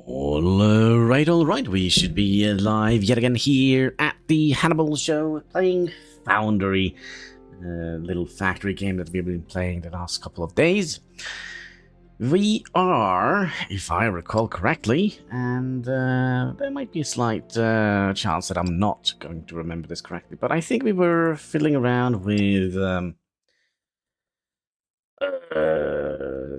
All right. We should be live yet again here at the Hanniballshow, playing Foundry, little factory game that we've been playing the last couple of days. We are, if I recall correctly, and there might be a slight chance that I'm not going to remember this correctly, but I think we were fiddling around with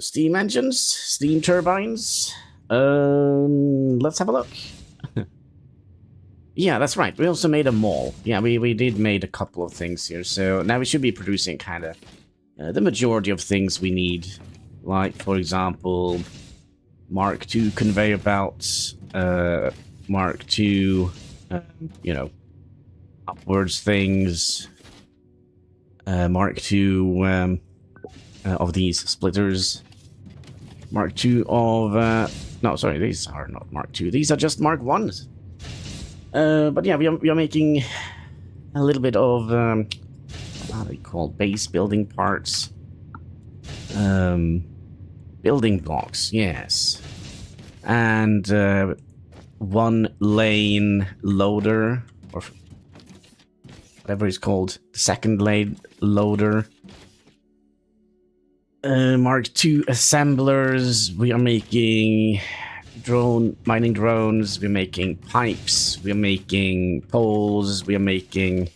steam engines, steam turbines. Let's have a look. Yeah, that's right. We also made a mall. Yeah, we did made a couple of things here. So now we should be producing kind of the majority of things we need. Like, for example, Mark II conveyor belts, Mark II, upwards things, Mark II of these splitters, Mark II of... no, sorry, these are not Mark II. These are just Mark 1s. But yeah, we are making a little bit of, how do you call it? Base building parts. Building blocks, yes. And one lane loader, or whatever it's called, the second lane loader. Mark II assemblers. We are making mining drones. We're making pipes. We're making poles. We are making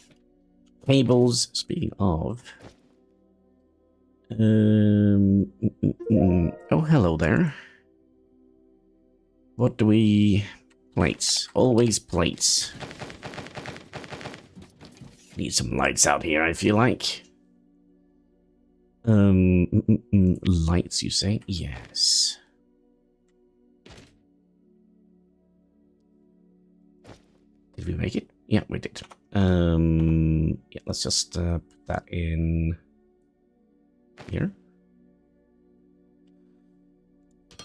cables. Speaking of, oh, hello there. What do we? Plates. Always plates. Need some lights out here, I feel like. Lights, you say? Yes. Did we make it? Yeah, we did. Yeah, let's just put that in here.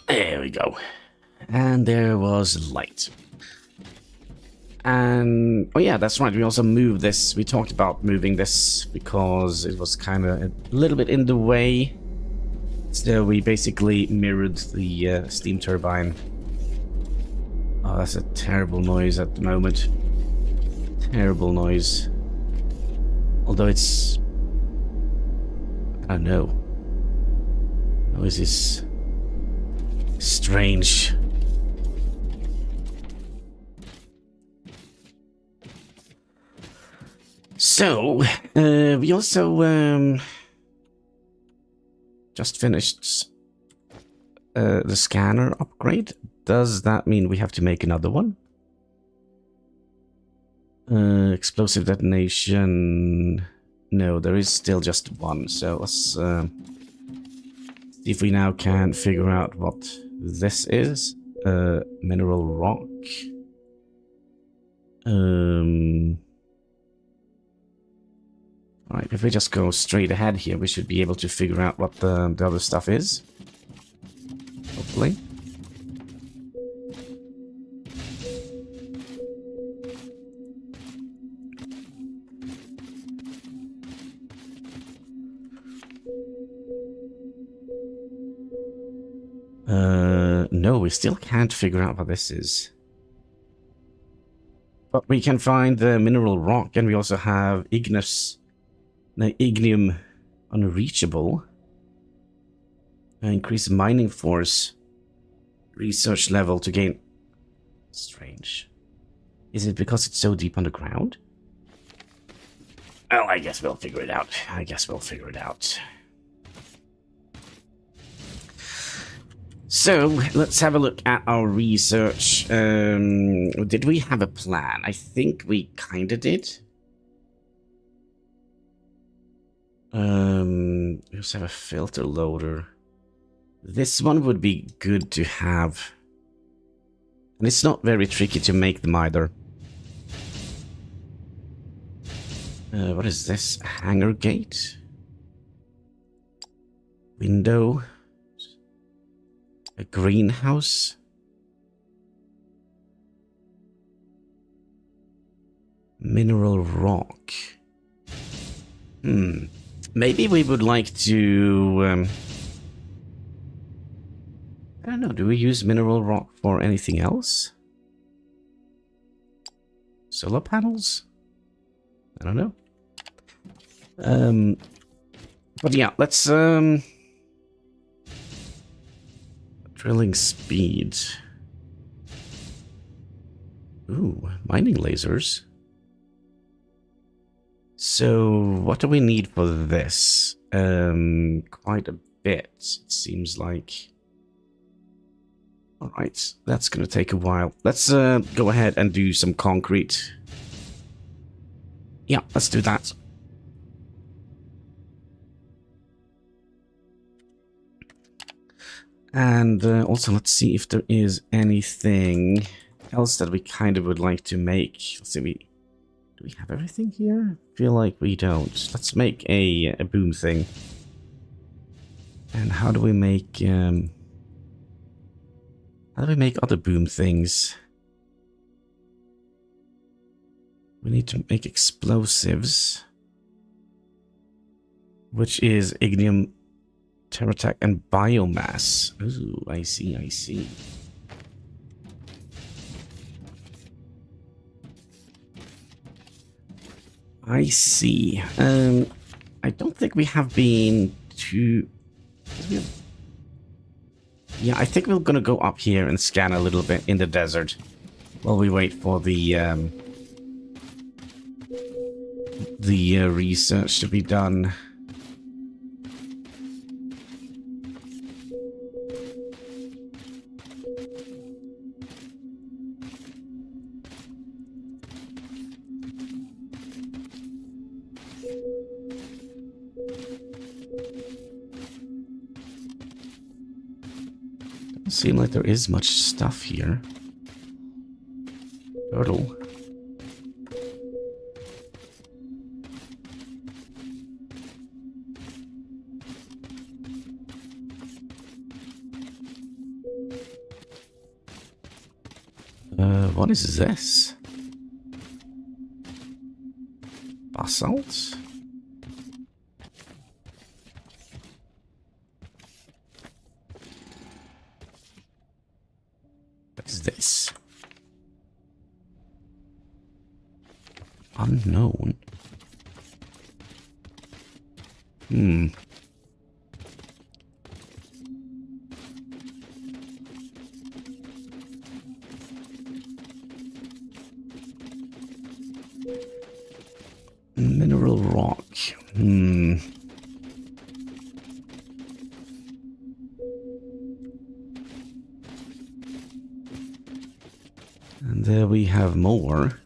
There we go. And there was light. And, oh yeah, that's right, we also moved this. We talked about moving this because it was kind of a little bit in the way. So we basically mirrored the steam turbine. Oh, that's a terrible noise at the moment. Terrible noise. Although it's... I don't know. Noise is strange. So, we also just finished the scanner upgrade. Does that mean we have to make another one? Explosive detonation. No, there is still just one. So let's see if we now can figure out what this is. Mineral rock. Alright, if we just go straight ahead here, we should be able to figure out what the other stuff is. Hopefully. No, we still can't figure out what this is. But we can find the mineral rock, and we also have ignium unreachable. Increase mining force. Research level to gain... Strange. Is it because it's so deep underground? Well, I guess we'll figure it out. So, let's have a look at our research. Did we have a plan? I think we kinda did. We also have a filter loader. This one would be good to have. And it's not very tricky to make them either. What is this? Hangar gate? Window? A greenhouse? Mineral rock. Maybe we would like to don't know. Do we use mineral rock for anything else? Solar panels? I don't know. But yeah, let's drilling speed. Ooh, mining lasers. So what do we need for this? Quite a bit, it seems like. All right, that's gonna take a while. Let's go ahead and do some concrete. Yeah, let's do that. And also, let's see if there is anything else that we kind of would like to make. Let's see, do we have everything here? I feel like we don't. Let's make a boom thing. And how do we make other boom things? We need to make explosives, which is ignium, terratac, and biomass. Ooh, I see, I see. I see. I don't think we have been to... Yeah, I think we're gonna go up here and scan a little bit in the desert while we wait for the research to be done. Doesn't seem like there is much stuff here. Turtle. What is this? Basalt? What is this? Unknown. Mineral rock. And there we have more.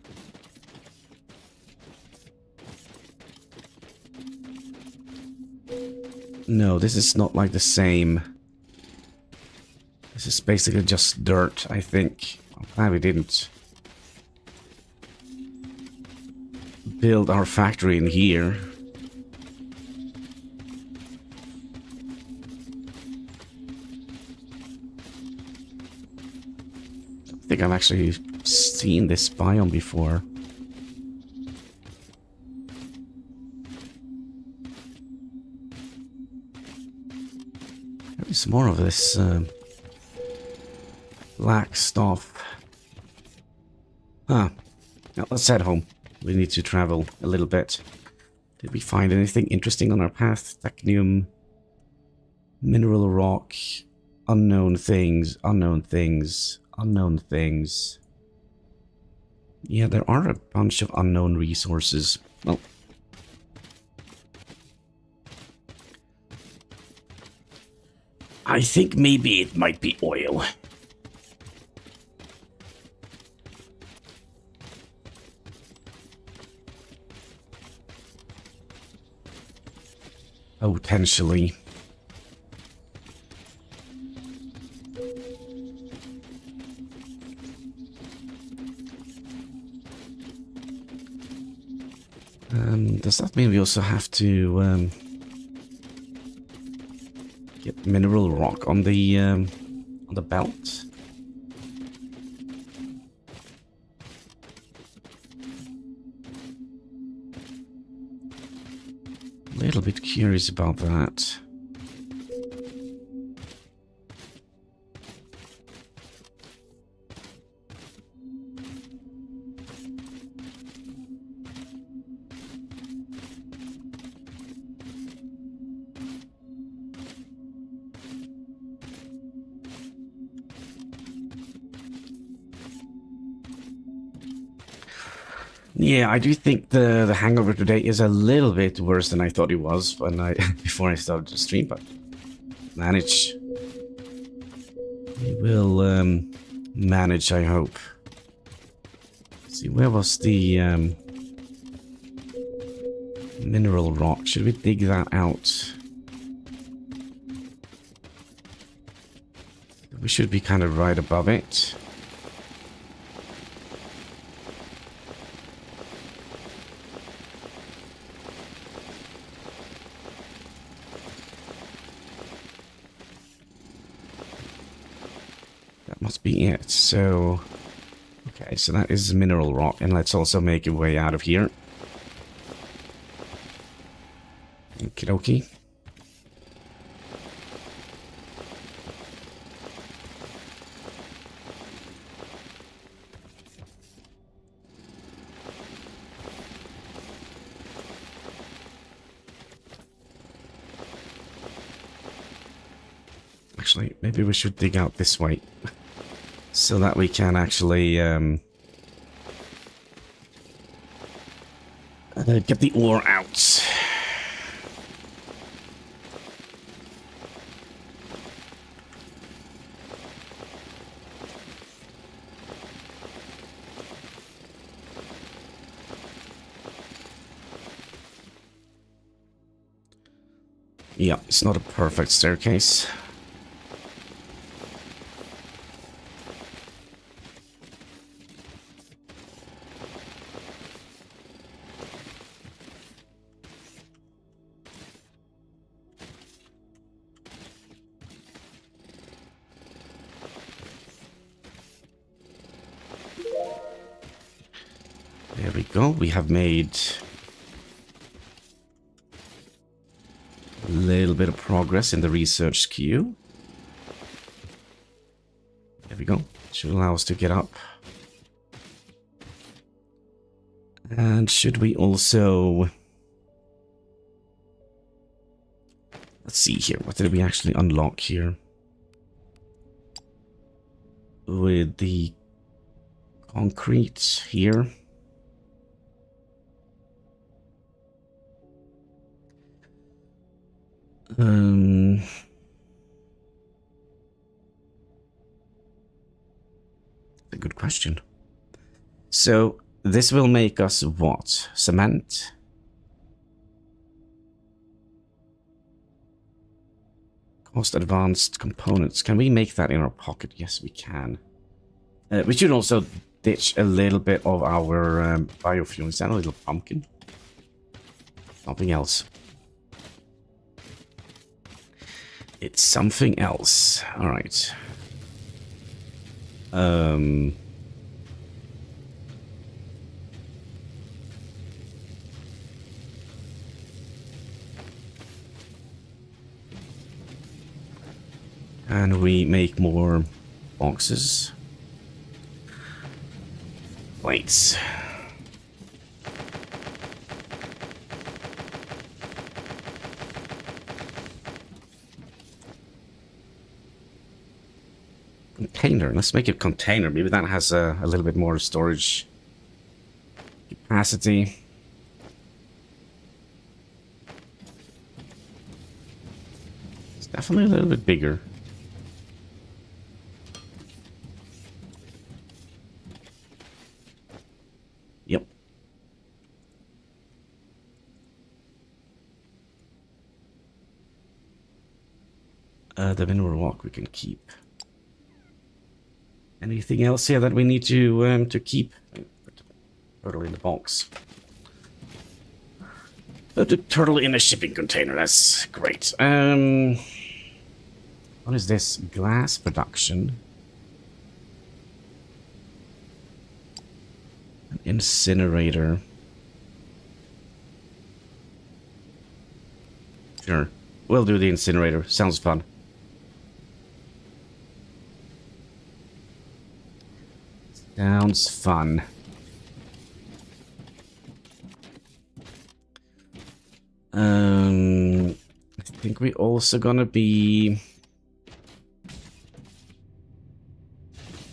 No, this is not like the same. This is basically just dirt, I think. I'm glad we didn't build our factory in here. I think I've actually seen this biome before. There's more of this black stuff. Huh. Now let's head home. We need to travel a little bit. Did we find anything interesting on our path? Technium, mineral rock, unknown things, unknown things, unknown things. Yeah, there are a bunch of unknown resources. Well, I think maybe it might be oil. Potentially. Does that mean we also have to get mineral rock on the belt? A little bit curious about that. Yeah, I do think the hangover today is a little bit worse than I thought it was when I before I started the stream, but manage. We will manage, I hope. Let's see, where was the mineral rock? Should we dig that out? We should be kind of right above it. That must be it. So, okay, so that is mineral rock, and let's also make a way out of here. Okie dokie. Actually, maybe we should dig out this way so that we can actually get the ore out. Yeah, it's not a perfect staircase. There we go. We have made a little bit of progress in the research queue. There we go. Should allow us to get up. And should we also... Let's see here. What did we actually unlock here? With the concrete here. A good question. So this will make us what? Cement? Cost advanced components. Can we make that in our pocket? Yes, we can. We should also ditch a little bit of our biofuel. Is that a little pumpkin? Something else. It's something else. All right. And we make more boxes. Plates. Container. Let's make it container. Maybe that has a little bit more storage capacity. It's definitely a little bit bigger. Yep. The mineral rock we can keep. Anything else here that we need to keep? Put the turtle in the box. Put the turtle in a shipping container. That's great. What is this? Glass production. An incinerator. Sure. We'll do the incinerator. Sounds fun. Sounds fun. I think we're also gonna be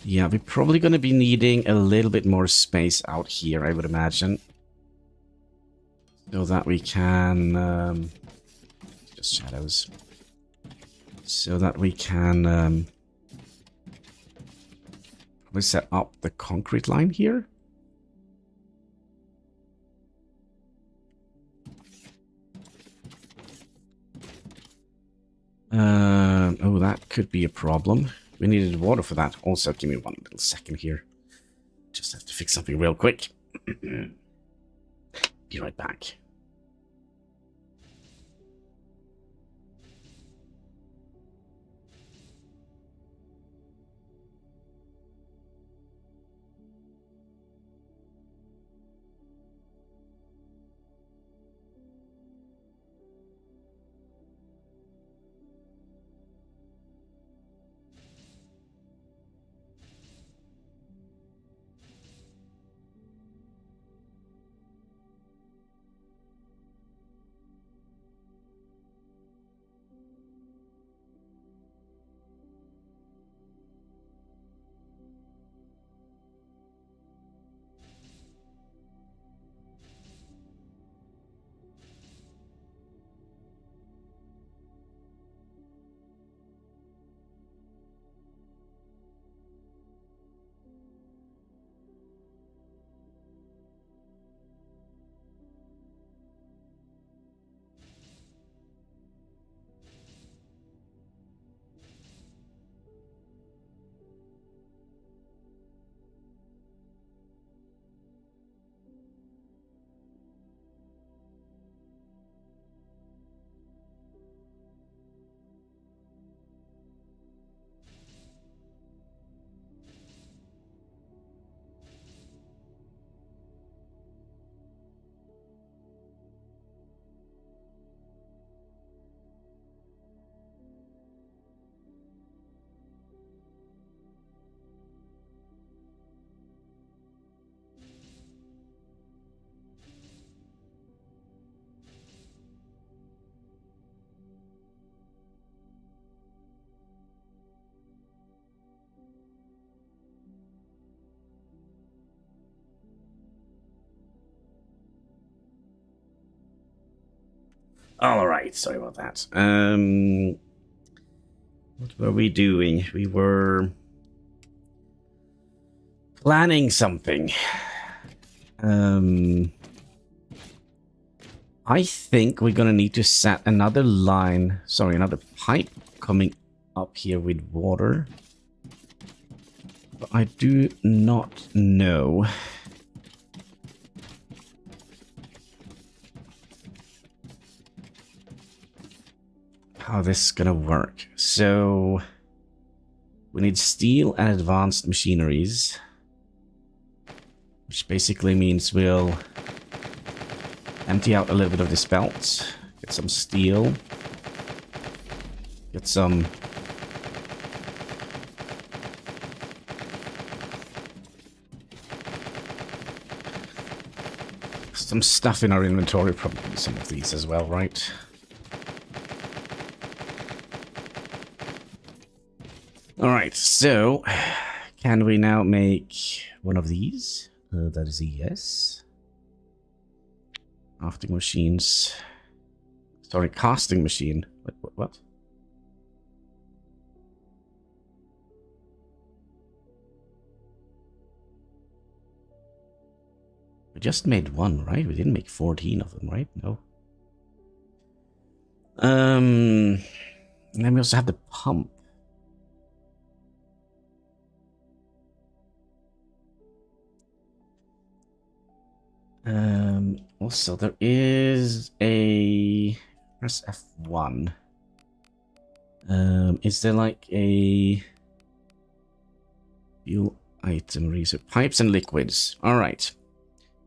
Yeah, we're probably going to be needing a little bit more space out here, I would imagine. So that we can... just shadows. So that we can... probably set up the concrete line here. Oh, that could be a problem. We needed water for that. Also, give me one little second here. Just have to fix something real quick. Be right back. All right, sorry about that. What were we doing? We were planning something. I think we're gonna need to set another line, sorry, another pipe coming up here with water. But I do not know how this is gonna work. So we need steel and advanced machineries, which basically means we'll empty out a little bit of this belt, get some steel, get some stuff in our inventory, probably some of these as well, right? Alright, so can we now make one of these? That is a yes. Crafting machines. Sorry, casting machine. What? We just made one, right? We didn't make 14 of them, right? No. And then we also have the pump. Also, there is a... Press F1. Is there like a... Fuel item research? Pipes and liquids. Alright.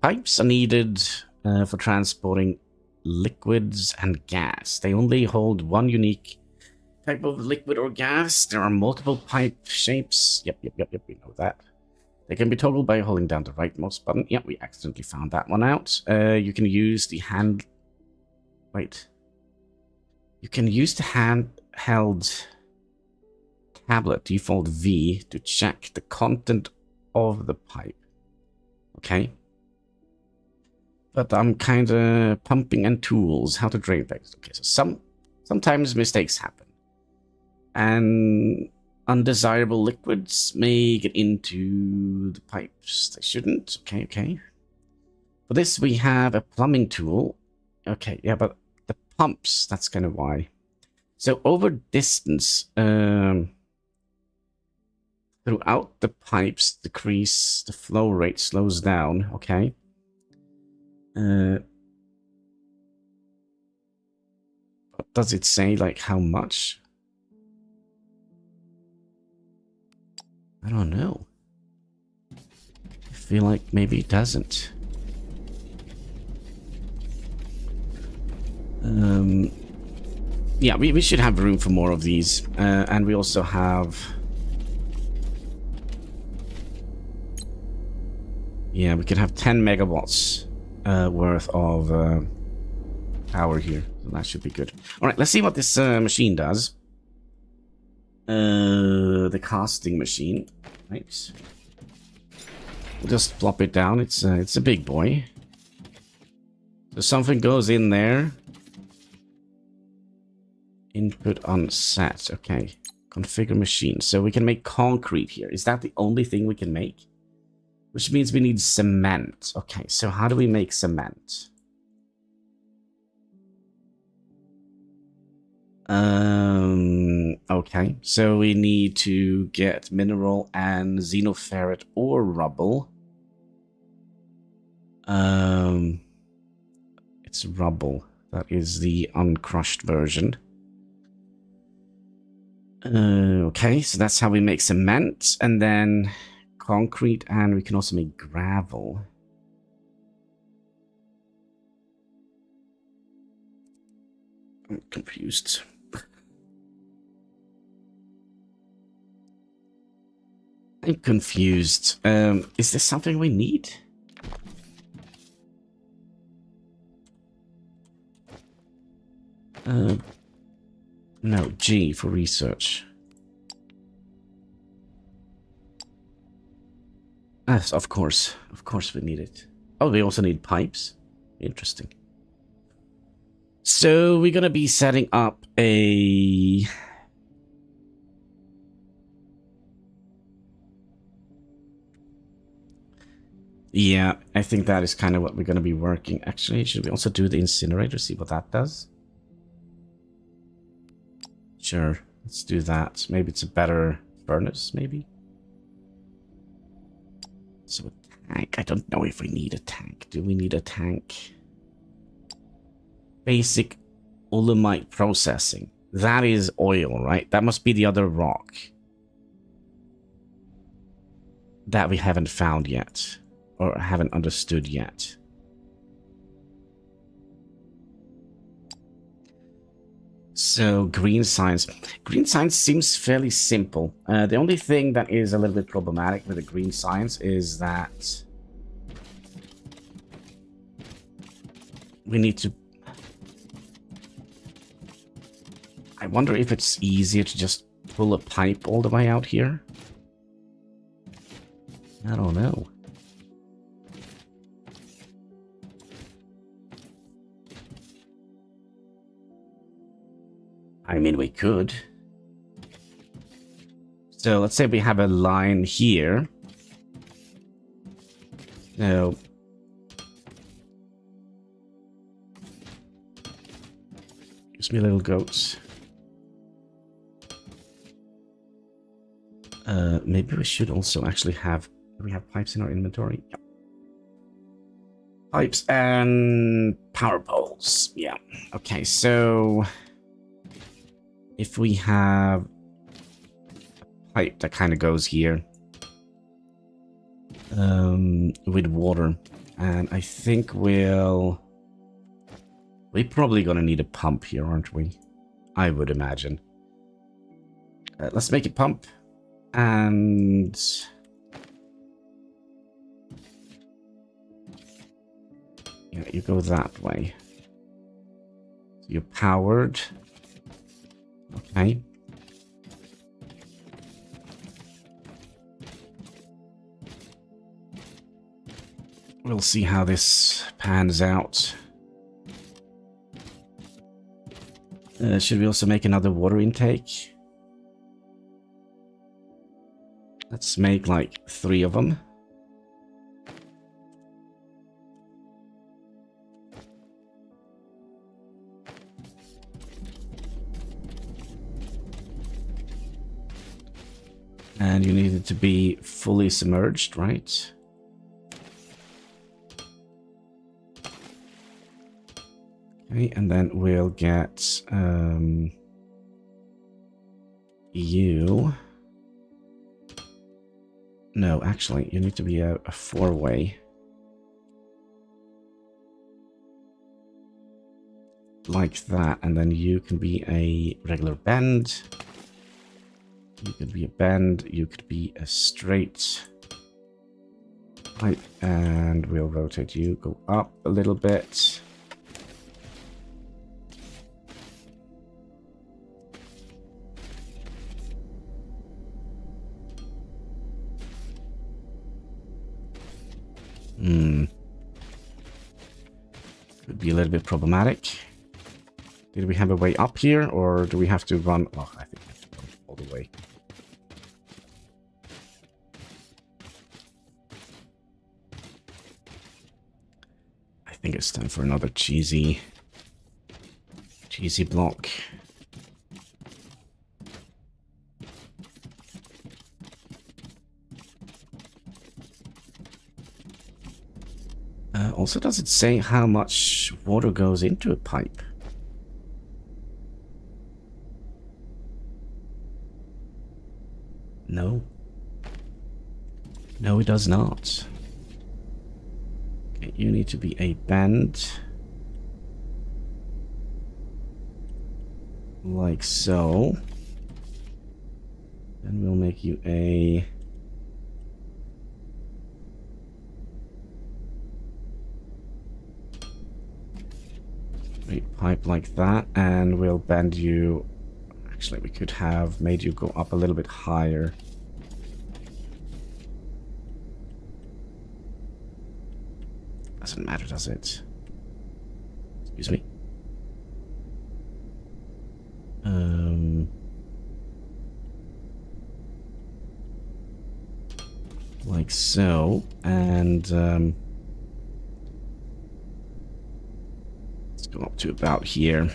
Pipes are needed for transporting liquids and gas. They only hold one unique type of liquid or gas. There are multiple pipe shapes. Yep, we know that. They can be toggled by holding down the rightmost button. Yep, we accidentally found that one out. You can use the hand... Wait. You can use the handheld tablet, default V, to check the content of the pipe. Okay. But I'm kind of pumping and tools, how to drain things. Okay, so sometimes mistakes happen. And undesirable liquids may get into the pipes. They shouldn't. Okay, okay. For this, we have a plumbing tool. Okay, yeah, but the pumps, that's kind of why. So over distance, throughout the pipes, decrease the flow rate, slows down. Okay. But does it say, like, how much? I don't know. I feel like maybe it doesn't. Yeah, we should have room for more of these. And we also have... Yeah, we could have 10 megawatts worth of power here. So that should be good. Alright, let's see what this machine does. The casting machine. Right. We'll just plop it down. It's a big boy. So something goes in there. Input on set. Okay. Configure machine. So we can make concrete here. Is that the only thing we can make? Which means we need cement. Okay, so how do we make cement? Okay, so we need to get mineral and xenoferret or rubble. It's rubble. That is the uncrushed version. Okay, so that's how we make cement, and then concrete, and we can also make gravel. I'm confused. I'm confused. Is this something we need? No, G for research. Yes, of course. Of course we need it. Oh, we also need pipes. Interesting. So we're gonna be setting up a... Yeah, I think that is kind of what we're gonna be working. Actually, should we also do the incinerator, see what that does? Sure, let's do that. Maybe it's a better furnace, maybe? So a tank. I don't know if we need a tank. Do we need a tank? Basic olemite processing. That is oil, right? That must be the other rock that we haven't found yet, or haven't understood yet. So green science. Green science seems fairly simple. The only thing that is a little bit problematic with the green science is that we need to... I wonder if it's easier to just pull a pipe all the way out here. I don't know. I mean, we could. So let's say we have a line here. So gives me little goats. Maybe we should also actually have... Do we have pipes in our inventory? Yep. Pipes and power poles. Yeah. Okay, so... If we have a pipe that kind of goes here with water, and I think we're probably gonna need a pump here, aren't we? I would imagine. Let's make it pump, and yeah, you go that way. So you're powered. Okay. We'll see how this pans out. Should we also make another water intake? Let's make like 3 of them. And you need it to be fully submerged, right? Okay, and then we'll get you. No, actually, you need to be a 4-way. Like that, and then you can be a regular bend. You could be a bend, you could be a straight pipe, and we'll rotate you, go up a little bit. Could be a little bit problematic. Did we have a way up here, or do we have to run? Oh, I think we have to run all the way. I think it's time for another cheesy block. Also, does it say how much water goes into a pipe? No. No, it does not. Okay, you need to be a bend. Like so. Then we'll make you a... pipe like that, and we'll bend you. Actually, we could have made you go up a little bit higher. Doesn't matter, does it? Excuse me. Like so, and go up to about here.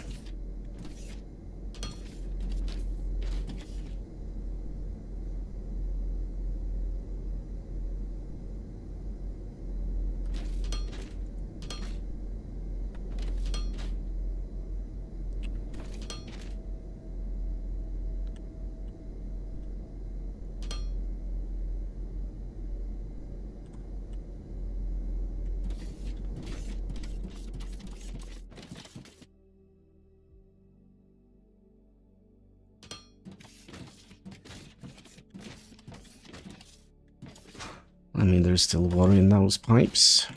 I mean, there's still water in those pipes.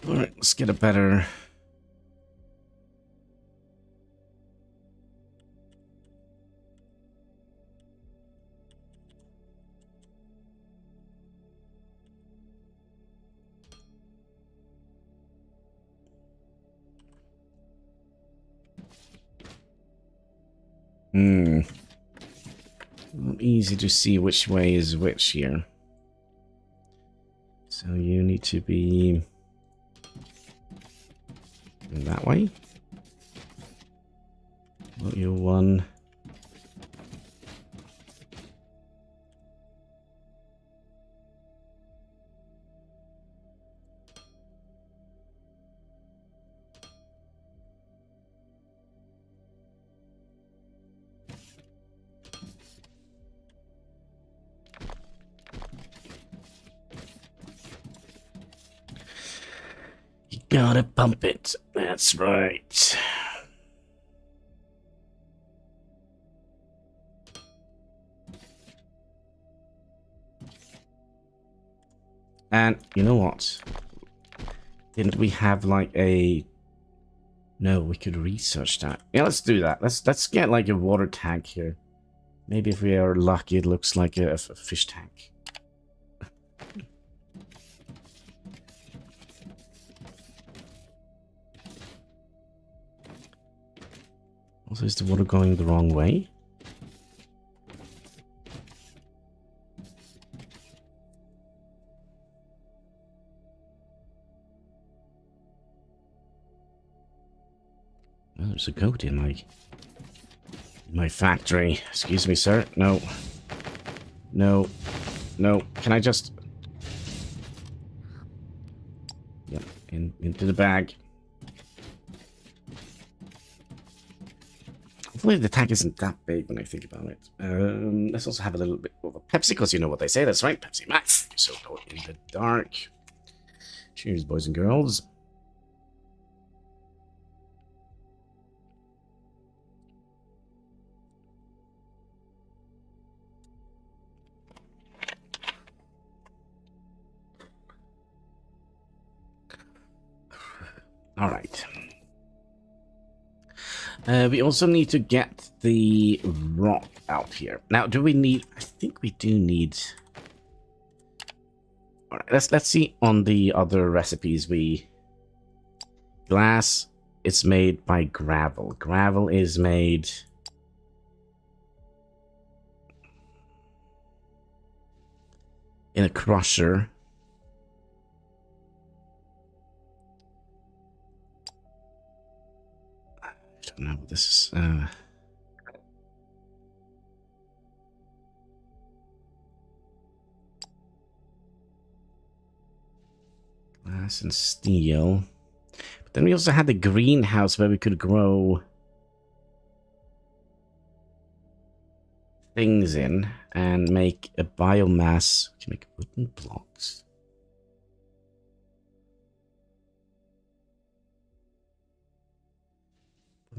Alright, let's get a better... Not easy to see which way is which here. So you need to be... that way. Well, you one. Gotta pump it. That's right. And you know what? Didn't we have like a... No, we could research that. Yeah, let's do that. Let's get like a water tank here. Maybe if we are lucky, it looks like a fish tank. Also, is the water going the wrong way? Oh, there's a goat in my factory. Excuse me, sir. No. No. No. Can I just... Yep, into the bag. Hopefully the tank isn't that big when I think about it. Let's also have a little bit of a Pepsi, because you know what they say. That's right, Pepsi Max. So go in the dark. Cheers, boys and girls. All right. We also need to get the rock out here. Now, do we need... I think we do need... All right, let's see on the other recipes. Glass is made by gravel. Gravel is made... in a crusher. No, this is glass and steel. But then we also had the greenhouse where we could grow things in and make a biomass. We can make wooden blocks.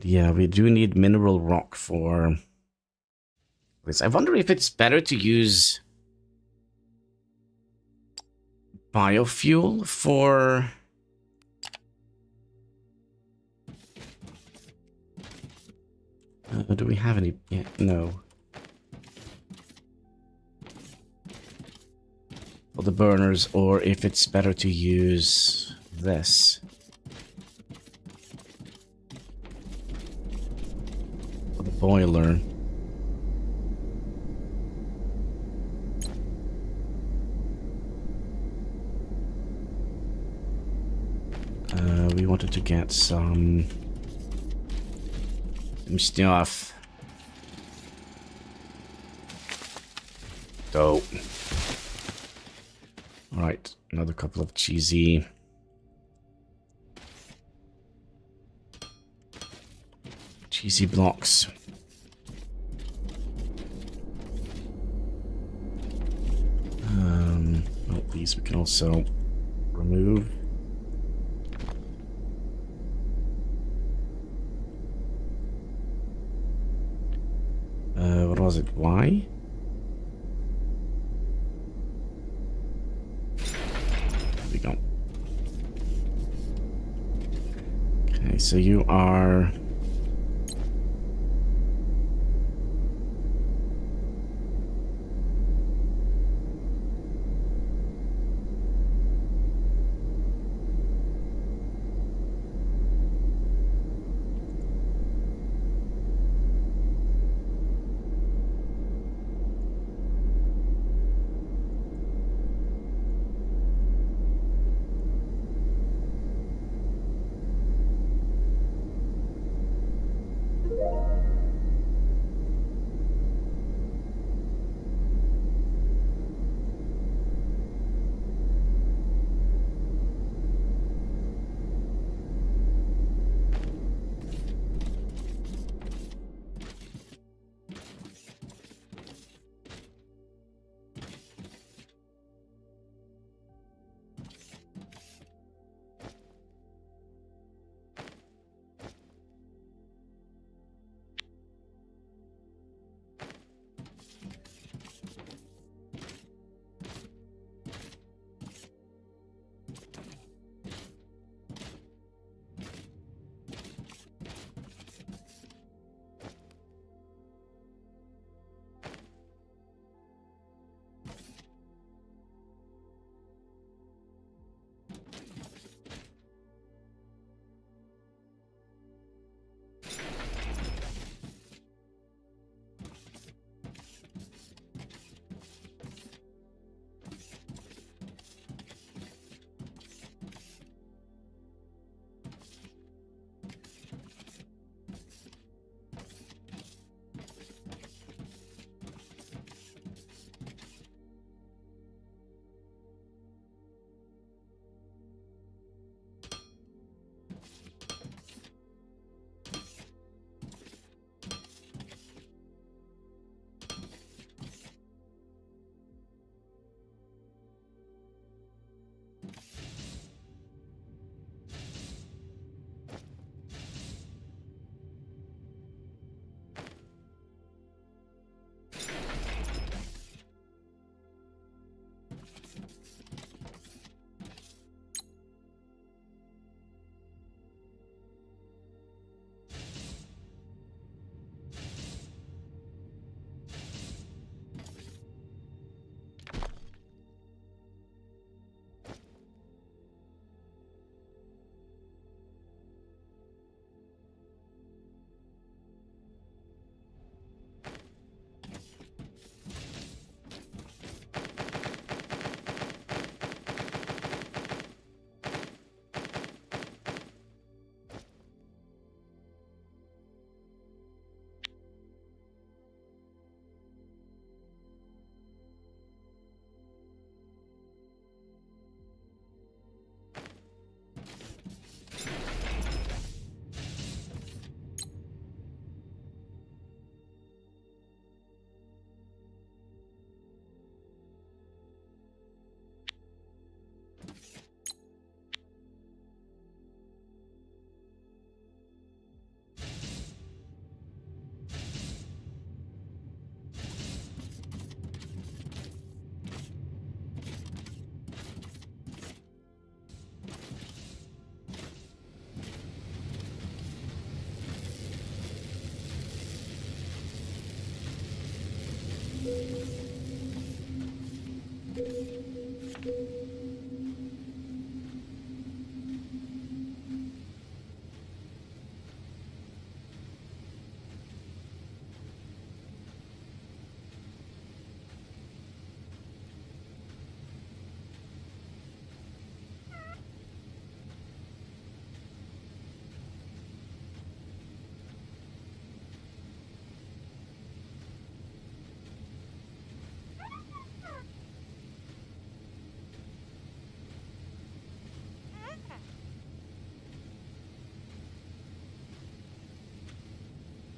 Yeah, we do need mineral rock for this. I wonder if it's better to use biofuel for... do we have any? Yeah, no. For the burners, or if it's better to use this. Boiler. We wanted to get some stuff. Dope. All right, another couple of cheesy. Cheesy blocks. Well, these we can also remove. What was it? Why? There we go. Okay, so you are...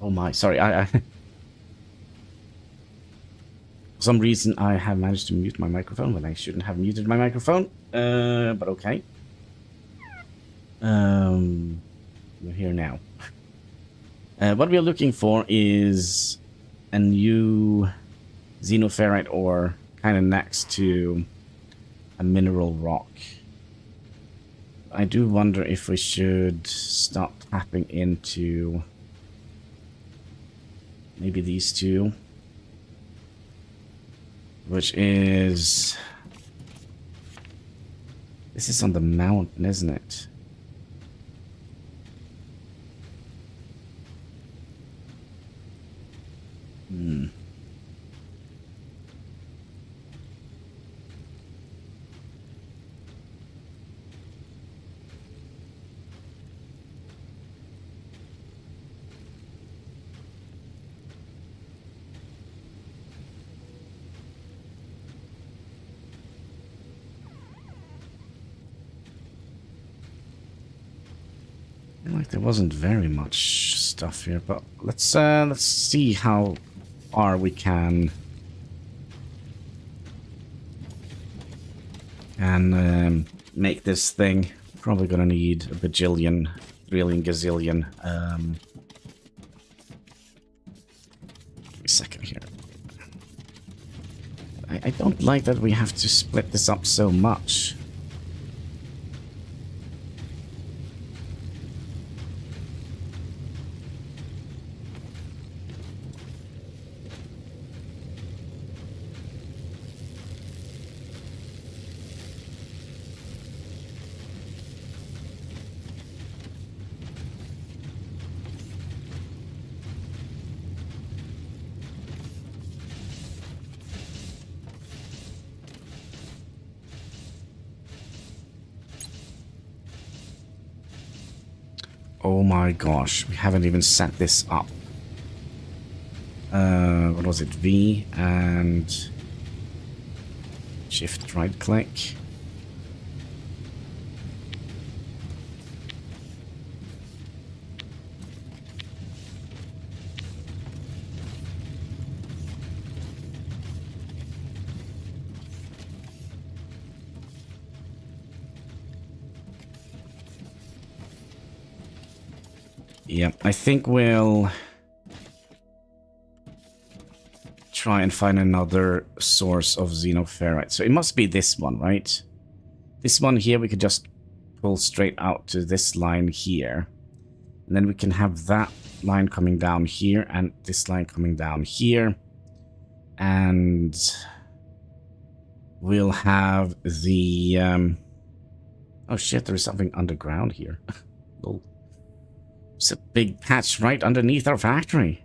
Oh my, sorry, for some reason I have managed to mute my microphone when I shouldn't have muted my microphone. But okay. We're here now. What we are looking for is a new xenoferrite ore kind of next to a mineral rock. I do wonder if we should start tapping into maybe these two, which is... This is on the mountain, isn't it? Hmm. I feel like there wasn't very much stuff here, but let's see how far we can and make this thing. Probably gonna need a bajillion, trillion, gazillion. Give me a second here. I don't like that we have to split this up so much. Oh my gosh, we haven't even set this up. What was it? V and shift right click. Yep, I think we'll try and find another source of xenoferrite. So it must be this one, right? This one here we could just pull straight out to this line here. And then we can have that line coming down here and this line coming down here. And we'll have the... Oh shit, there is something underground here. Lol. It's a big patch right underneath our factory.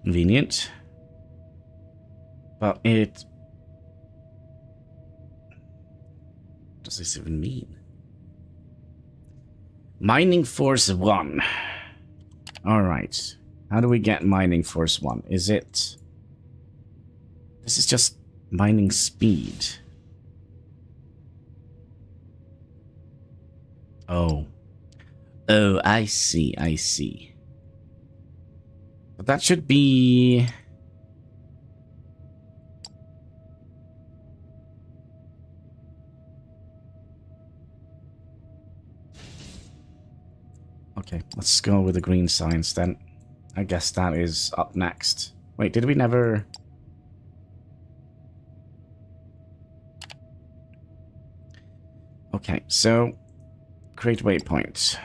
Convenient. But it... What does this even mean? Mining Force 1. Alright. How do we get Mining Force 1? Is it... This is just mining speed. Oh. Oh, I see, I see. But that should be... Okay, let's go with the green science then. I guess that is up next. Wait, did we never... Okay, so... Create waypoint.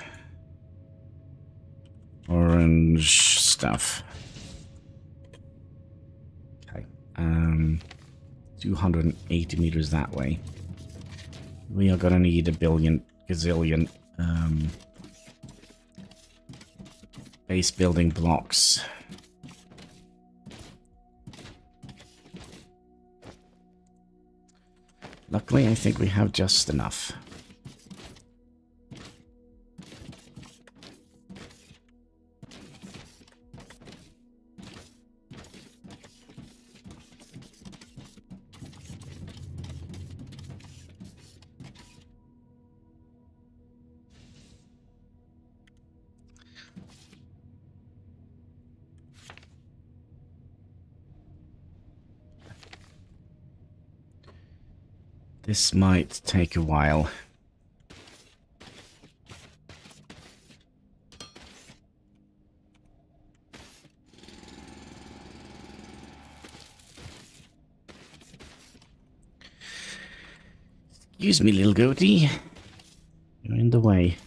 orange stuff. Okay. 280 meters that way. We are gonna need a billion, gazillion base building blocks. Luckily, I think we have just enough. This might take a while. Excuse me, little goatee. You're in the way.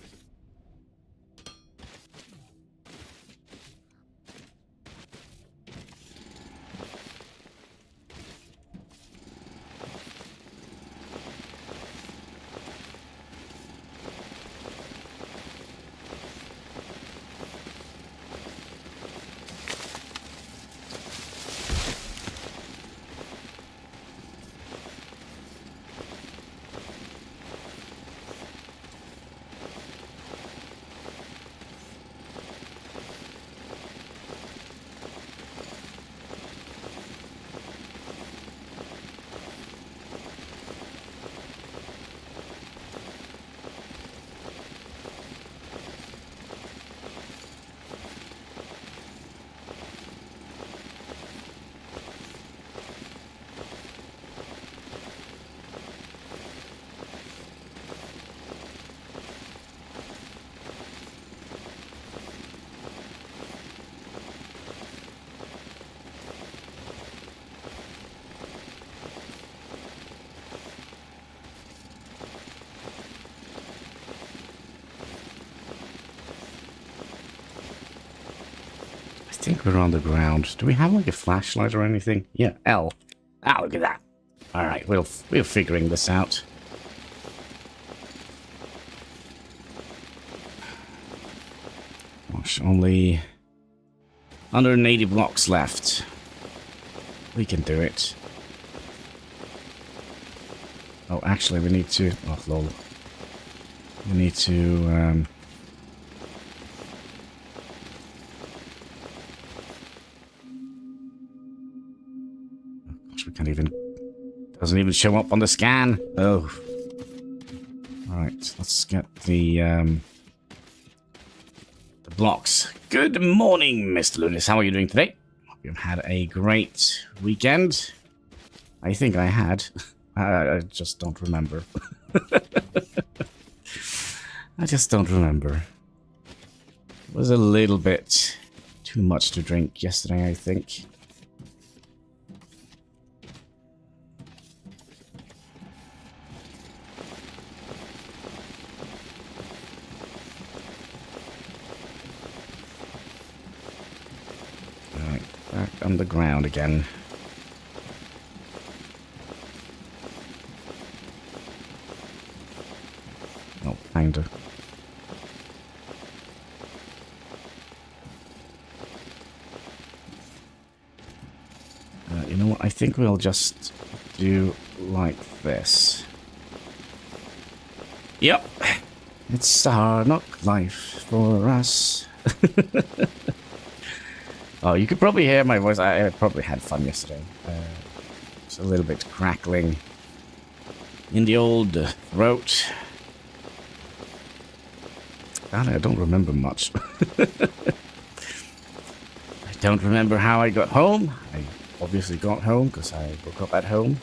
I think we're on the ground. Do we have like a flashlight or anything? Yeah, L. Ah, look at that. All right, we're figuring this out. Gosh, only 180 blocks left. We can do it. Oh, actually, we need to. Oh, lol. We need to. We can't even... Doesn't even show up on the scan. Oh. Alright, let's get the blocks. Good morning, Mr. Lunis. How are you doing today? Hope you've had a great weekend. I think I had. I just don't remember. I just don't remember. It was a little bit too much to drink yesterday, I think. Back on the ground again. Oh, kinda. You know what? I think we'll just do like this. Yep. It's a hard knock life for us. Oh, you could probably hear my voice. I probably had fun yesterday. It's a little bit crackling in the old throat. God, I don't remember much. I don't remember how I got home. I obviously got home because I woke up at home.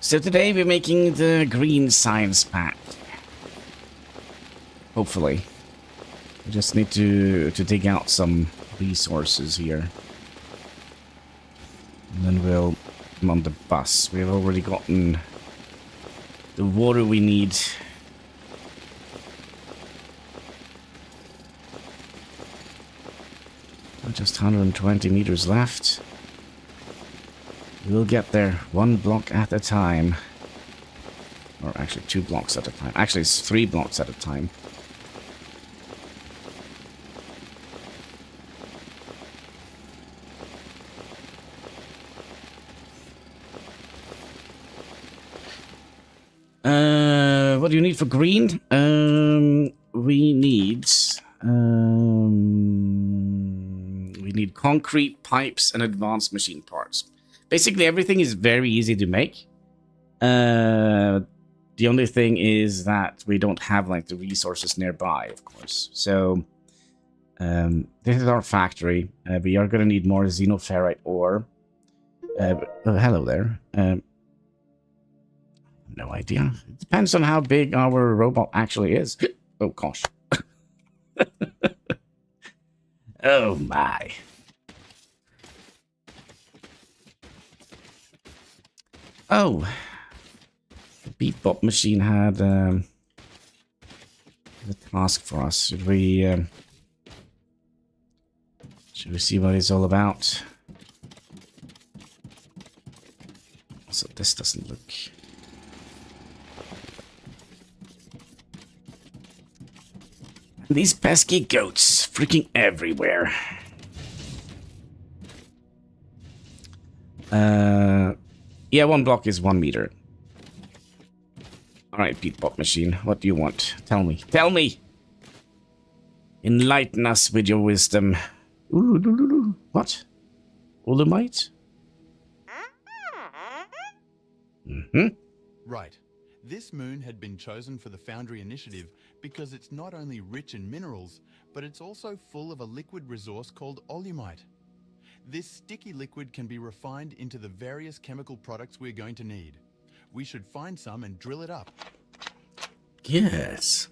So today we're making the green science pack. Hopefully. We just need to dig out some resources here. will come on the bus. We have already gotten the water we need. Just 120 meters left. We'll get there one block at a time. Or actually 2 blocks at a time. Actually, it's 3 blocks at a time. What do you need for green? We need concrete, pipes, and advanced machine parts. Basically, everything is very easy to make. The only thing is that we don't have like the resources nearby, of course. So this is our factory. We are going to need more xenoferrite ore. Hello there. No idea. It depends on how big our robot actually is. Oh gosh. Oh my. Oh. The beatbot machine had a task for us. Should we see what it's all about? So this doesn't look... These pesky goats freaking everywhere. Yeah, 1 block is 1 meter. Alright, beatbot machine, what do you want? Tell me. Tell me! Enlighten us with your wisdom. What? Olamite? Right. This moon had been chosen for the Foundry initiative because it's not only rich in minerals, but it's also full of a liquid resource called olumite. This sticky liquid can be refined into the various chemical products we're going to need. We should find some and drill it up. Yes.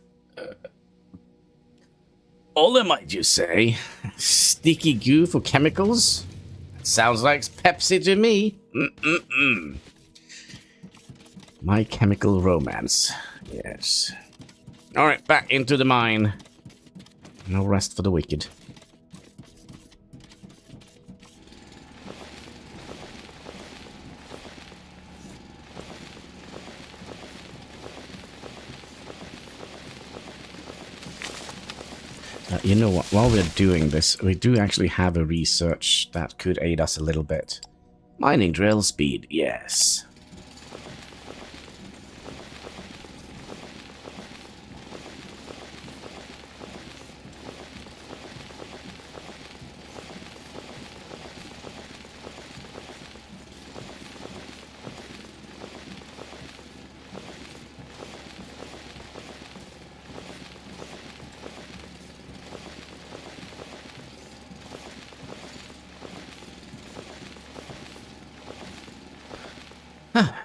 Olumite, you say? Sticky goo for chemicals? Sounds like Pepsi to me. My chemical romance. Yes. Alright, back into the mine. No rest for the wicked. You know what? While we're doing this, we do actually have a research that could aid us a little bit. Mining drill speed, yes.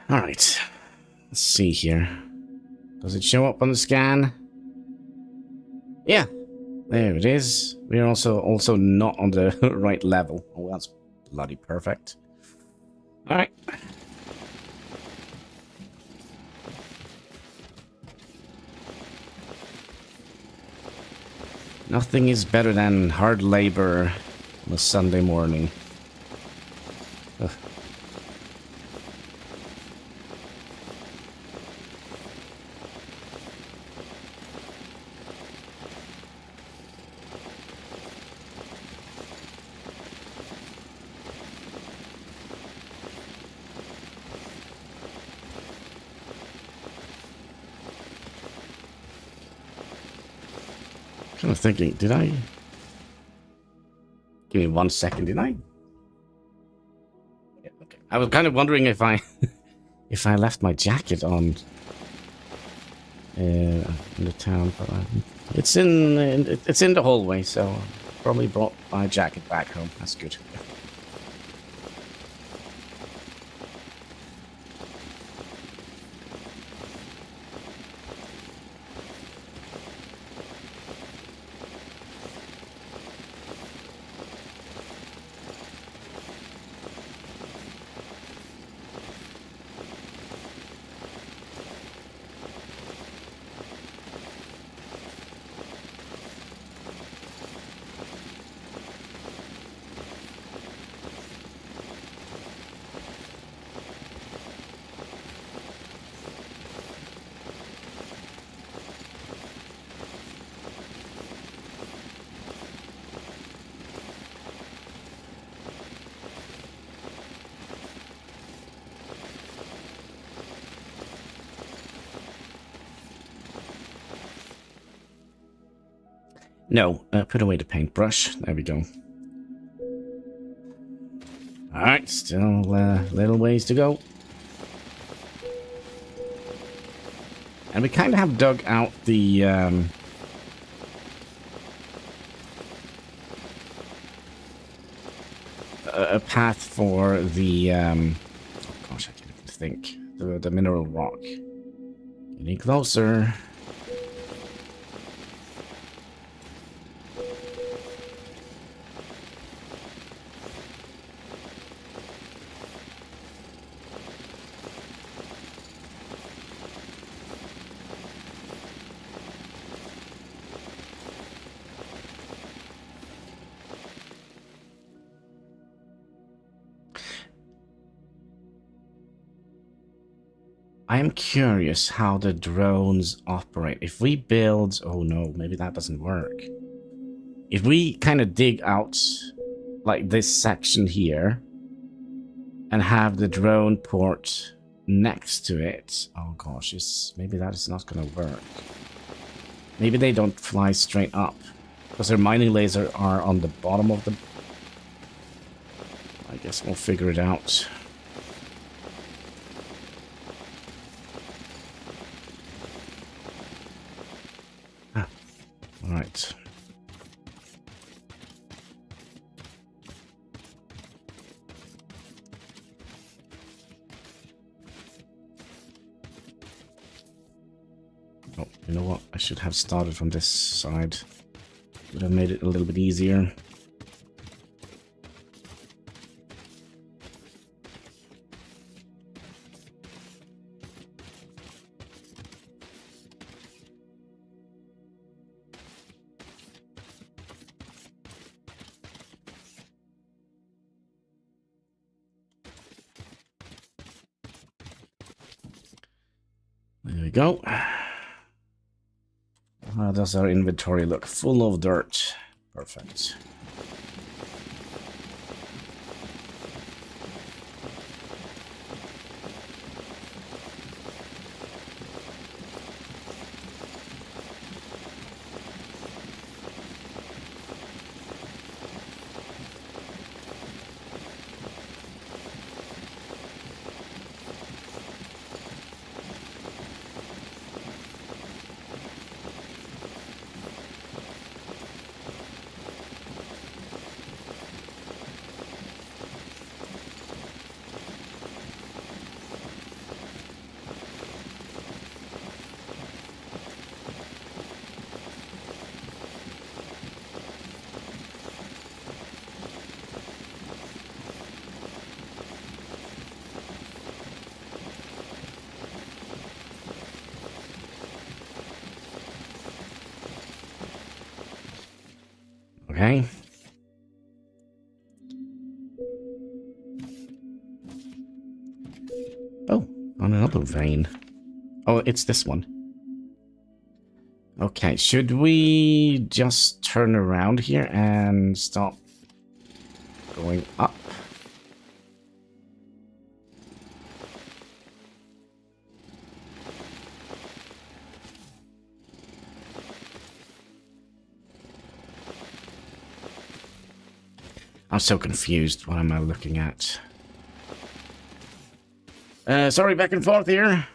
Alright, let's see here. Does it show up on the scan? Yeah, there it is. We're also not on the right level. Oh, that's bloody perfect. Alright. Nothing is better than hard labor on a Sunday morning. Ugh. Kind of thinking, did I? Give me 1 second, did I? Yeah, okay. I was kind of wondering if I, if I left my jacket on in the town, but it's in the hallway, so probably brought my jacket back home. That's good. No, put away the paintbrush. There we go. Alright, still little ways to go. And we kind of have dug out the... a path for the... oh gosh, I can't even think. The mineral rock. Getting closer. I am curious how the drones operate. If we build... oh no, maybe that doesn't work. If we kind of dig out like this section here and have the drone port next to it... oh gosh, maybe that is not going to work. Maybe they don't fly straight up because their mining lasers are on the bottom of the... I guess we'll figure it out. Right. Oh, you know what? I should have started from this side. Would have made it a little bit easier. There we go. How does our inventory look? Full of dirt. Perfect. Okay. Oh, on another vein. Oh, it's this one. Okay, should we just turn around here and stop going up? I'm so confused. What am I looking at? Sorry, back and forth here.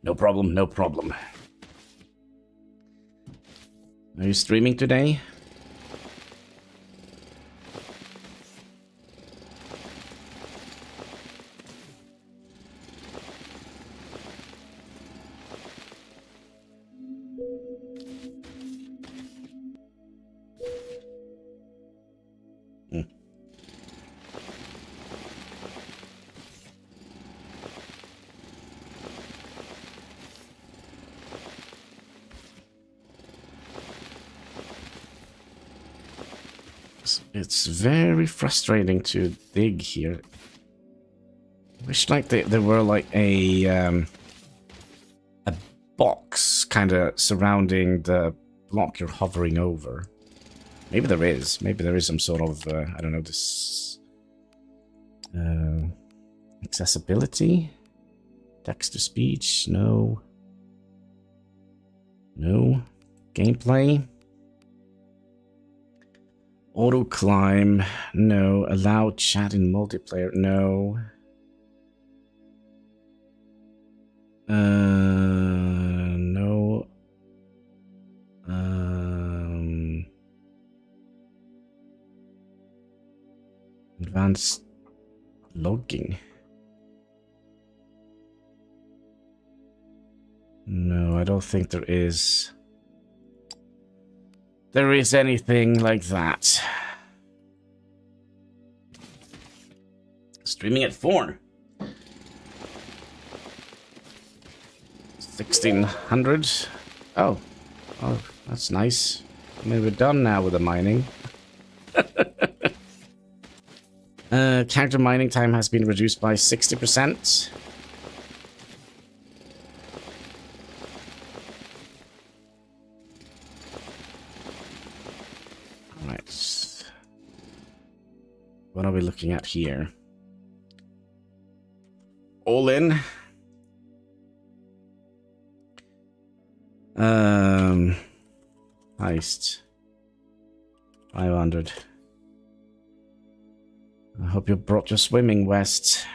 No problem, no problem. Are you streaming today? It's very frustrating to dig here. Wish like there were like a box kind of surrounding the block you're hovering over. Maybe there is. Maybe there is some sort of I don't know, this accessibility, text to speech. No. No. Gameplay. Auto climb. No. Allow chat in multiplayer. No. No. Advanced logging. No, I don't think there is. There is anything like that. Streaming at 4. 1600. Oh, that's nice. I mean, we're done now with the mining. Character mining time has been reduced by 60%. Alright. What are we looking at here? All in. Heist. 500. I hope you brought your swimming vest.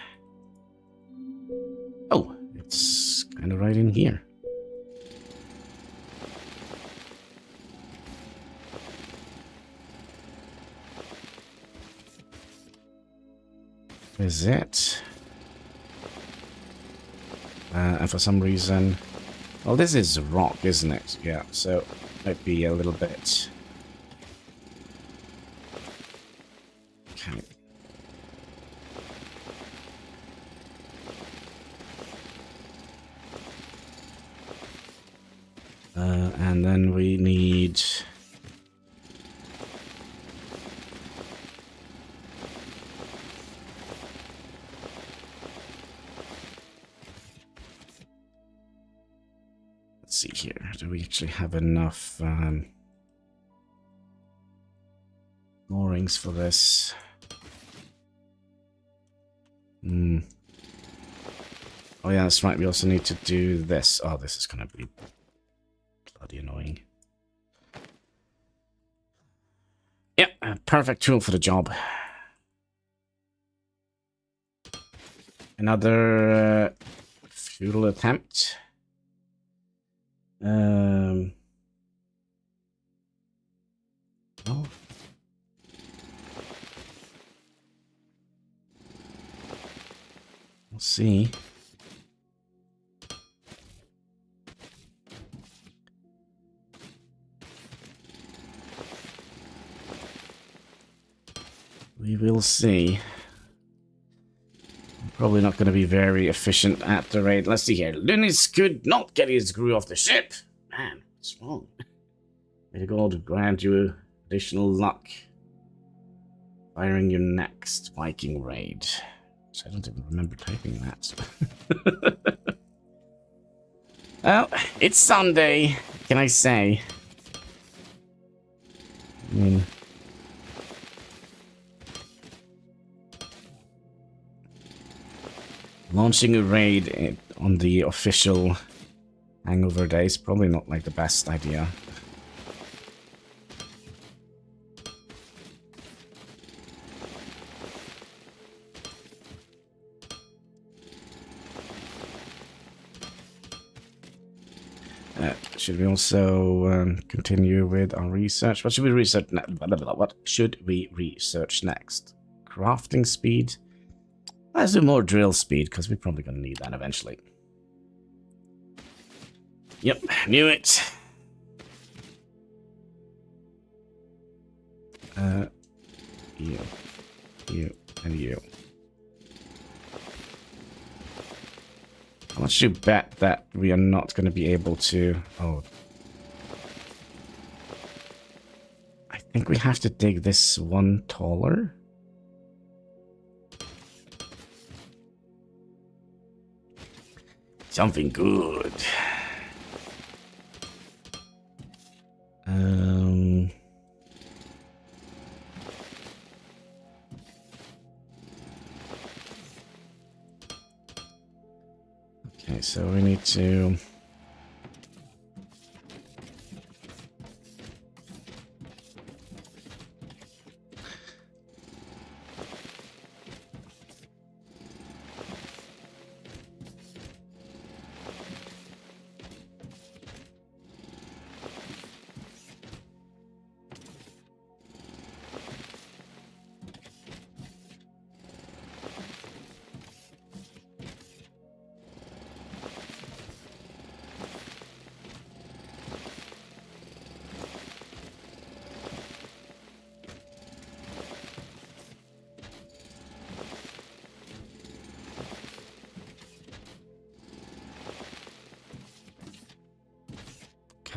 Oh, it's kind of right in here. Is it? And for some reason... Well, this is rock, isn't it? Yeah, so might be a little bit... Okay. And then we need... Let's see here. Do we actually have enough moorings for this? Oh yeah, that's right. We also need to do this. Oh, this is going to be bloody annoying. Yeah, a perfect tool for the job. Another futile attempt. Oh. We'll see. We will see. Probably not going to be very efficient at the rate. Let's see here. Lunis could not get his crew off the ship. Man, what's wrong? May the God grant you additional luck. Firing your next Viking raid. So I don't even remember typing that. Well, it's Sunday. Can I say? I mean... Launching a raid on the official hangover day is probably not like the best idea. Should we also continue with our research? What should we research next? What should we research next? Crafting speed. Let's do more drill speed, because we're probably going to need that eventually. Yep, knew it. You, and you. How much do you bet that we are not going to be able to... Oh. I think we have to dig this one taller. Something good. Okay, so we need to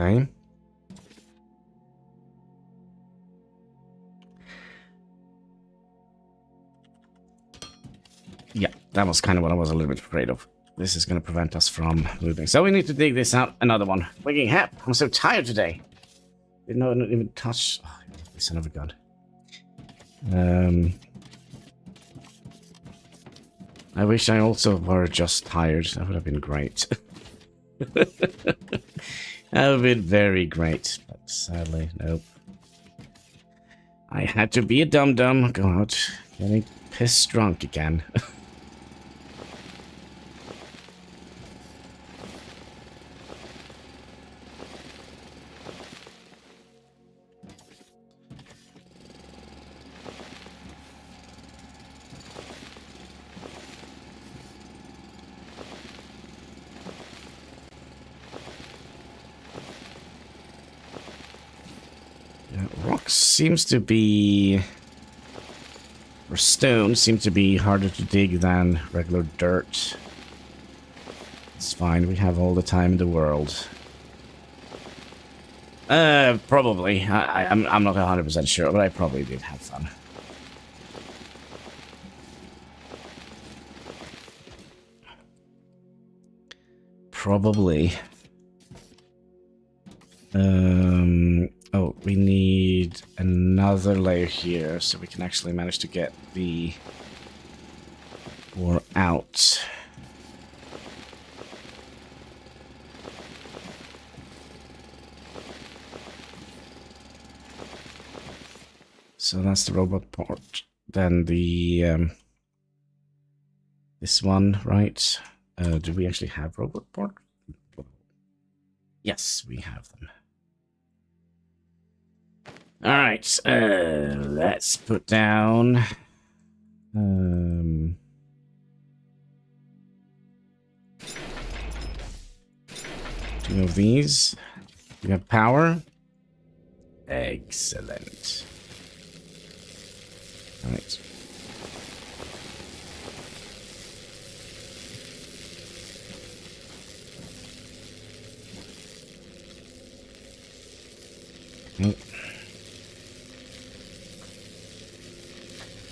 Okay. Yeah, that was kind of what I was a little bit afraid of. This is going to prevent us from moving. So we need to dig this out. Another one. Waking hap. I'm so tired today. Didn't even touch. Oh, you son of a gun. I wish I also were just tired. That would have been great. That would have been very great. But sadly, nope. I had to be a dum-dum. Go out getting pissed drunk again. Seems to be, or stone seems to be harder to dig than regular dirt. It's fine, we have all the time in the world. Probably. I'm not 100% sure, but I probably did have fun. Probably. Oh, we need another layer here so we can actually manage to get the ore out. So that's the robot port. Then the this one, right? Do we actually have robot port? Yes, we have them. All right, let's put down two of these. You have power. Excellent. All right. Okay.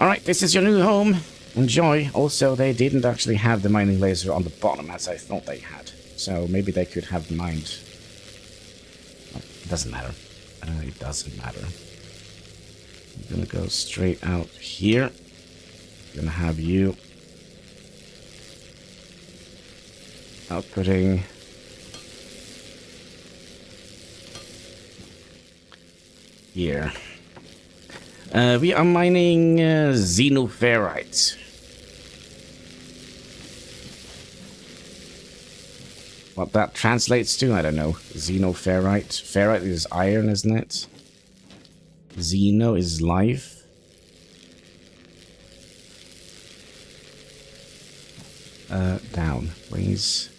Alright, this is your new home. Enjoy. Also, they didn't actually have the mining laser on the bottom as I thought they had. So maybe they could have mined. Oh, it doesn't matter. It doesn't matter. I'm gonna go straight out here. I'm gonna have you outputting here. We are mining xenoferrite. What that translates to, I don't know. Xenoferrite. Ferrite is iron, isn't it? Xeno is life. Down, please.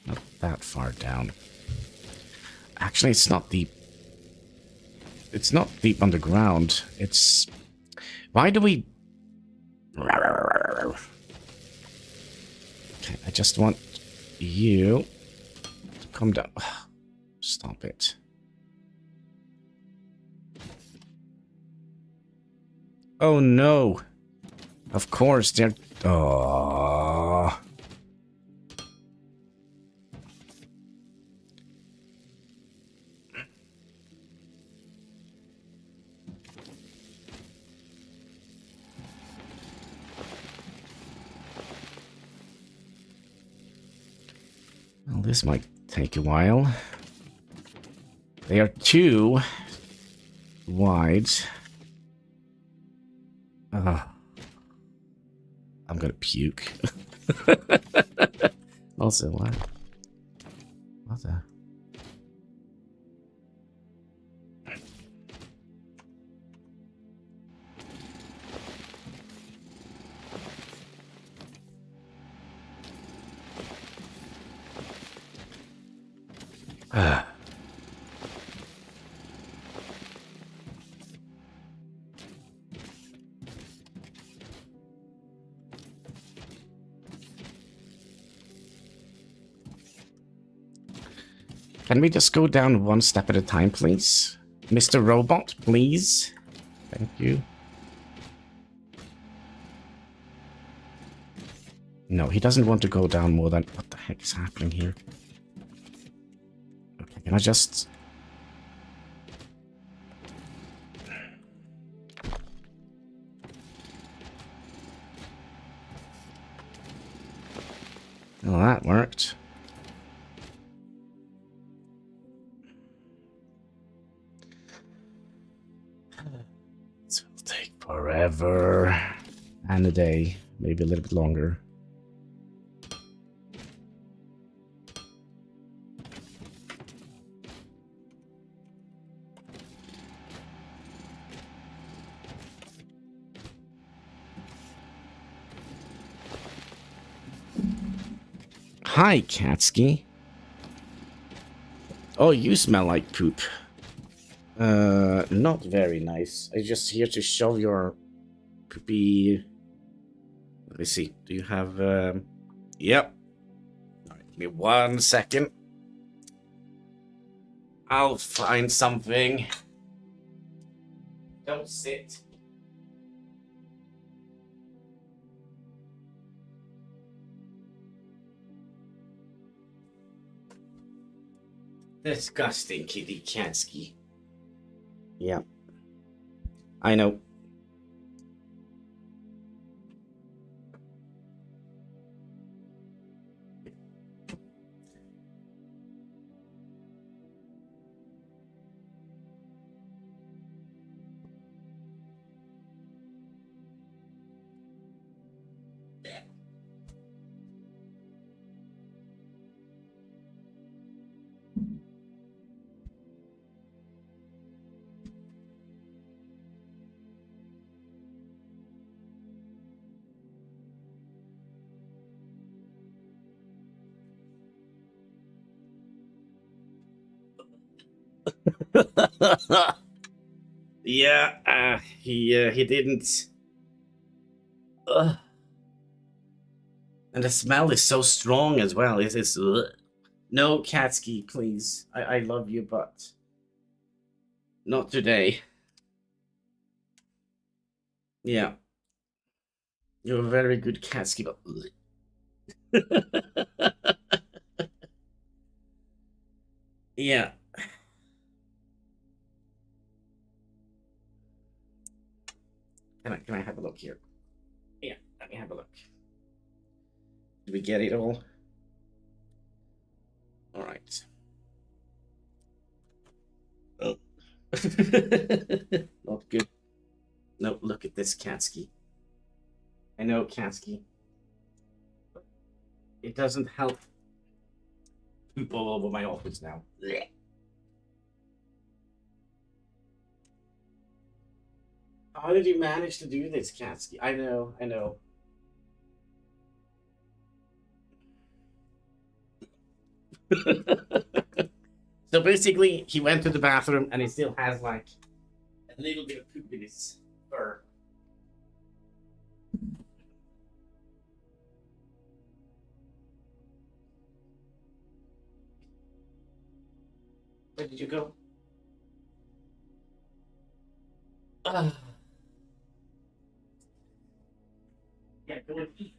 Not that far down. Actually, it's not deep. It's not deep underground. It's... Why do we... Okay, I just want you to come down. Stop it. Oh no. Of course, they're... Oh. Well, this might take a while. They are too wide. I'm gonna puke. Also, what? What the? Can we just go down one step at a time, please? Mr. Robot, please. Thank you. No, he doesn't want to go down more than... What the heck is happening here? Okay, can I just... Well, that worked. This will take forever. And a day. Maybe a little bit longer. Hi, Katsky. Oh, you smell like poop. Not very nice. I'm just here to shove your poopy... Let me see. Do you have... Yep. Alright, give me 1 second. I'll find something. Don't sit. Disgusting, Kitty Kansky. Yeah. I know. Yeah, he didn't. And the smell is so strong as well. It's no, Katsky, please. I love you, but not today. Yeah, you're a very good Katsky, but yeah. Can I have a look here? Yeah, let me have a look. Did we get it all? All right. Oh. Not good. No, look at this, Katsky. I know, Katsky. It doesn't help. Poop all over my office now. Blech. How did you manage to do this, Katsky? I know, I know. So basically, he went to the bathroom and he still has like a little bit of poop in his fur. Where did you go? Yeah, go and eat.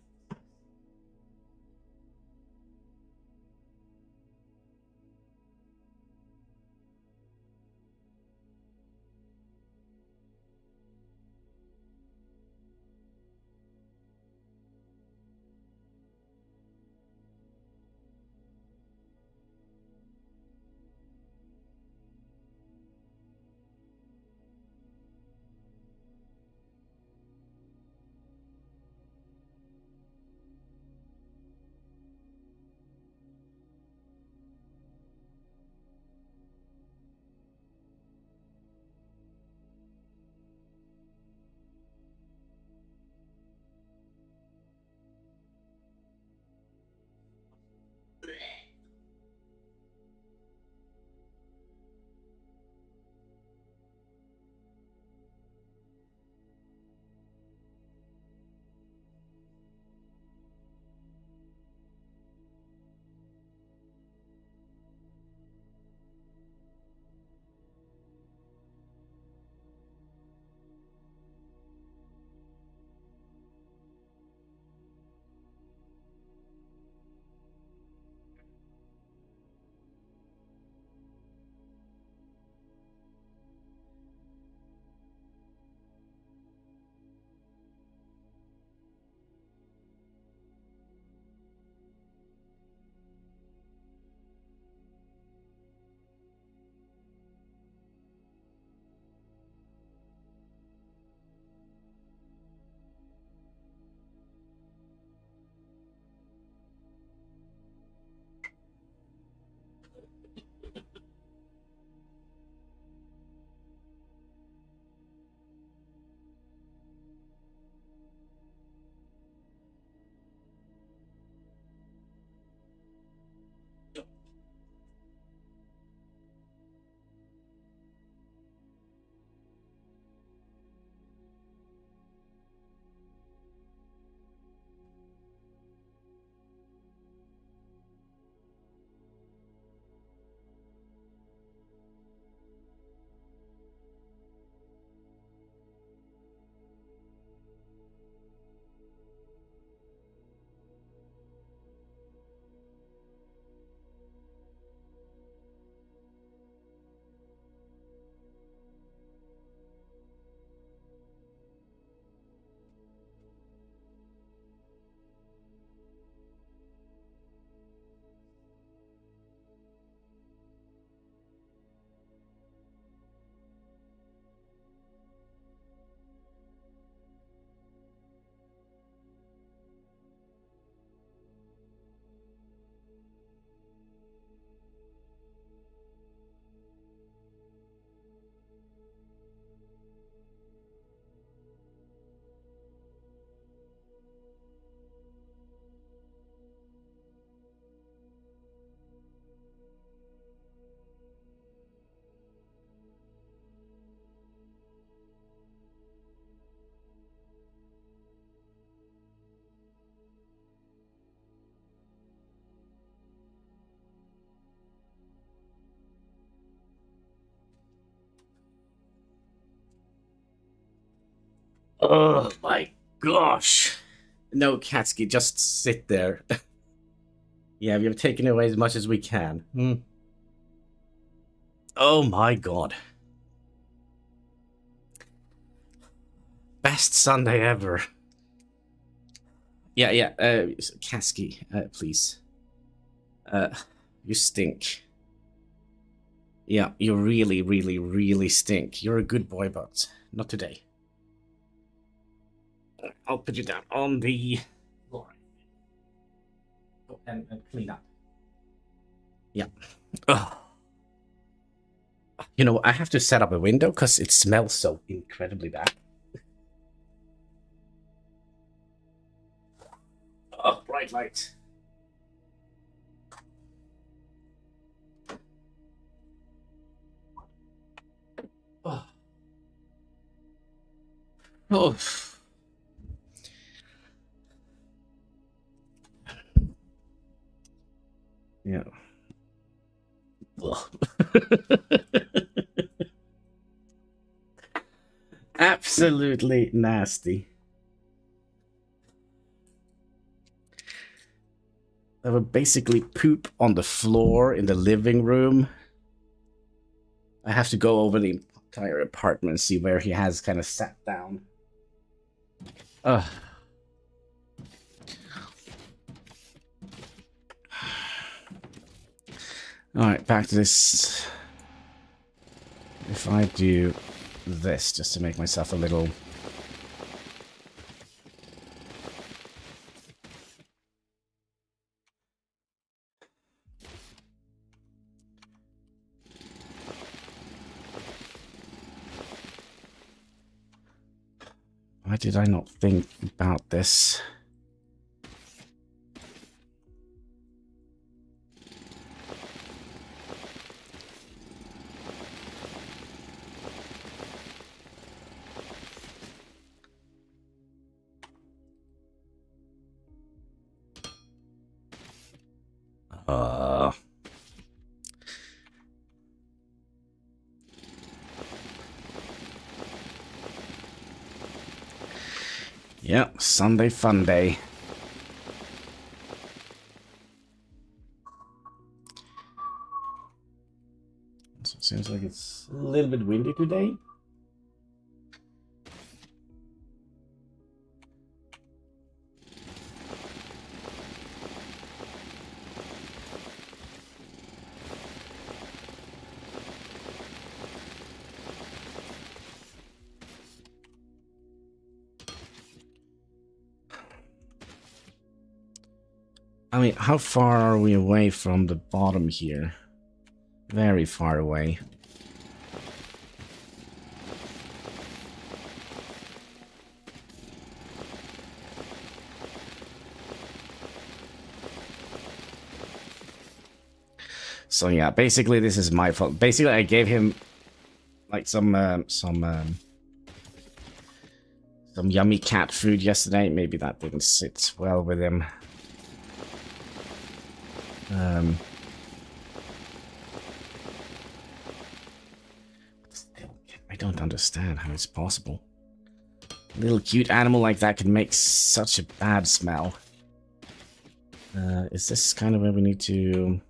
Oh my gosh. No, Katsuki, just sit there. Yeah, we have taken away as much as we can. Oh my god. Best Sunday ever. Yeah, Katsuki, please. You stink. Yeah, you really, really, really stink. You're a good boy, but not today. I'll put you down on the floor. Oh, and clean up. Yeah. Ugh. You know, I have to set up a window because it smells so incredibly bad. Oh, bright light. Oh. Oh. Yeah. Absolutely nasty. I would basically poop on the floor in the living room. I have to go over the entire apartment and see where he has kind of sat down. Ugh. Alright, back to this. If I do this, just to make myself a little... Why did I not think about this? Yeah, Sunday fun day. So it seems like it's a little bit windy today. I mean, how far are we away from the bottom here? Very far away. So yeah, basically this is my fault. Basically, I gave him like some yummy cat food yesterday. Maybe that didn't sit well with him. Still, I don't understand how it's possible. A little cute animal like that can make such a bad smell. Is this kind of where we need to...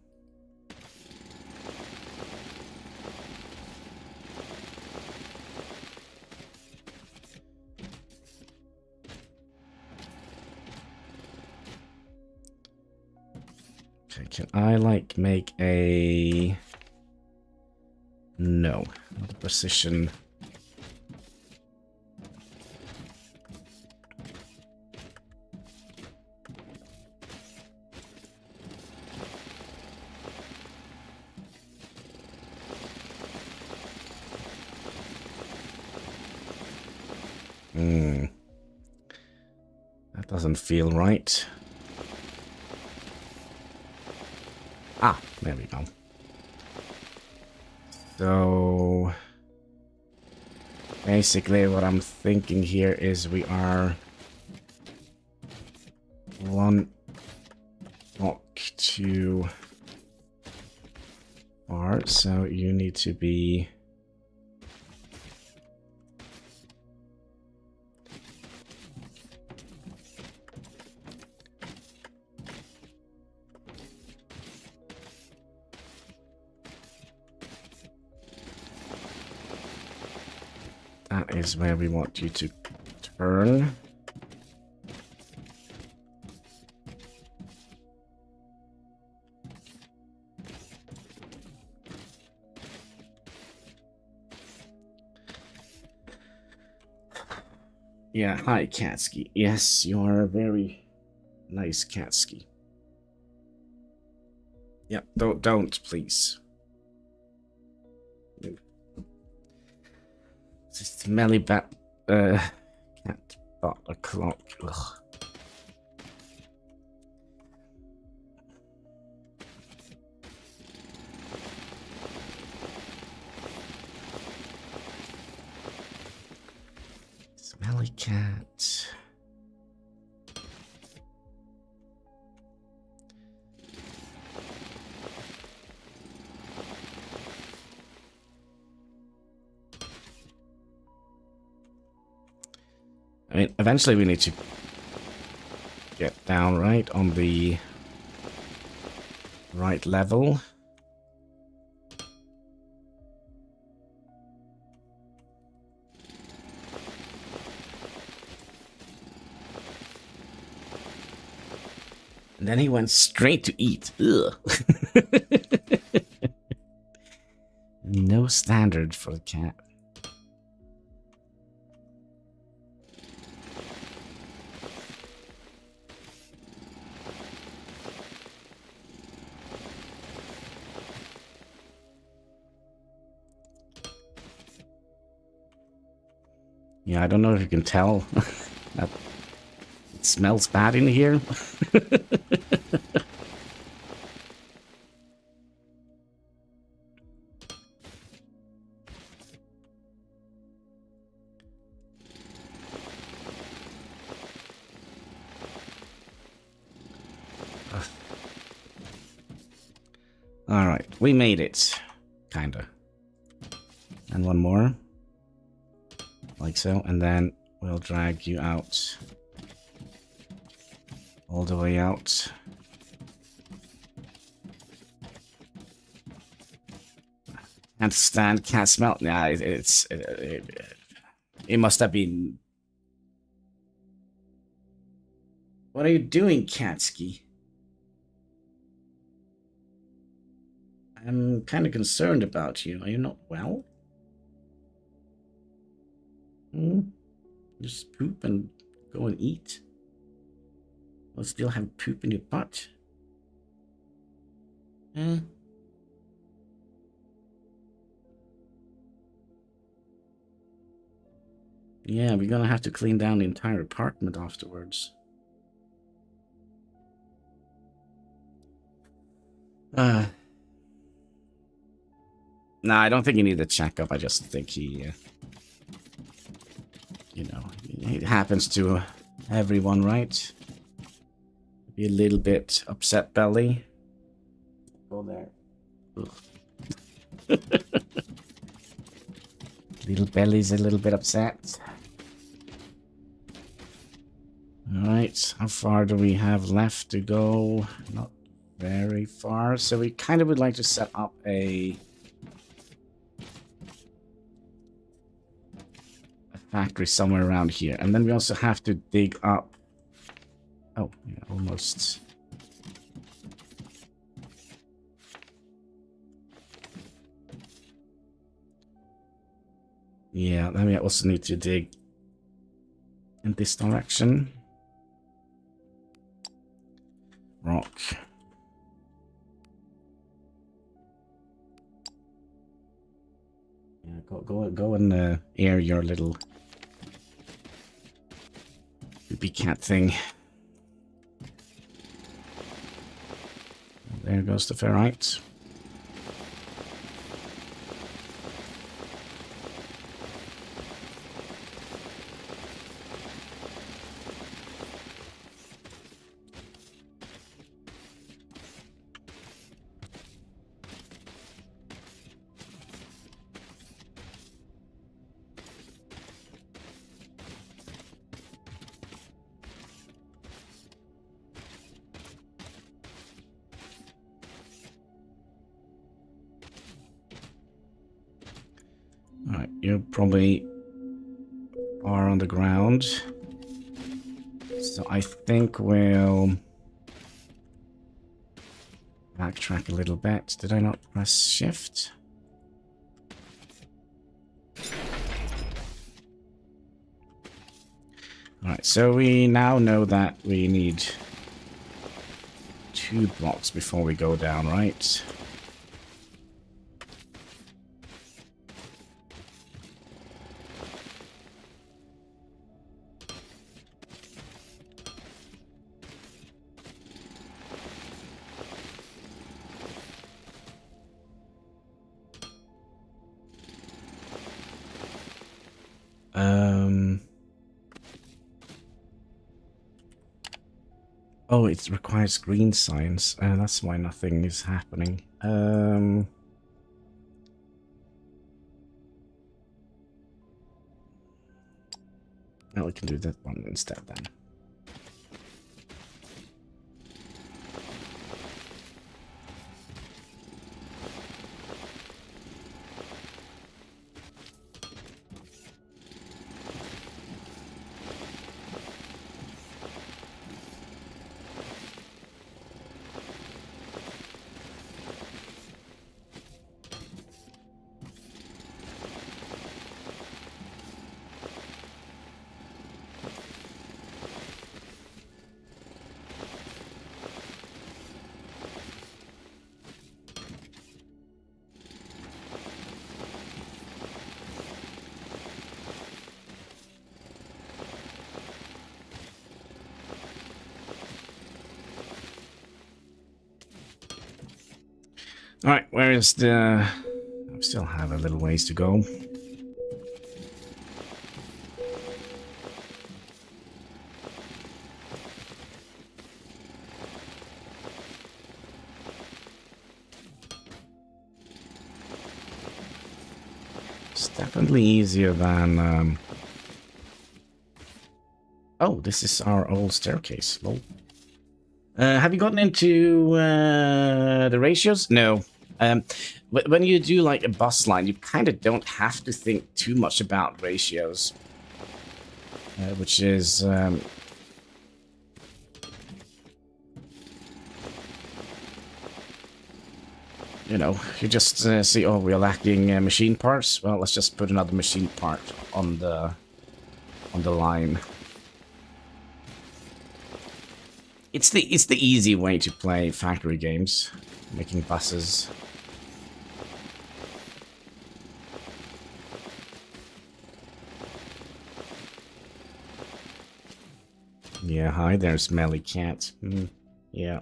Okay, can I, like, make a... No, not a precision... That doesn't feel right. Ah, there we go. So... basically what I'm thinking here is we are... one block too far, so you need to be... That is where we want you to turn. Yeah, hi, Katsky. Yes, you are a very nice Katsky. Yep, don't, please. Smelly cat butler clock. Ugh. Smelly cat. I mean, eventually we need to get down right on the right level. And then he went straight to eat. Ugh. No standard for the cat. Yeah, I don't know if you can tell that it smells bad in here. All right, we made it, kinda. And one more, like so, and then we'll drag you out, all the way out. Can't stand cat smell. Nah, it must have been. What are you doing, Katsky? I'm kind of concerned about you. Are you not well? Just poop and go and eat? Or still have poop in your butt? Eh? Yeah, we're gonna have to clean down the entire apartment afterwards. No, I don't think you need a checkup. I just think he, you know, it happens to everyone, right? Be a little bit upset belly. Go there. Little belly's a little bit upset. Alright, how far do we have left to go? Not very far. So we kind of would like to set up a factory somewhere around here. And then we also have to dig up. Oh, yeah, almost. Yeah, then we also need to dig in this direction. Rock. Yeah, go and air your little poopy cat thing. There goes the ferrite. Alright, you're probably are on the ground. So I think we'll backtrack a little bit. Did I not press shift? Alright, so we now know that we need 2 blocks before we go down, right? Oh, it requires green signs. That's why nothing is happening. No, we can do that one instead then. Alright, where is the... I still have a little ways to go. It's definitely easier than... Oh, this is our old staircase. Lol. Have you gotten into the ratios? No. When you do like a bus line, you kind of don't have to think too much about ratios, which is you know, you just see, oh, we're lacking machine parts. Well, let's just put another machine part on the line. It's the easy way to play factory games, making buses. Yeah, hi there, smelly cat. Yeah.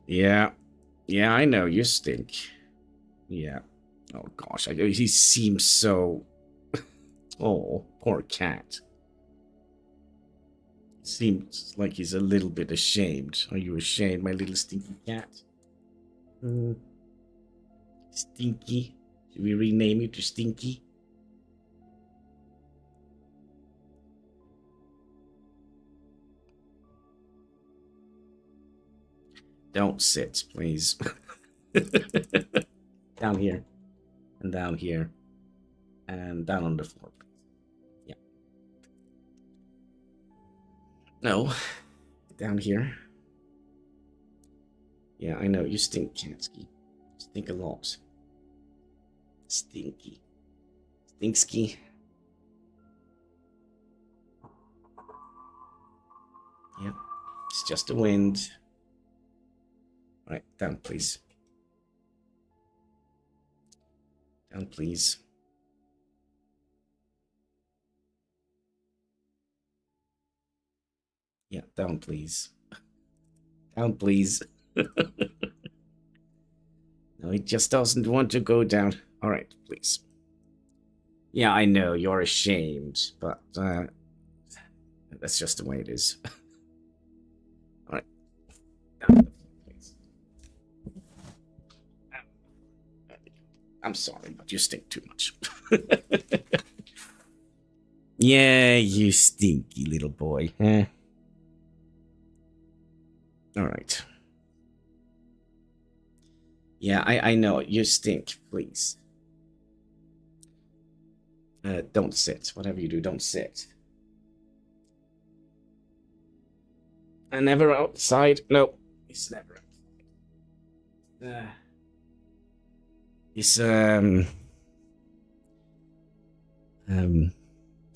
Yeah. Yeah, I know, you stink. Yeah. Oh gosh, he seems so... Oh, poor cat. Seems like he's a little bit ashamed. Are you ashamed, my little stinky cat? Stinky? Should we rename you to Stinky? Don't sit, please. Down here. And down here. And down on the floor. Yeah. No. Down here. Yeah, I know. You stink, Kansky. Stink a lot. Stinky. Stinksky. Yep. It's just the wind. Alright, down, please. Down, please. Yeah, down, please. Down, please. No, he just doesn't want to go down. Alright, please. Yeah, I know, you're ashamed, but that's just the way it is. Alright. Down, please. I'm sorry, but you stink too much. Yeah, you stinky little boy. Alright. Yeah, I know. You stink, please. Don't sit. Whatever you do, don't sit. And never outside. No, he's never outside. He's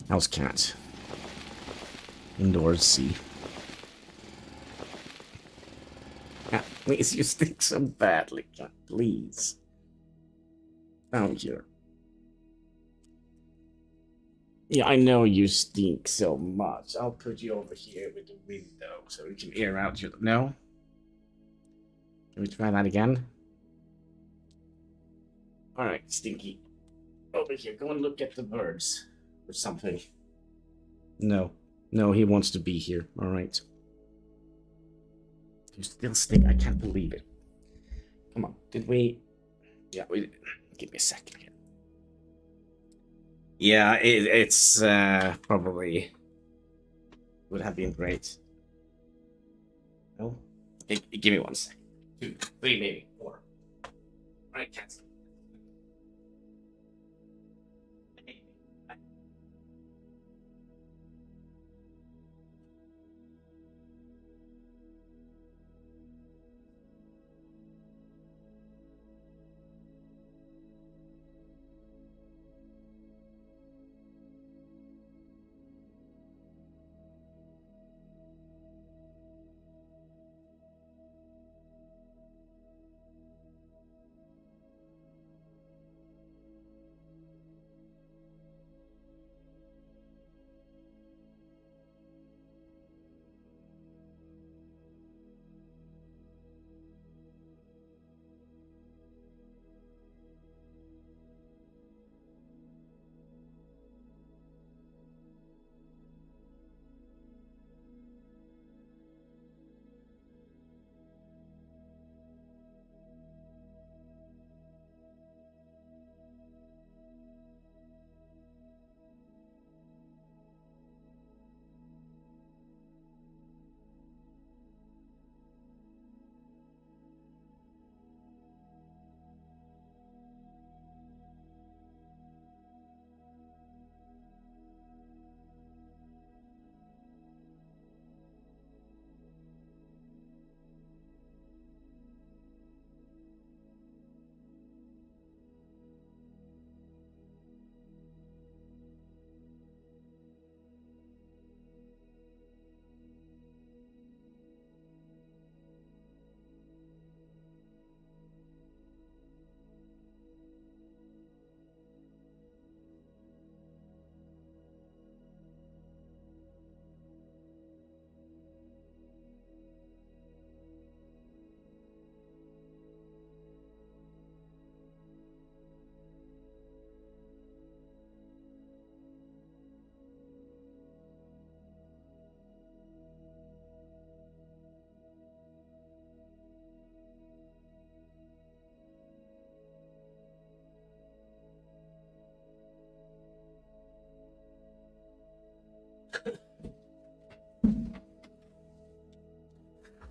house cat. Indoorsy. Cat, please, you stink so badly, cat. Please. Down here. Yeah, I know you stink so much. I'll put you over here with the window so you can air out your... No? Can we try that again? Alright, Stinky. Over here, go and look at the birds. Or something. No. No, he wants to be here. Alright. You still stink. I can't believe it. Come on. Did we... Yeah, we... Give me a second here. Yeah, it's probably would have been great. No? Give me 1 second. 2, 3, maybe 4. Alright, cats.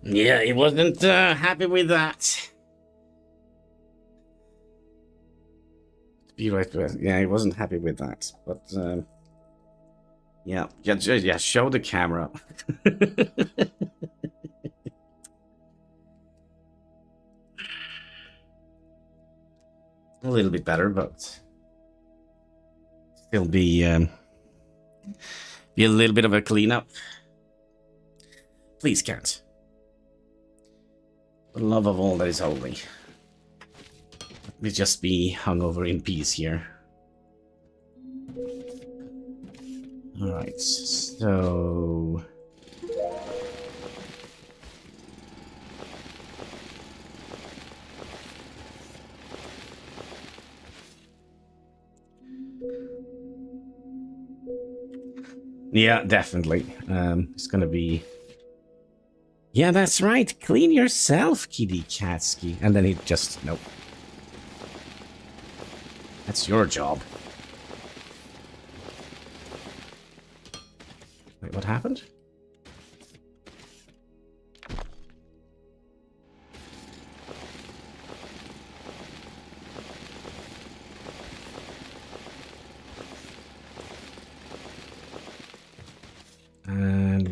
Yeah, he wasn't happy with that. Be right with. Yeah, he wasn't happy with that. But yeah, show the camera. A little bit better, but still be a little bit of a cleanup. Please, cat. For the love of all that is holy. Let me just be hungover in peace here. Alright, so... Yeah, definitely. It's gonna be... Yeah, that's right. Clean yourself, Kitty Katsky. And then he just... Nope. That's your job. Wait, what happened?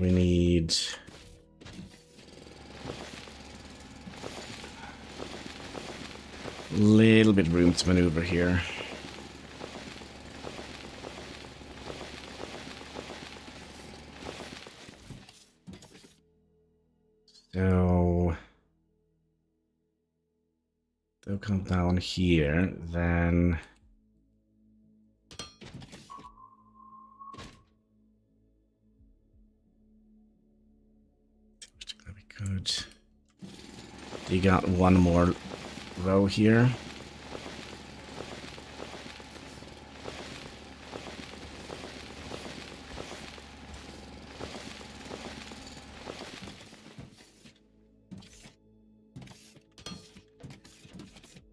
we need... a little bit room to maneuver here. So they'll come down here, then we could dig out one more row here.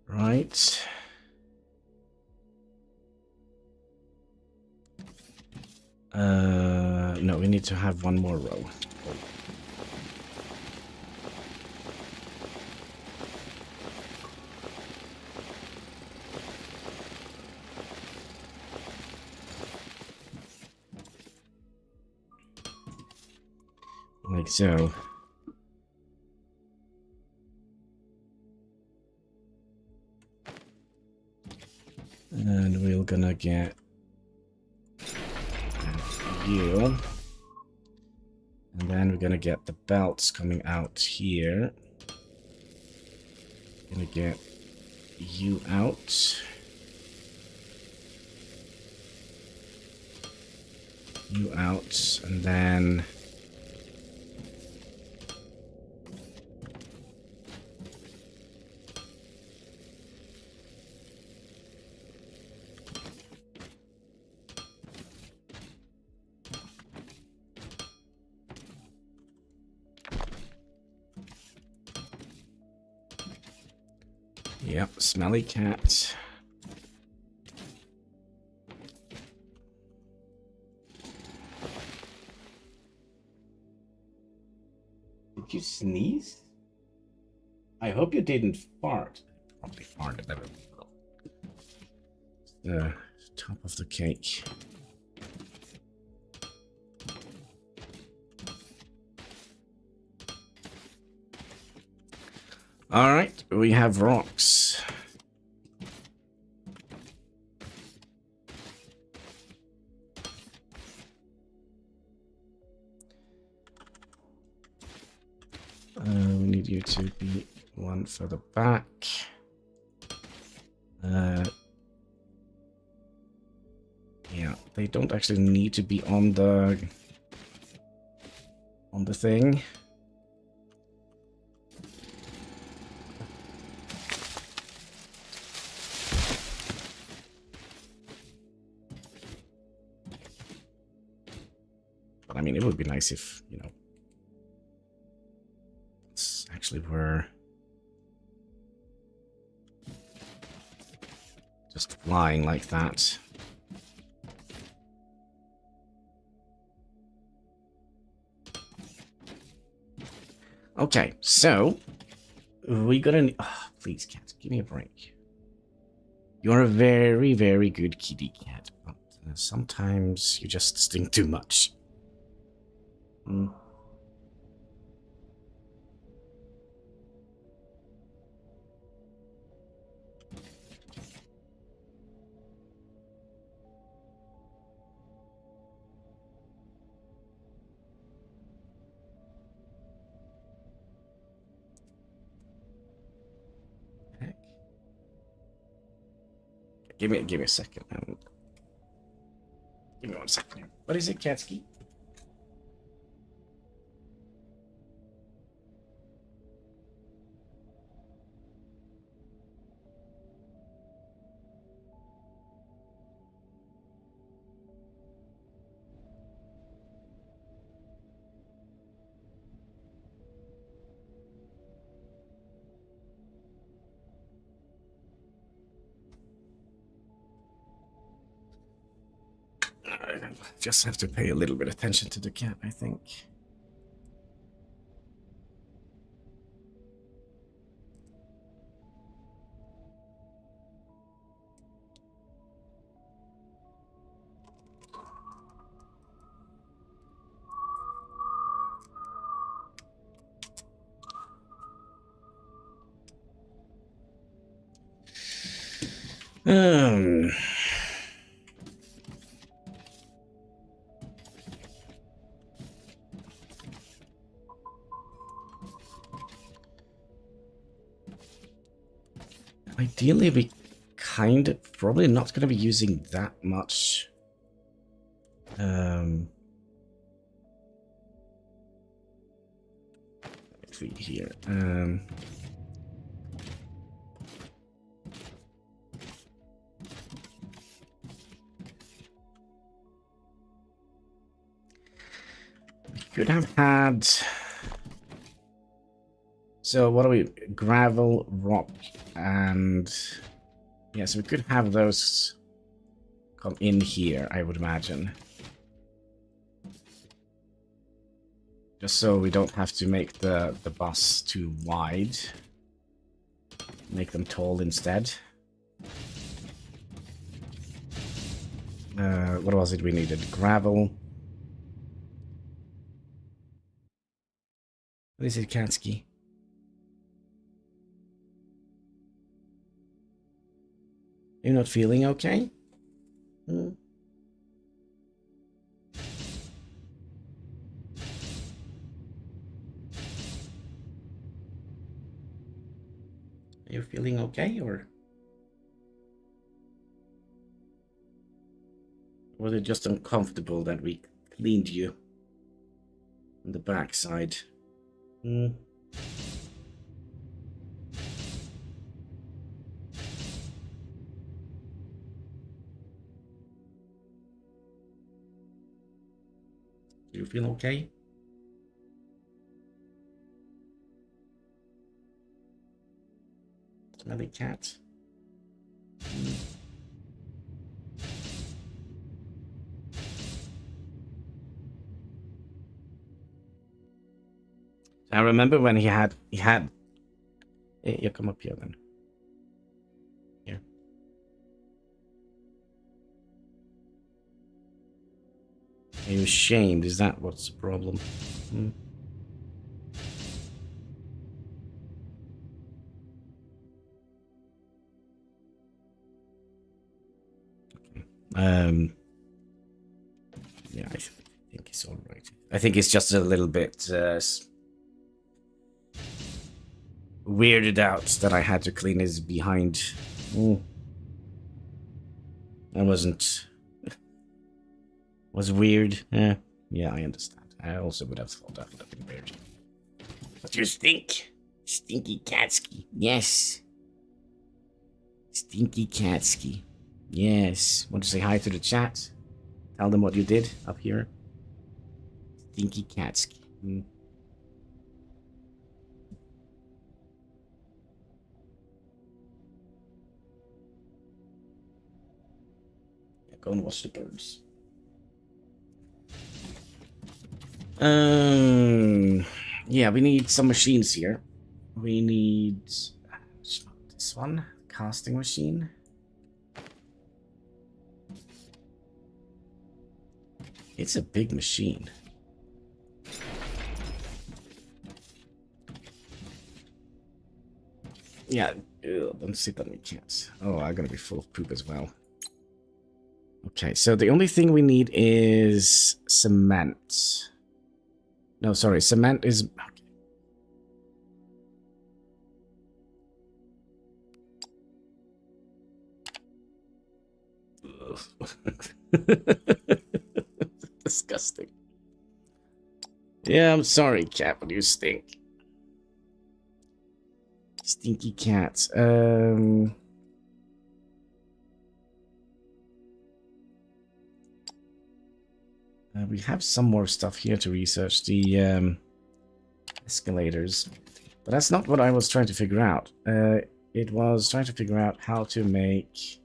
Right. No, we need to have one more row. Like so. And we're gonna get you. And then we're gonna get the belts coming out here. Gonna get you out. You out, and then yep, smelly cat. Did you sneeze? I hope you didn't fart. Probably farted. The top of the cake. All right, we have rocks. We need you to be one further back. Yeah, they don't actually need to be on the thing. But I mean, it would be nice if, you know, it's actually were just flying like that. Okay, so we gotta. Oh, please, cat, give me a break. You're a very, very good kitty cat, but sometimes you just stink too much. Hmm. Heck. Give me a second. Give me 1 second here. What is it, Katsky? I just have to pay a little bit of attention to the cat, I think. Um, Ideally, we kind of probably not going to be using that much. Let's see here. We could have had. So what are we? Gravel, rock, and yeah. So we could have those come in here, I would imagine. Just so we don't have to make the bus too wide. Make them tall instead. What was it we needed? Gravel. What is it, Kansky? You're not feeling okay? Hmm. Are you feeling okay, or was it just uncomfortable that we cleaned you on the backside? Hmm. Do you feel okay? Smelly cat. I remember when he had. Hey, you come up here then. Here. Are you ashamed? Is that what's the problem? Hmm. Yeah, I think it's all right. I think it's just a little bit weirded out that I had to clean his behind. I wasn't. Was weird. Yeah, I understand. I also would have thought that would have been weird. But you stink, stinky Katsky. Yes, stinky Katsky. Yes. Want to say hi to the chat? Tell them what you did up here. Stinky Katsky. Yeah, go and watch the birds. Yeah, we need some machines here. We need this one, casting machine. It's a big machine. Yeah, don't sit on me, cats. Oh, I'm gonna be full of poop as well. Okay, so the only thing we need is cement. No, sorry, cement is... Disgusting. Yeah, I'm sorry, cat, but you stink. Stinky cats. We have some more stuff here to research, the escalators. But that's not what I was trying to figure out. It was trying to figure out how to make...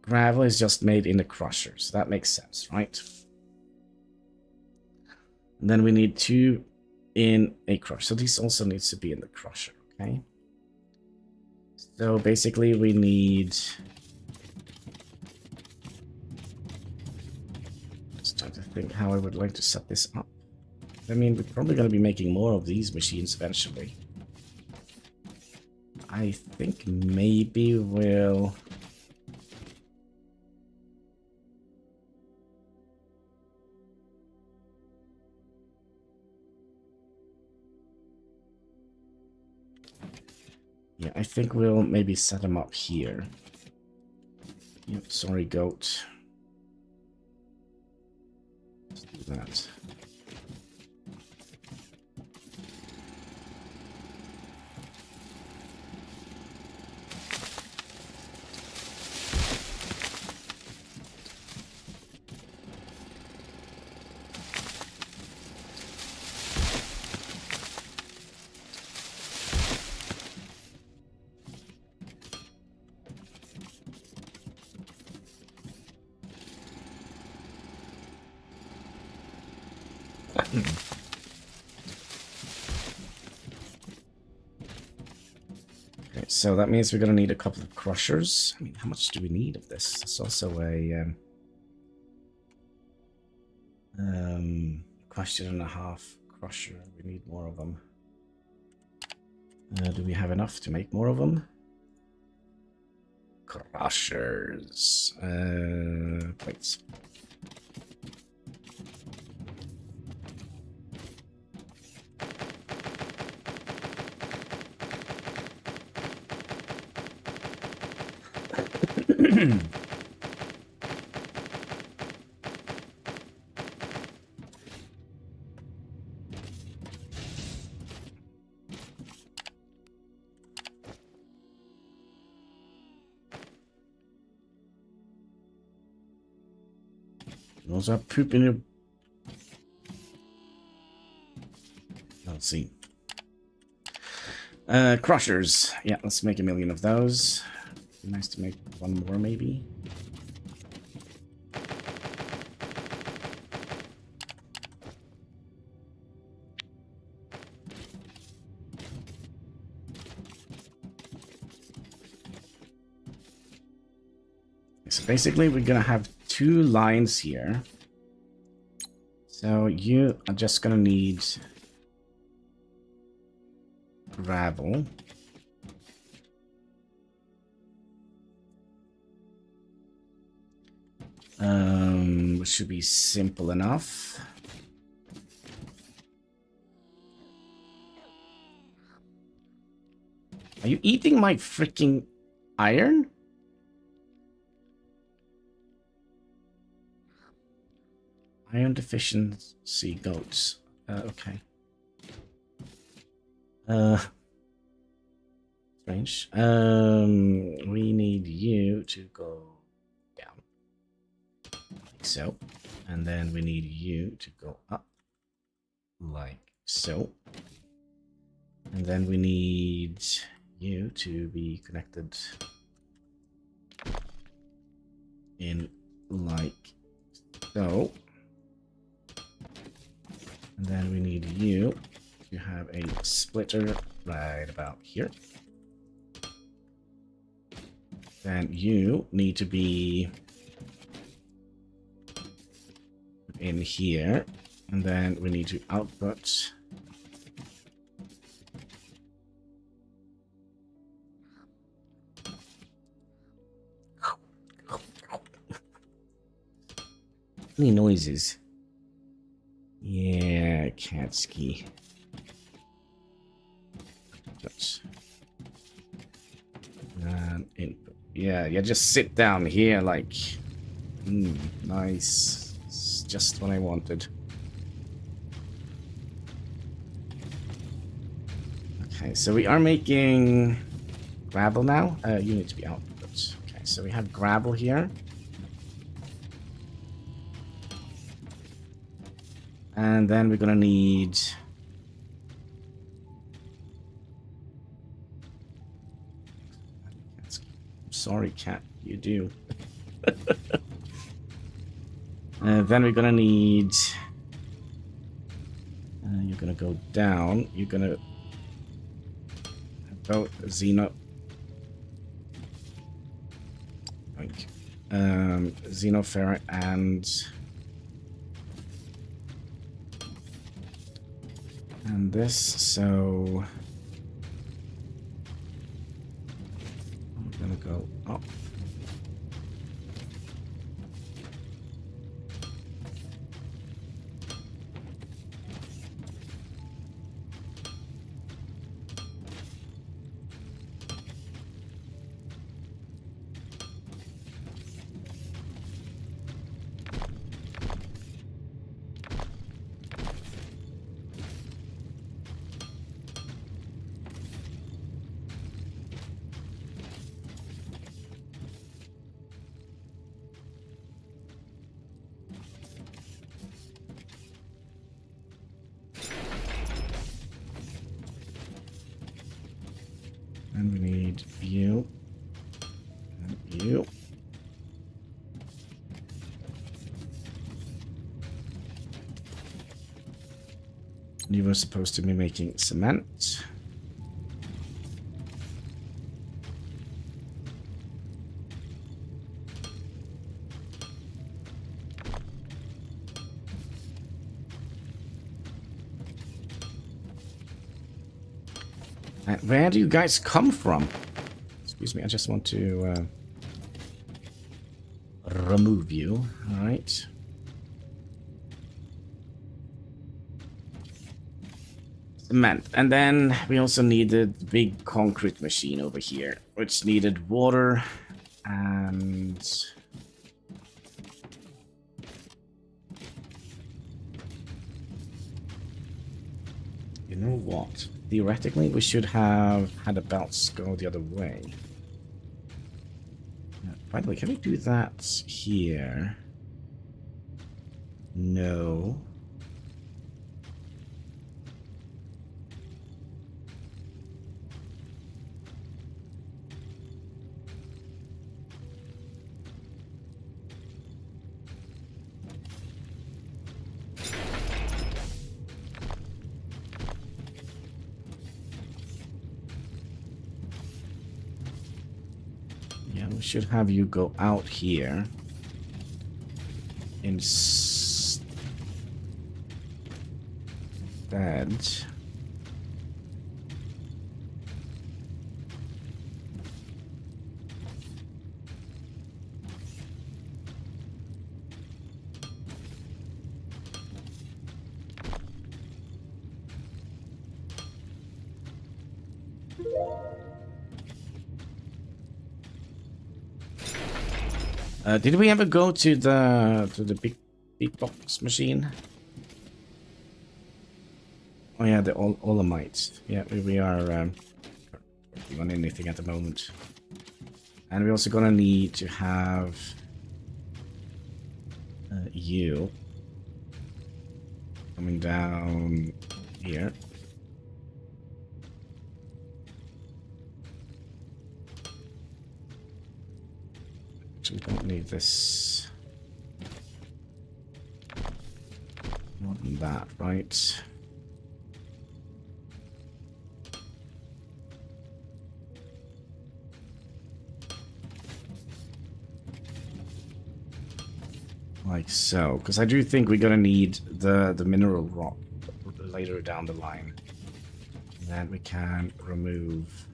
Gravel is just made in the crusher, so that makes sense, right? And then we need 2 in a crusher. So this also needs to be in the crusher, okay? So basically we need... Just trying to think how I would like to set this up. I mean, we're probably going to be making more of these machines eventually. I think maybe we'll... Yeah, I think we'll maybe set them up here. Yep, sorry, goat. Let's do that. Okay, so that means we're going to need a couple of crushers. I mean, how much do we need of this? It's also a question and a half crusher. We need more of them. Do we have enough to make more of them? Crushers. Plates. Those are pooping your... Let's see. Crushers. Yeah, let's make 1,000,000 of those. Be nice to make one more, maybe. So basically, we're gonna have 2 lines here. So you are just gonna need gravel. Which should be simple enough. Are you eating my freaking iron? Iron deficiency goats. Okay. Strange. We need you to go down. Like so. And then we need you to go up. Like so. And then we need you to be connected in like so. And then we need you to have a splitter right about here. Then you need to be in here. And then we need to output any noises. Yeah, cat ski. Input. Yeah, just sit down here like... nice. It's just what I wanted. Okay, so we are making gravel now. You need to be output. Okay, so we have gravel here. And then we're gonna need... I'm sorry, cat, you do. Then we're gonna need... you're gonna go down. You're gonna... Go Xeno... Like, Xenoferret and this, so And we need you. And you. You were supposed to be making cement. And where do you guys come from? Excuse me, I just want to remove you. All right. Cement. And then we also needed the big concrete machine over here, which needed water and... You know what? Theoretically, we should have had the belts go the other way. By the way, can we do that here? No. Yeah, we should have you go out here. Instead. Did we ever go to the big box machine? Oh yeah, the Olamite. Yeah, we are working on anything at the moment, and we're also gonna need to have you coming down here. We don't need this. More than that, right? Like so, because I do think we're gonna need the mineral rock later down the line. And then we can remove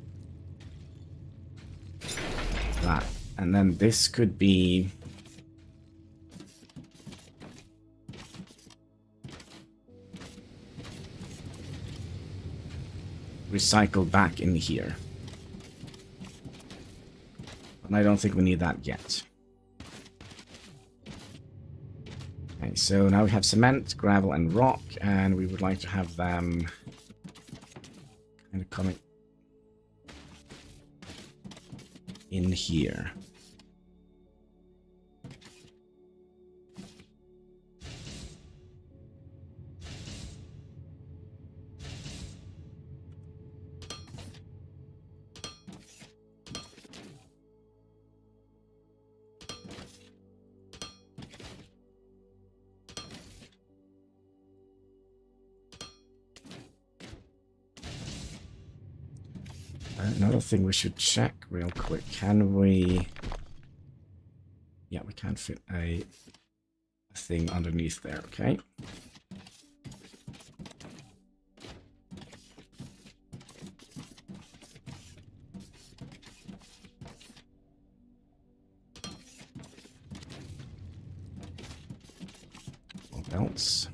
that. And then this could be recycled back in here. And I don't think we need that yet. Okay, so now we have cement, gravel, and rock, and we would like to have them kind of coming in here. Another thing we should check real quick. Can we... Yeah, we can fit a thing underneath there, okay? What else?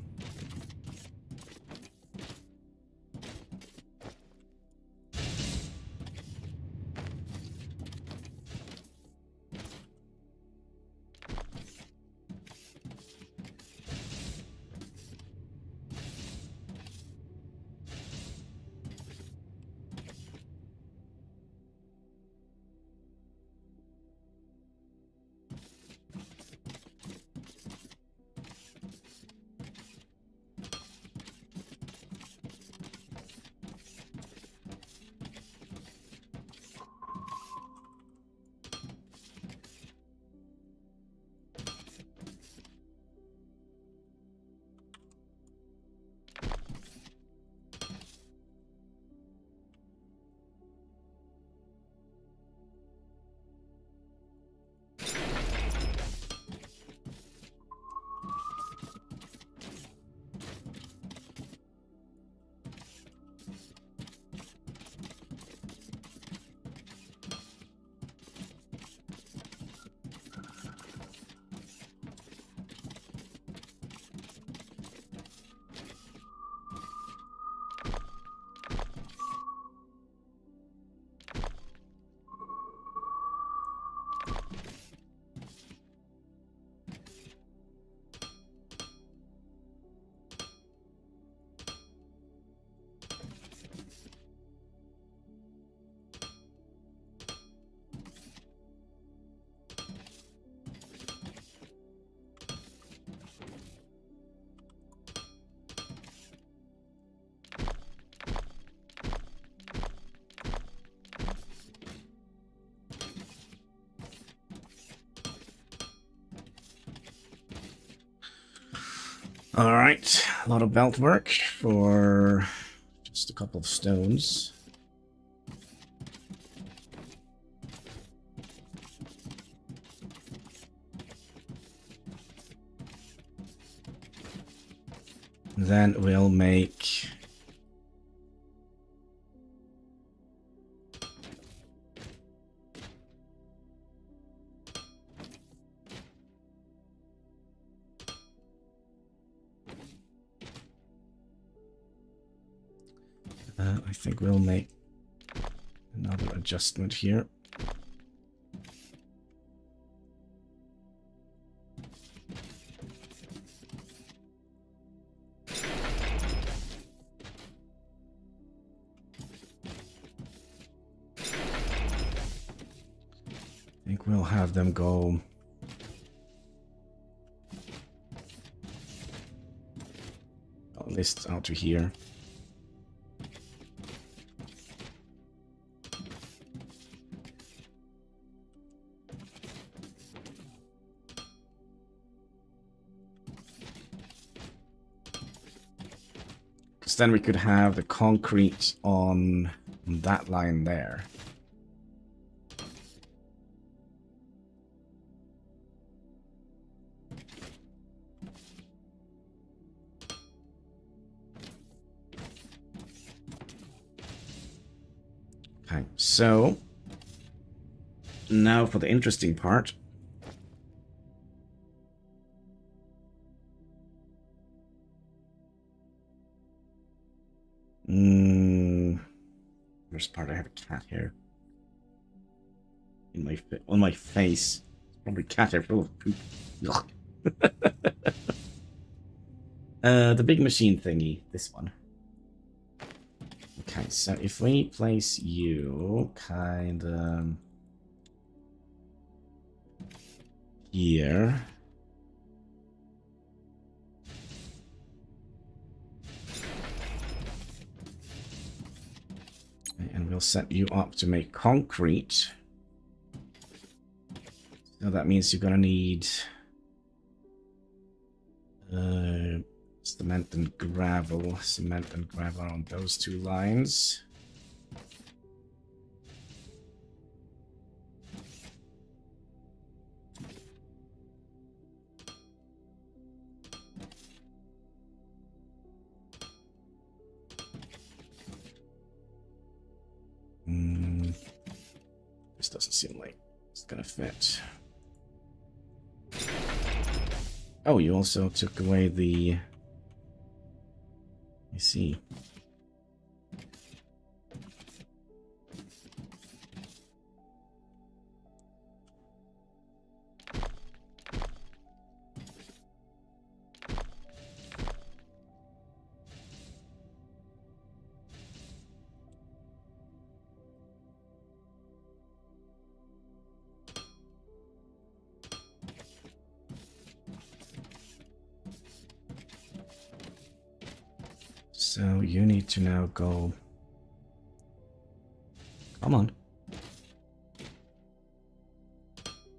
All right, a lot of belt work for just a couple of stones. Then we'll make I think we'll make another adjustment here. I think we'll have them go at least out to here. Because then we could have the concrete on that line there. Okay, so now for the interesting part. First part, I have a cat hair in my on my face. It's probably cat hair full of poop. The big machine thingy, this one. Okay, so if we place you kind of here. And we'll set you up to make concrete. So that means you're gonna need cement and gravel. Cement and gravel on those two lines. This doesn't seem like it's gonna fit. Oh, you also took away the... I see. So you need to now go... Come on.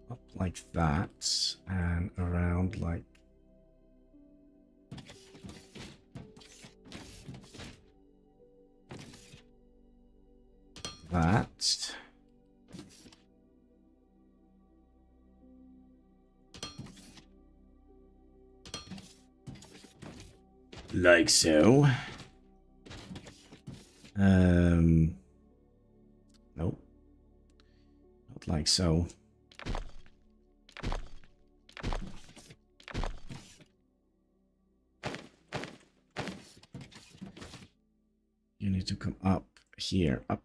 Up like that, and around like... that. Like so. Nope. Not like so. You need to come up here. Up,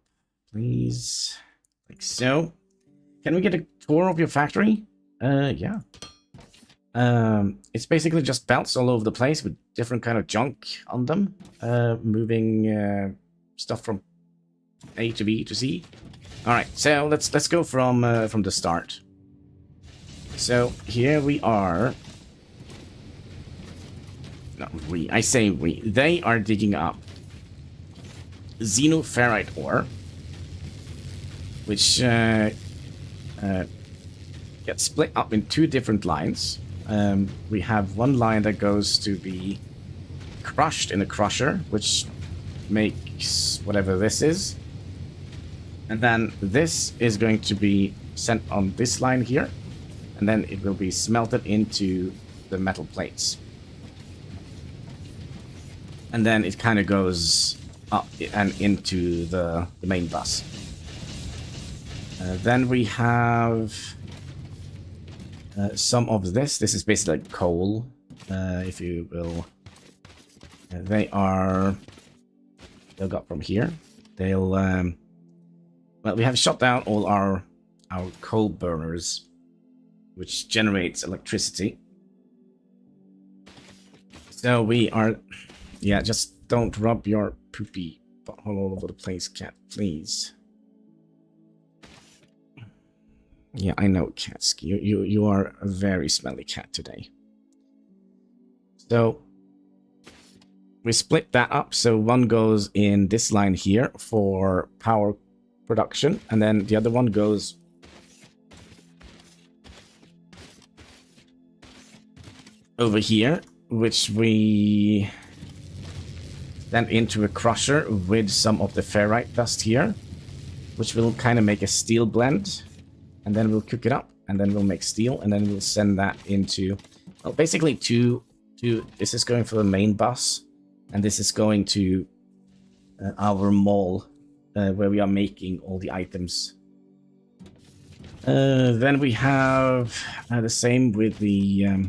please. Like so. Can we get a tour of your factory? Yeah. It's basically just belts all over the place with different kind of junk on them. Moving stuff from A to B to C. All right, so let's go from the start. So here we are. No, I say we. They are digging up xenoferrite ore, which gets split up in two different lines. We have one line that goes to be crushed in a crusher, which makes whatever this is. And then this is going to be sent on this line here. And then it will be smelted into the metal plates. And then it kind of goes up and into the main bus. Then we have some of this. This is basically like coal, if you will. They are dug up from here. They'll well, we have shut down all our coal burners, which generates electricity. So we are, yeah, just don't rub your poopy butthole all over the place, cat, please. Yeah, I know, Katsuki. You are a very smelly cat today. So we split that up. So one goes in this line here for power production, and then the other one goes over here, which we send into a crusher with some of the ferrite dust here, which will kind of make a steel blend, and then we'll cook it up, and then we'll make steel, and then we'll send that into, well, basically two. This is going for the main bus, and this is going to our mall, where we are making all the items. Then we have the same with the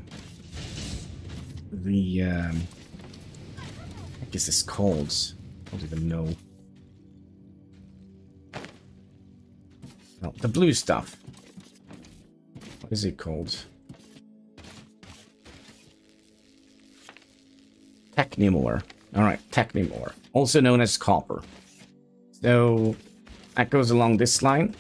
what is this called? I don't even know. No, the blue stuff. What is it called? Technimore. Alright, Technimore. Also known as copper. So that goes along this line.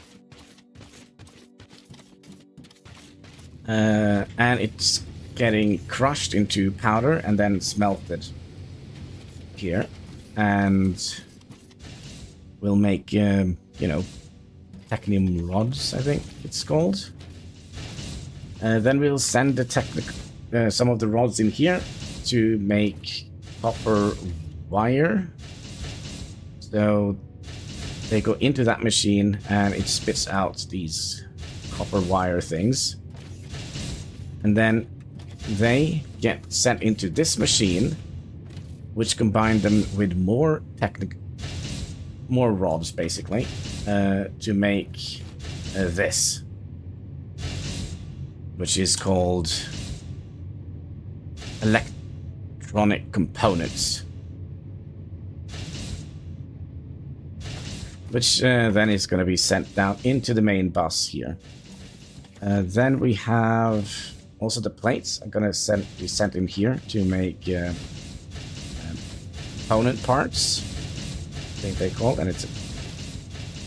And it's getting crushed into powder and then smelted here. And we'll make, you know, technium rods, I think it's called. Then we'll send the some of the rods in here to make copper wire. So they go into that machine and it spits out these copper wire things. And then they get sent into this machine, which combine them with more rods, basically, to make this, which is called electronic components, which then is going to be sent down into the main bus here. Then we have also the plates are going to be sent in here to make component parts, I think they call it, and it's a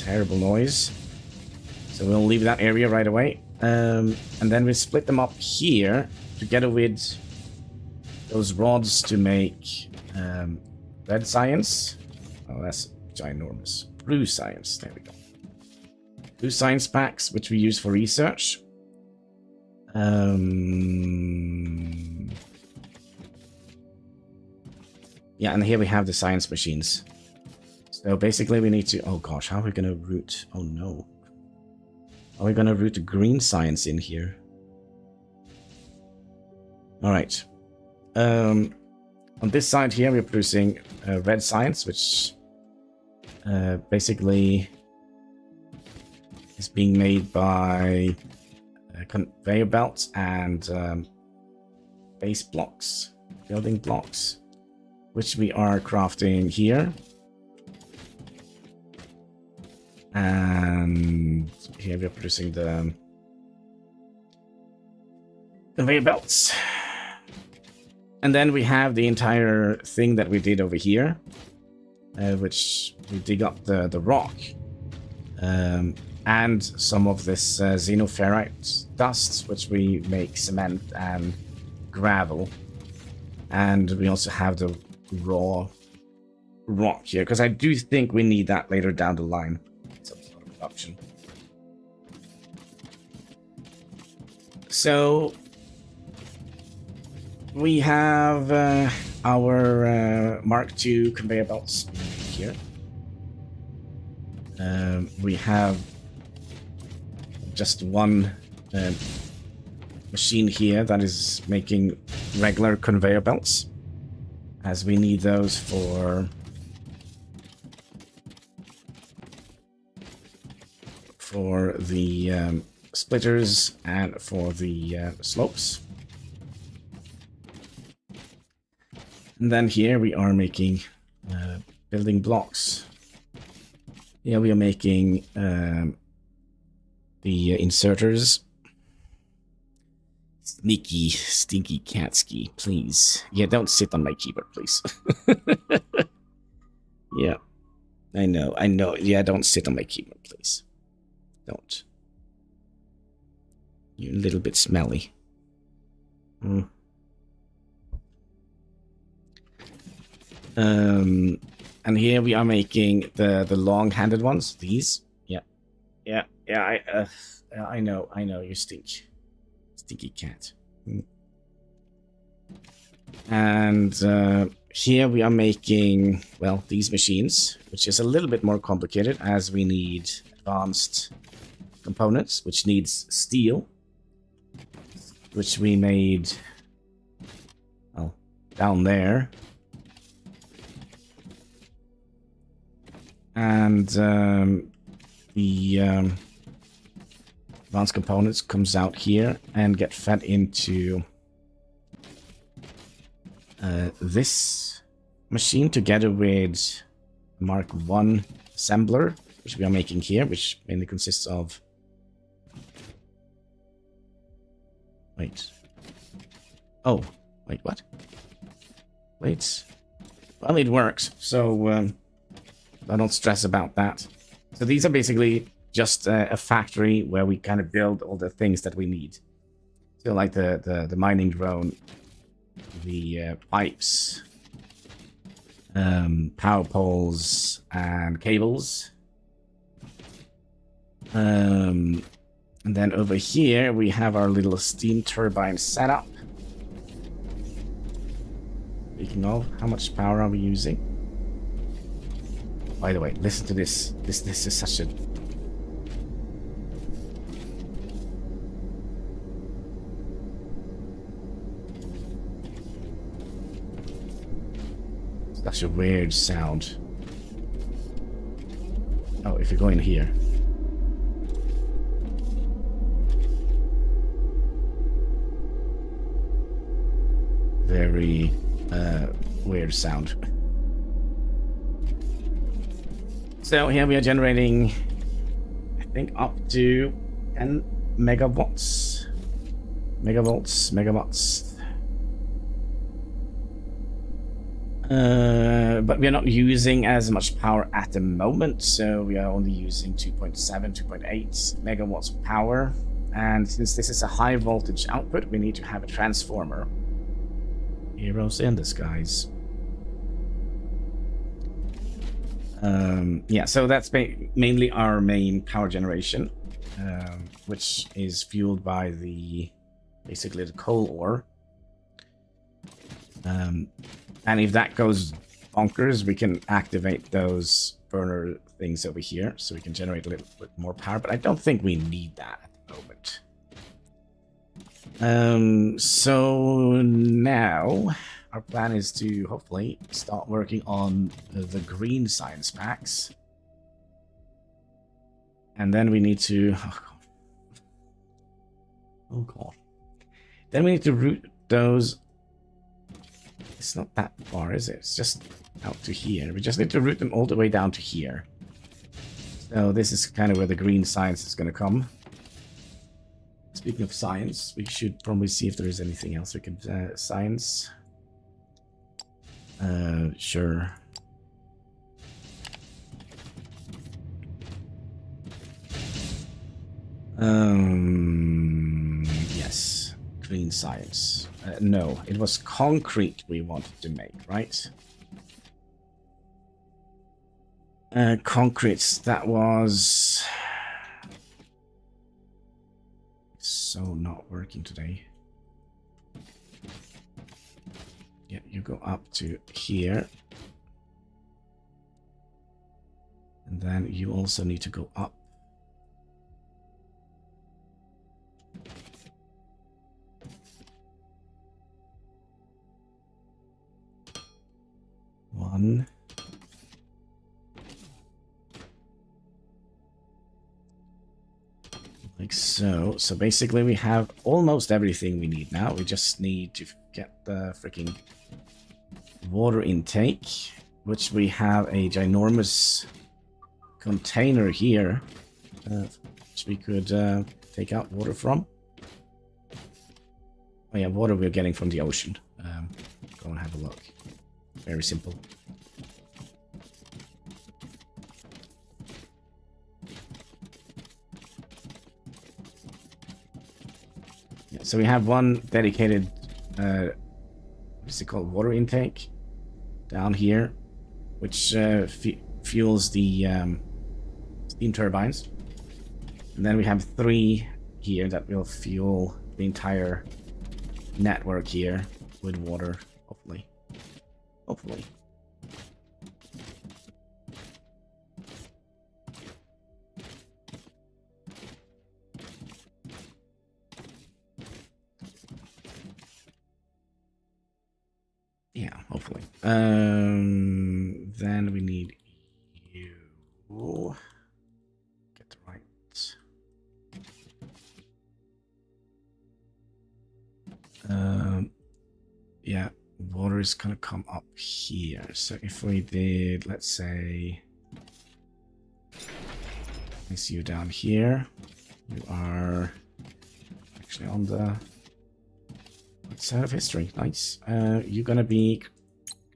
terrible noise. So we'll leave that area right away. And then we split them up here together with those rods to make red science. Oh, that's ginormous. Blue science. There we go. Blue science packs, which we use for research. Yeah, and here we have the science machines. So basically we need to... Oh gosh, how are we going to route... Oh no. Are we going to route the green science in here? Alright. On this side here we're producing red science, which basically is being made by conveyor belts and base blocks, building blocks, which we are crafting here. And here we're producing the conveyor belts. And then we have the entire thing that we did over here, which we dig up the rock. And some of this xenoferrite dust, which we make cement and gravel. And we also have the raw rock here, because I do think we need that later down the line. Some sort of production. So we have our Mark II conveyor belts here. We have just one machine here that is making regular conveyor belts, as we need those for the splitters and for the slopes. And then here we are making building blocks. Here we are making the inserters. Sneaky, stinky catski, please. Yeah, don't sit on my keyboard, please. Yeah, I know. Yeah, don't sit on my keyboard, please. Don't. You're a little bit smelly. And here we are making the long-handed ones. These. Yeah. I know. You stink. Stinky cat. And here we are making, well, these machines, which is a little bit more complicated, as we need advanced components, which needs steel, which we made, well, down there. And the advanced components comes out here and get fed into this machine together with Mark I assembler, which we are making here, which mainly consists of... Wait. Oh, wait, what? Wait. Well, it works, so I don't stress about that. So these are basically just a factory where we kind of build all the things that we need. So like the mining drone, the pipes, power poles, and cables. And then over here we have our little steam turbine setup. Speaking of, how much power are we using? By the way, listen to this. This is such a... Such a weird sound. Oh, if you go in here. Very weird sound. So here we are generating, I think, up to 10 megawatts. Megawatts. But we are not using as much power at the moment, so we are only using 2.7, 2.8 megawatts of power. And since this is a high voltage output, we need to have a transformer. Heroes in disguise. Yeah, so that's mainly our main power generation, which is fueled by basically the coal ore. And if that goes bonkers, we can activate those burner things over here, so we can generate a little bit more power, but I don't think we need that at the moment. So now our plan is to hopefully start working on the green science packs. And then we need to... Oh god. Then we need to route those... It's not that far, is it? It's just out to here. We just need to route them all the way down to here. So this is kind of where the green science is going to come. Speaking of science, we should probably see if there is anything else we can science. Sure. Yes. Green science. No, it was concrete we wanted to make, right? Concrete, that was... So not working today. Yeah, you go up to here. And then you also need to go up. One. Like so. So basically we have almost everything we need now. We just need to get the freaking water intake, which we have a ginormous container here, which we could take out water from. Oh yeah, water we're getting from the ocean. Go and have a look. Very simple. Yeah, so we have one dedicated, what's it called, water intake down here, which fuels the steam turbines. And then we have 3 here that will fuel the entire network here with water, hopefully. Hopefully. Yeah, hopefully. Then we need you. Get the right. Yeah, water is gonna come up here. So if we did, let's say, place you down here. You are actually on the side of history. Nice. You're gonna be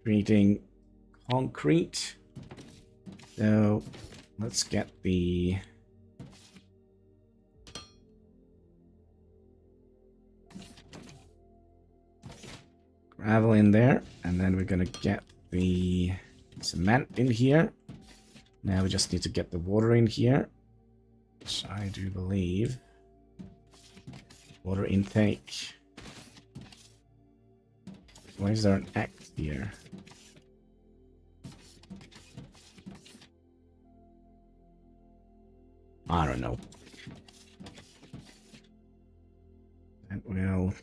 creating concrete. So let's get the gravel in there, and then we're gonna get the cement in here. Now we just need to get the water in here, which I do believe. Water intake. Why is there an X here? I don't know. And we'll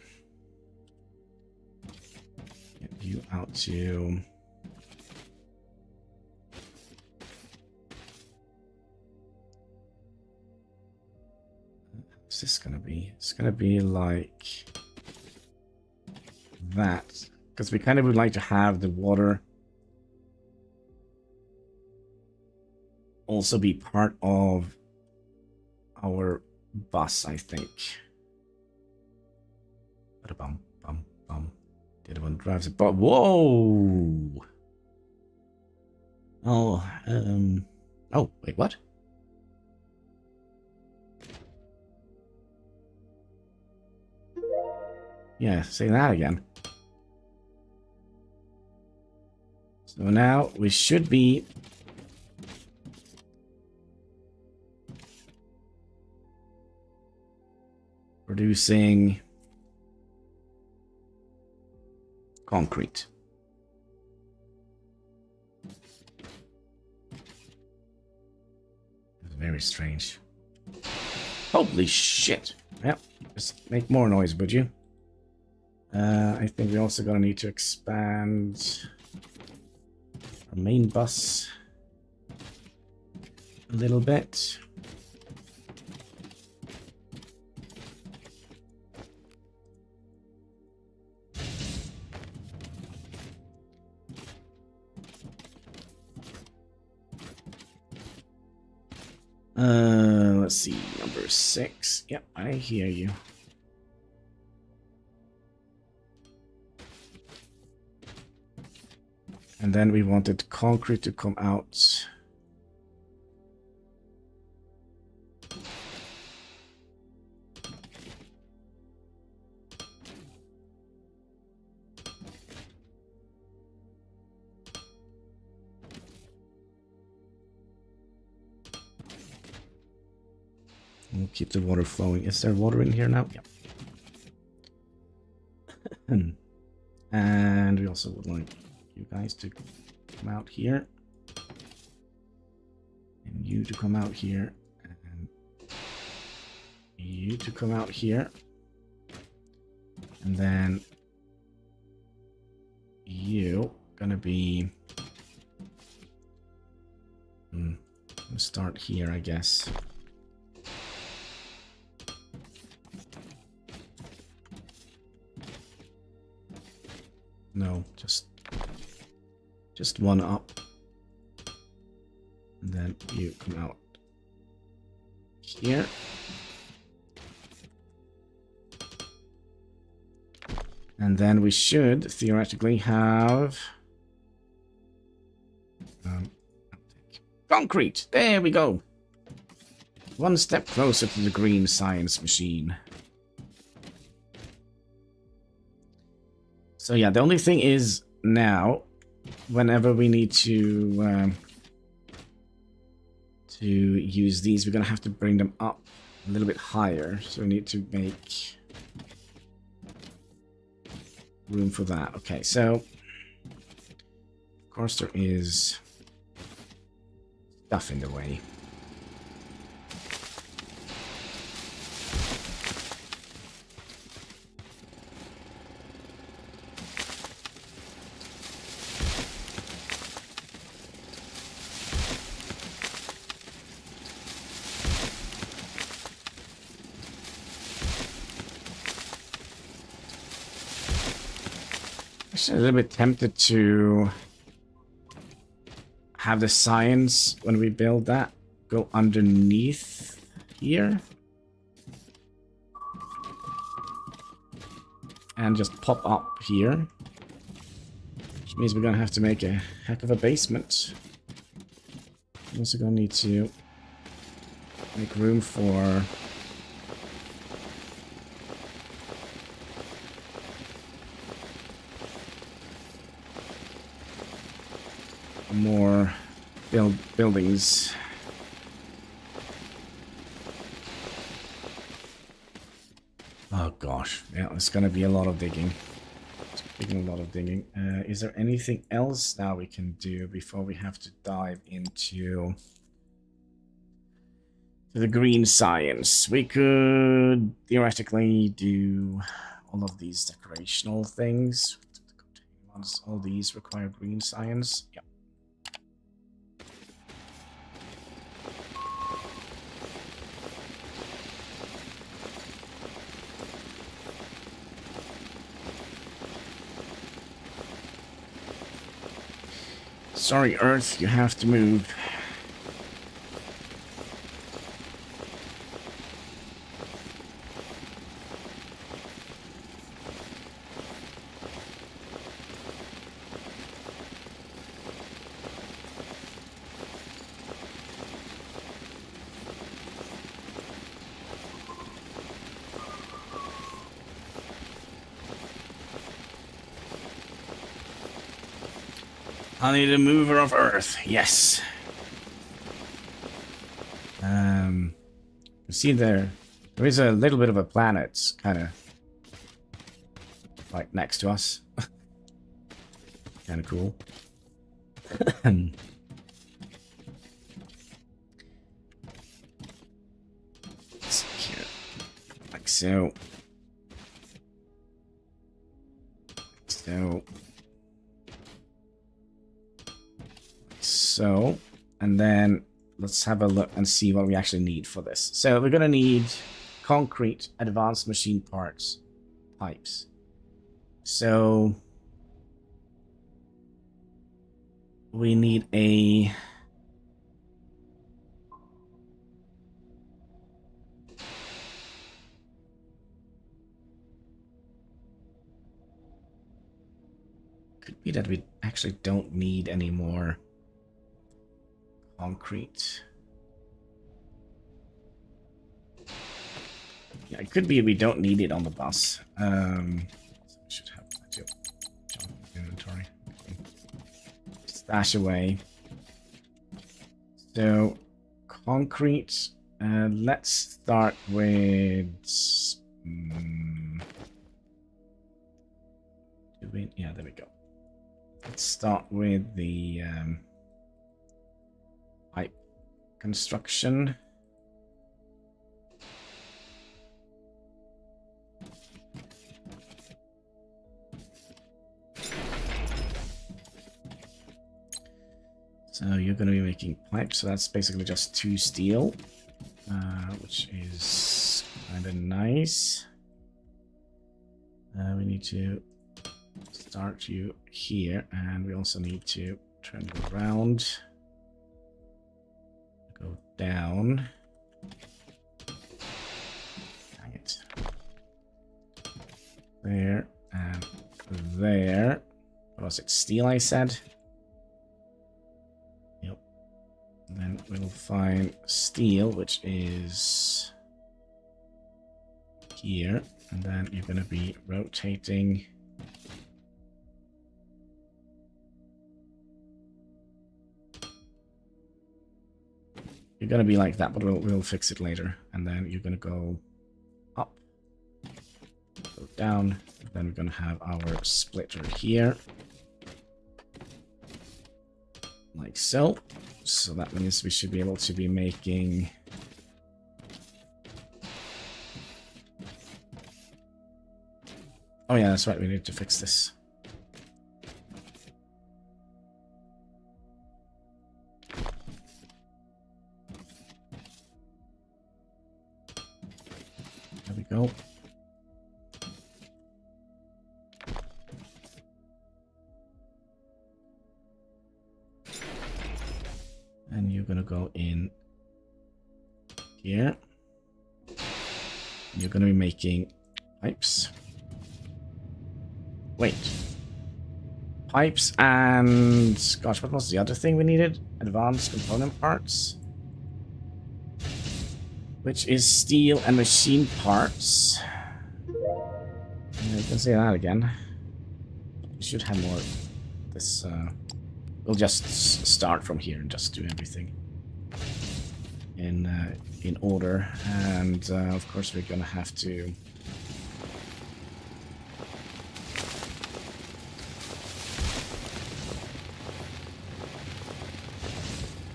get you out to... What's this gonna be? It's gonna be like that. Because we kind of would like to have the water also be part of our bus, I think. Bum bum bum. The other one drives it, but whoa! Oh, oh, wait, what? Yeah, say that again. So now we should be producing concrete. It's very strange. Holy shit. Yep, just make more noise, would you? I think we're also gonna need to expand our main bus a little bit. Let's see, number 6. Yep, I hear you. And then we wanted concrete to come out. We'll keep the water flowing. Is there water in here now? Yep. And And we also would like you guys to come out here. And you to come out here. And you to come out here. And then you gonna be... start here, I guess. No, just one up. And then you come out here. And then we should theoretically have concrete. There we go. One step closer to the green science machine. So yeah, the only thing is now, whenever we need to use these, we're gonna have to bring them up a little bit higher. So we need to make room for that. Okay, so of course there is stuff in the way. Actually, a little bit tempted to have the science, when we build that, go underneath here. And just pop up here. Which means we're gonna have to make a heck of a basement. We're also gonna need to make room for more buildings. Oh gosh, yeah, it's gonna be a lot of digging. A lot of digging. Is there anything else now we can do before we have to dive into the green science? We could theoretically do all of these decorational things. All these require green science. Yep. Sorry, Earth, you have to move. I need a mover of Earth. Yes. You see there is a little bit of a planet kind of right next to us. Kind of cool. Here. Like so. So, and then let's have a look and see what we actually need for this. So we're going to need concrete, advanced machine parts, pipes. So we need a... Could be that we actually don't need any more concrete. Yeah, it could be we don't need it on the bus. Should have that too. Jump inventory. Okay. Stash away. So concrete. Let's start with. Yeah, there we go. let's start with the pipe construction. So you're going to be making pipes, so that's basically just 2 steel, which is kind of nice. We need to start you here, and we also need to turn you around, go down. Hang it. There and there. What was it? Steel, I said? Yep. And then we'll find steel, which is here. And then you're going to be rotating. You're going to be like that, but we'll fix it later. And then you're going to go up, go down. Then we're going to have our splitter here. Like so. So that means we should be able to be making... Oh yeah, that's right, we need to fix this. There we go. And you're gonna go in here. You're gonna be making pipes. Wait. Pipes and... Gosh, what was the other thing we needed? Advanced component parts. Which is steel and machine parts. Yeah, you can say that again. We should have more... This, we'll just start from here and just do everything in order. And, of course, we're gonna have to...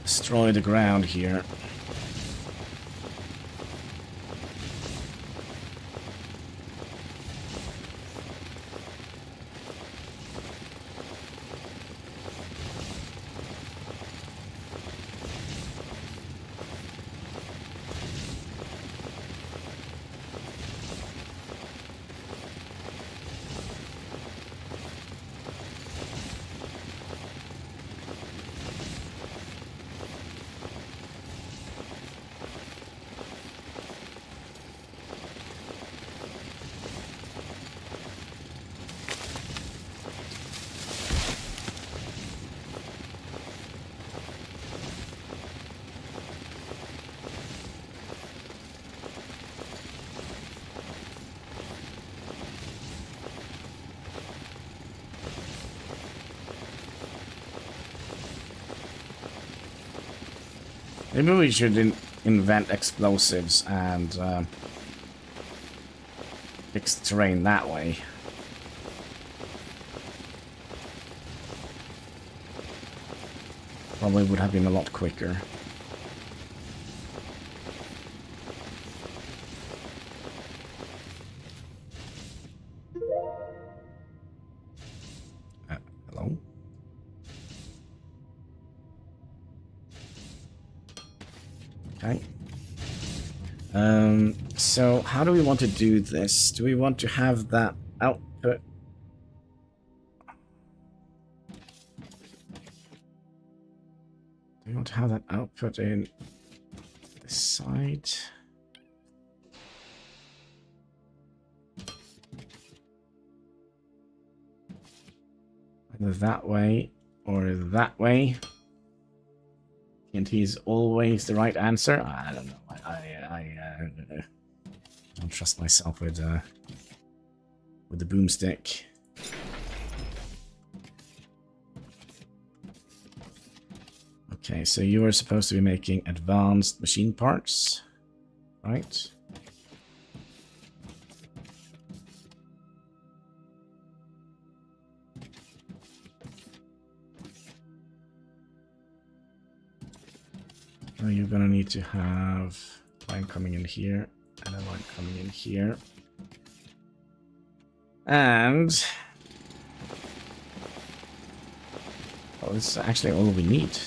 destroy the ground here. Maybe we should invent explosives and fix the terrain that way. Probably would have been a lot quicker. Hello? Okay. So how do we want to do this? Do we want to have that output? Do we want to have that output in this side? Either that way or that way. TNT is always the right answer. I don't know. I don't trust myself with the boomstick. Okay, so you are supposed to be making advanced machine parts, right? So you're gonna need to have line coming in here and a line coming in here. And oh, this is actually all we need.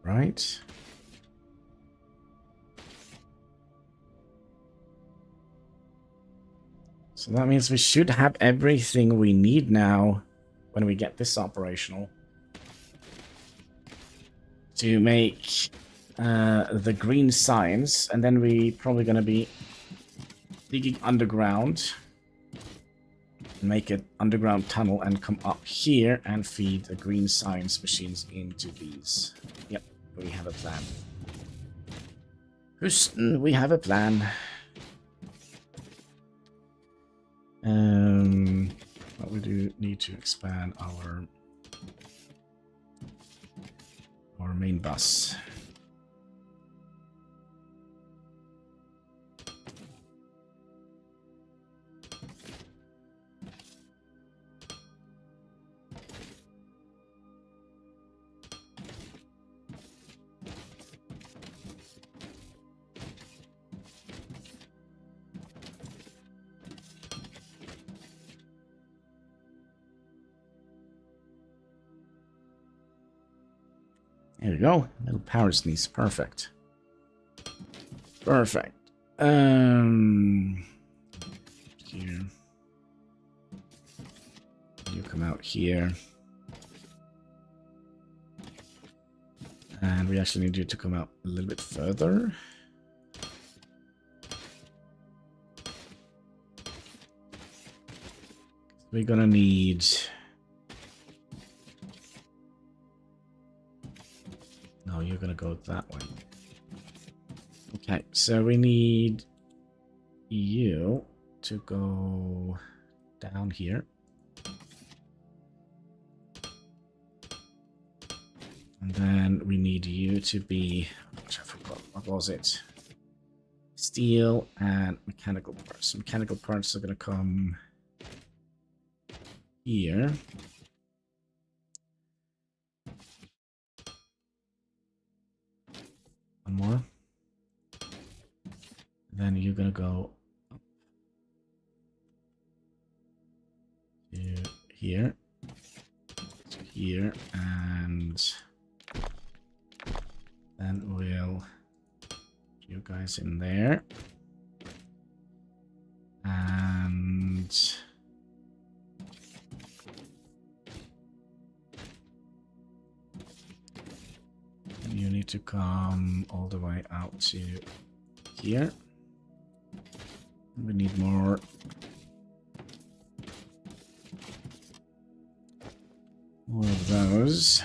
Right. So that means we should have everything we need now when we get this operational to make the green signs, and then we probably going to be digging underground, make an underground tunnel and come up here and feed the green signs machines into these. Yep, we have a plan. Houston, we have a plan. But we do need to expand our main bus. There we go. Little power sneeze. Perfect. Perfect. Here. You come out here. And we actually need you to come out a little bit further. We're gonna need... No, you're gonna go that way. Okay, so we need you to go down here. And then we need you to be, which I forgot, what was it? Steel and mechanical parts. Mechanical parts are gonna come here. One more. Then you're gonna go up to here, to here, and then we'll put you guys in there. And you need to come all the way out to here. We need more. More of those.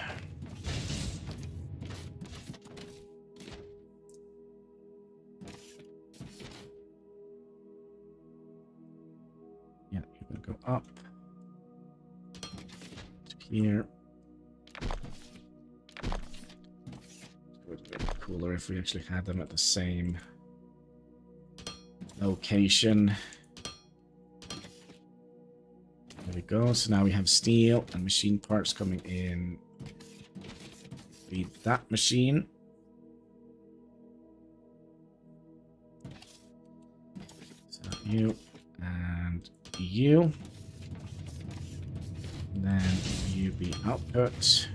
Yeah, you're gonna go up to here. It would be cooler if we actually had them at the same location. There we go. So now we have steel and machine parts coming in. Feed that machine. So you and you. And then you be output.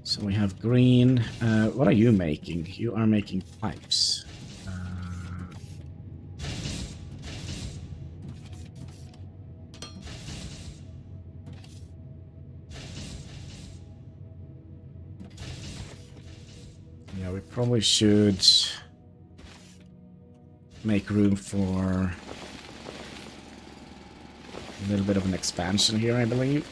So we have green. What are you making? You are making pipes. we probably should make room for a little bit of an expansion here, I believe.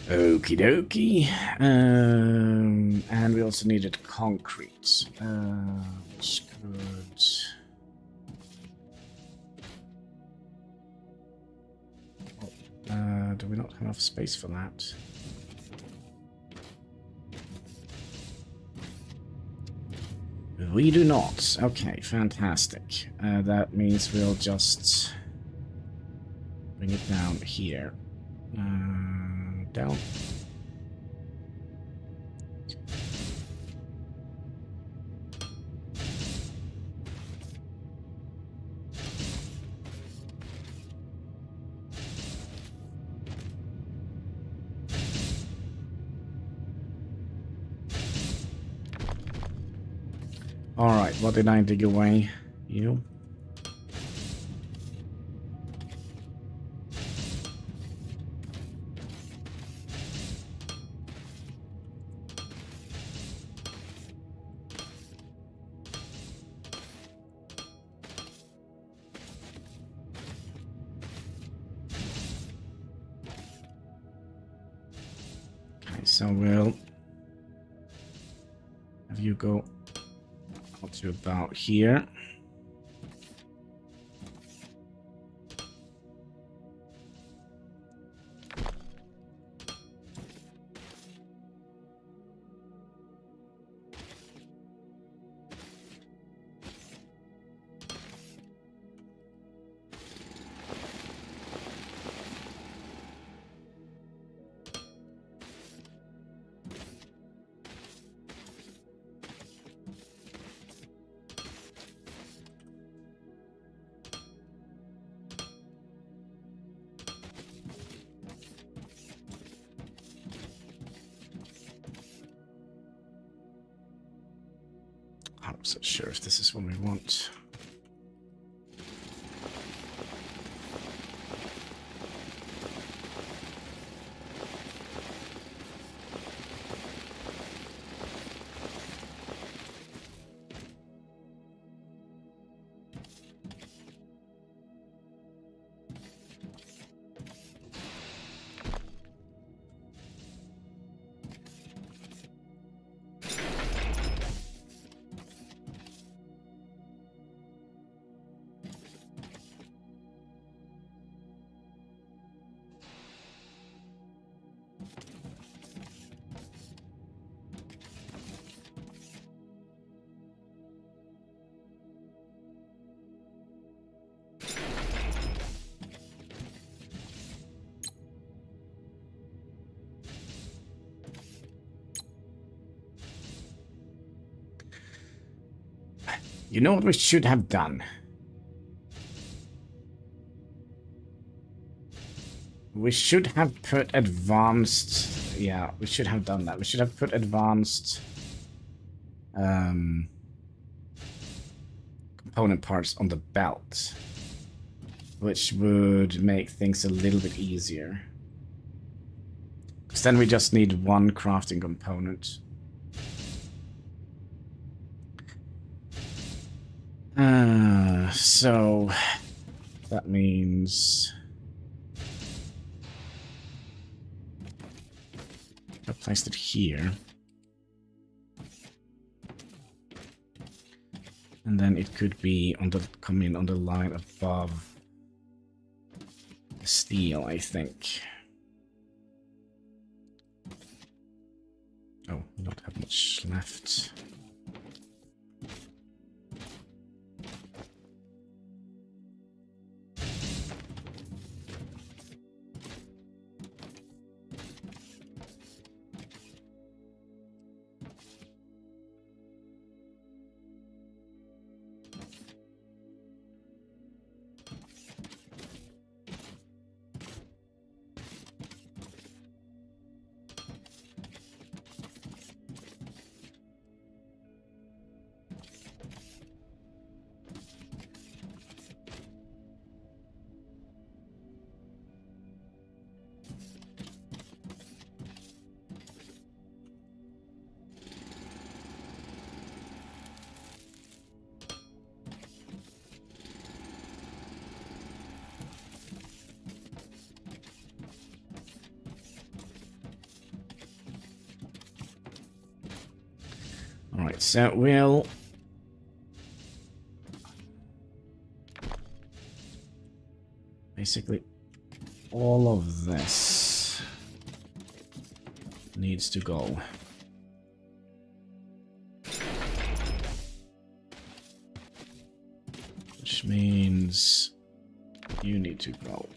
Okie dokie. And we also needed concrete. Which could... do we not have enough space for that? We do not. Okay, fantastic. That means we'll just bring it down here. Down. Alright, what did I dig away? You? So we'll have you go out to about here. I'm not so sure if this is what we want. You know what we should have done? We should have put advanced... Yeah, we should have done that. We should have put advanced component parts on the belt, which would make things a little bit easier. Because then we just need one crafting component. So that means I placed it here. And then it could be on the come in on the line above the steel, I think. Oh, we don't have much left. Alright, so we'll basically all of this needs to go. Which means you need to go.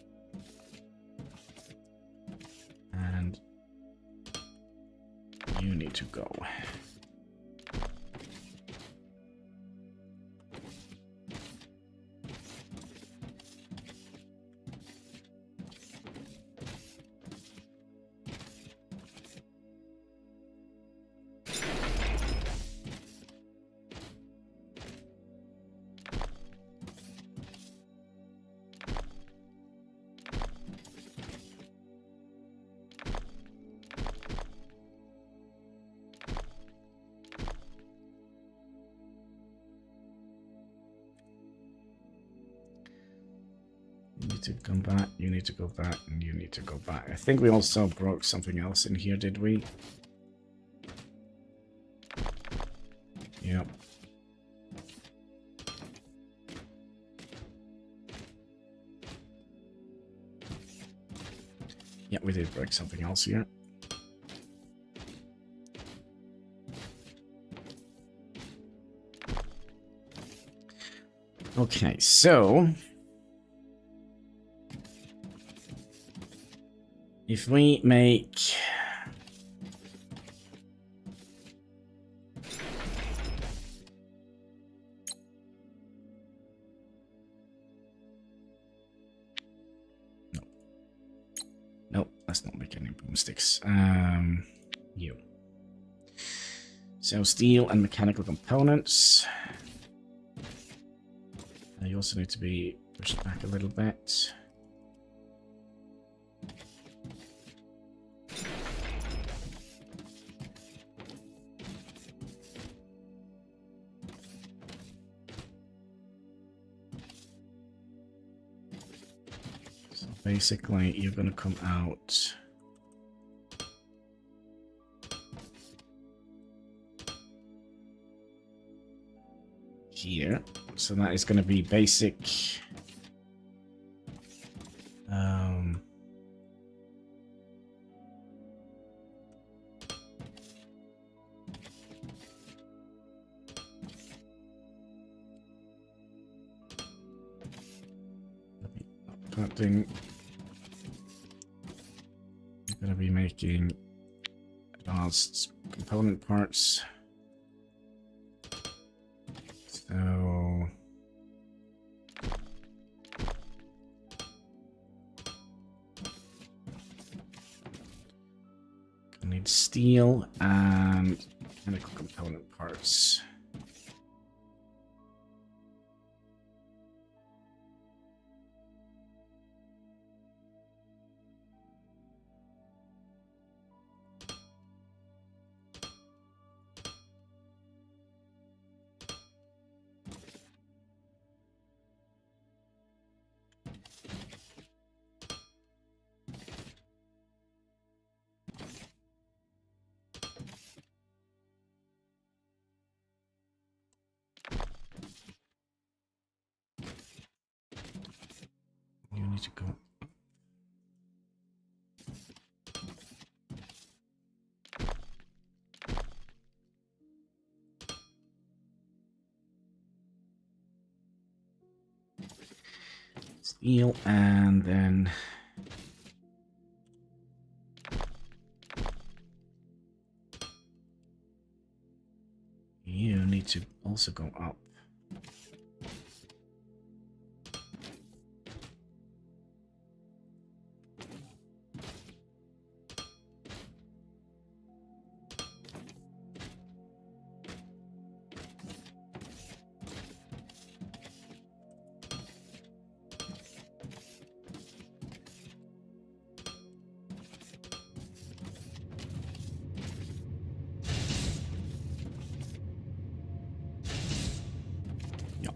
And you need to go. You need to come back, you need to go back, and you need to go back. I think we also broke something else in here, did we? Yep. Yeah, we did break something else here. Okay, so if we make no, let's not make any boomsticks. You. So steel and mechanical components. You also need to be pushed back a little bit. So basically, you're going to come out here. So that is going to be basic. Cutting. I'm going to be making advanced component parts. So I need steel and mechanical component parts. need to go. Steel, and then you need to also go up.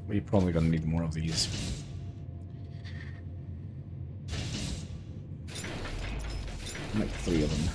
We're probably gonna need more of these. Like 3 of them.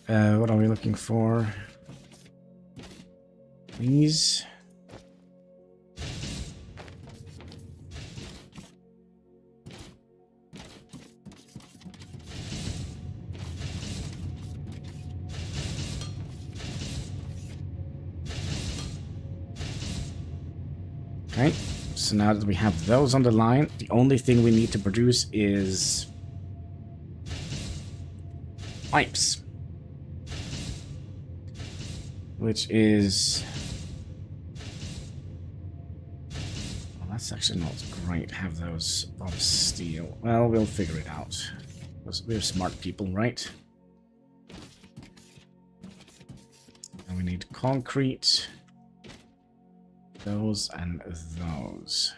What are we looking for? These. Okay, so now that we have those on the line, the only thing we need to produce is pipes. Which is... well, that's actually not great, have those of steel. Well, we'll figure it out. We're smart people, right? And we need concrete. Those and those.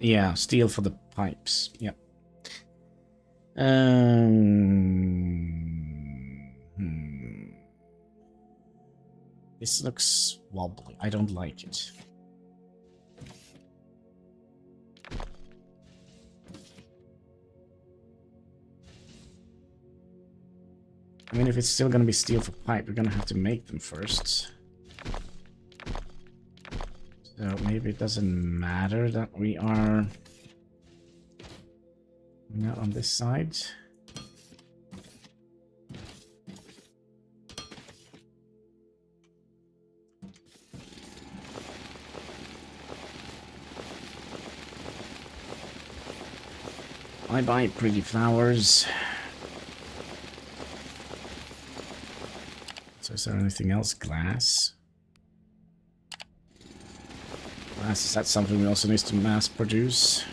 Yeah, steel for the pipes. Yep. This looks wobbly. I don't like it. I mean, if it's still gonna be steel for pipe, we're gonna have to make them first. So maybe it doesn't matter that we are not on this side. Bye bye, pretty flowers. So is there anything else? Glass? Glass, is that something we also need to mass produce?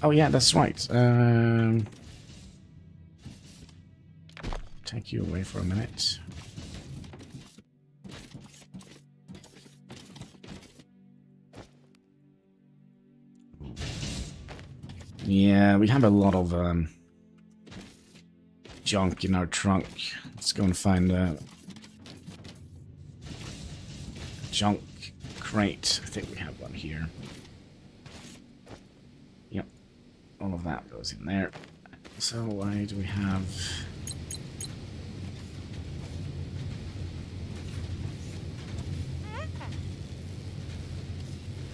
Oh yeah, that's right. Take you away for a minute. Yeah, we have a lot of junk in our trunk. Let's go and find a junk crate. I think we have one here. Yep, all of that goes in there. So why do we have...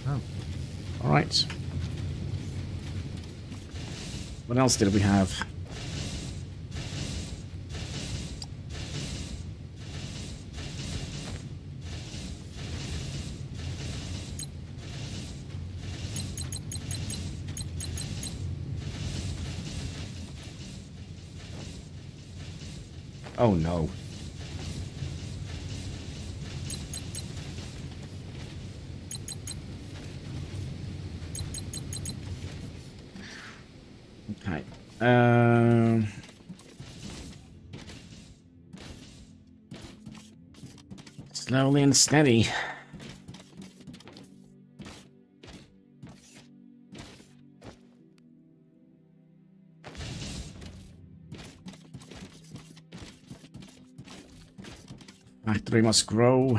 Oh, all right. What else did we have? Oh no. Okay. Slowly and steady. Factory must grow.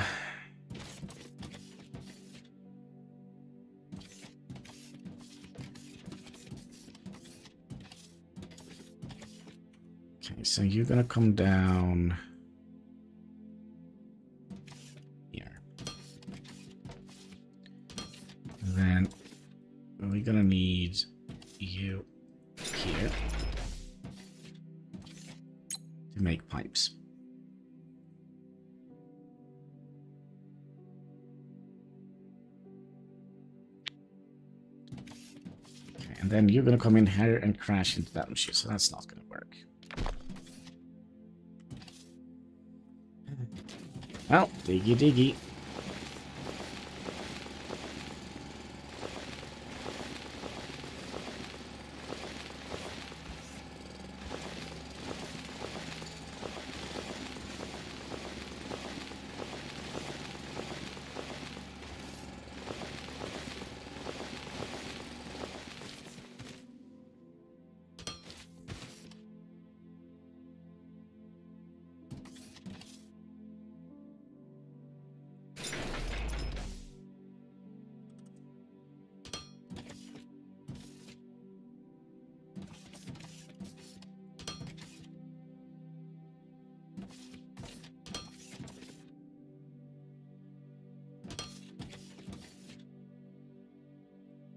Okay, so you're gonna come down here. And then we're gonna need you here to make pipes. Okay, and then you're gonna come in here and crash into that machine, so that's not gonna work. Well, diggy diggy.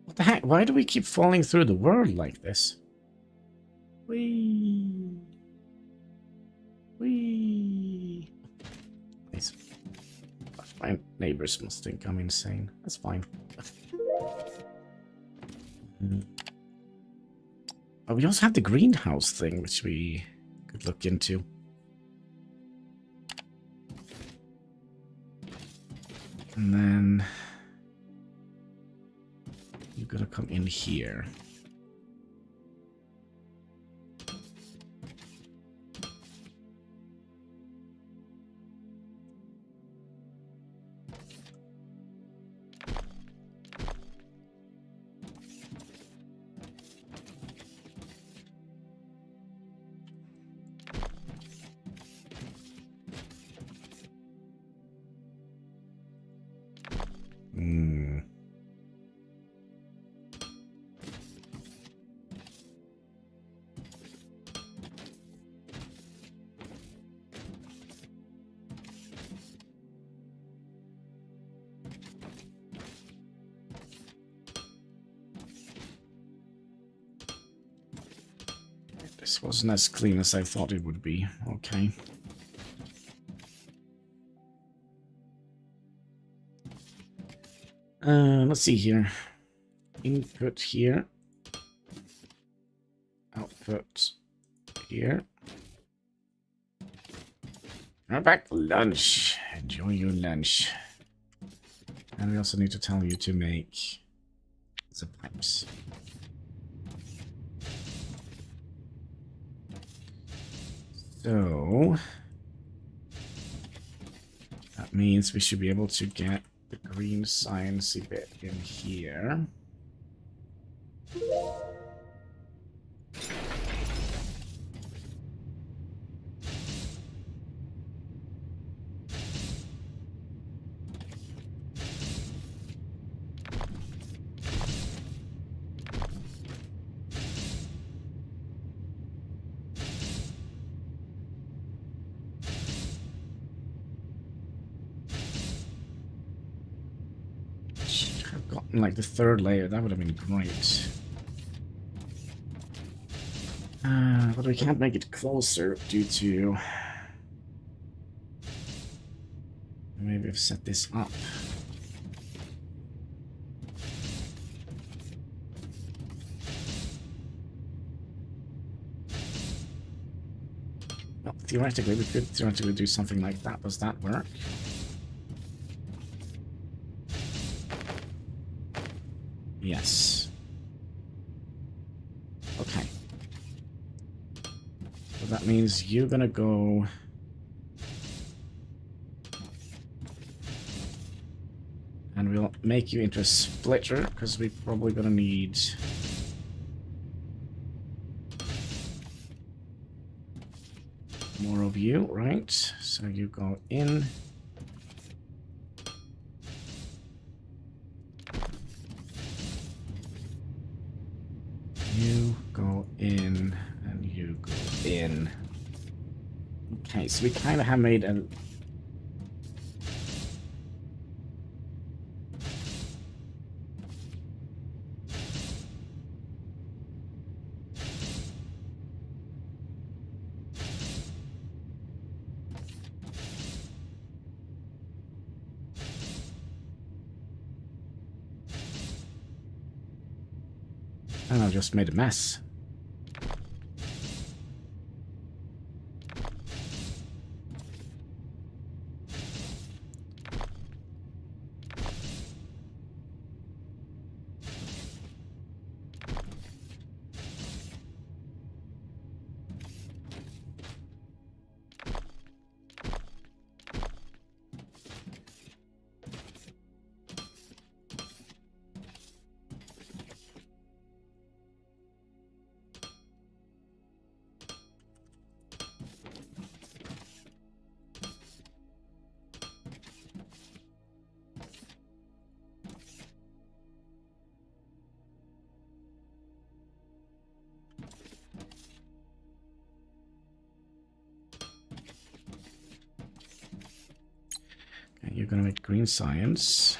What the heck? Why do we keep falling through the world like this? Whee! Whee! Nice. My neighbors must think I'm insane. That's fine. Oh, we also have the greenhouse thing, which we could look into. And then you're gonna come in here. This wasn't as clean as I thought it would be. Okay. Let's see here. Input here. Output here. We're back for lunch. Enjoy your lunch. And we also need to tell you to make the pipes. So that means we should be able to get the green sciencey bit in here. Like the third layer, that would have been great. But we can't make it closer due to... Maybe I've set this up. Well, theoretically, we could theoretically do something like that. Does that work? Yes. Okay. So that means you're gonna go... And we'll make you into a splitter, because we're probably gonna need... more of you, right? So you go in... You go in, and you go in. Okay, so we kind of have made a... And I just made a mess. You're gonna make green science.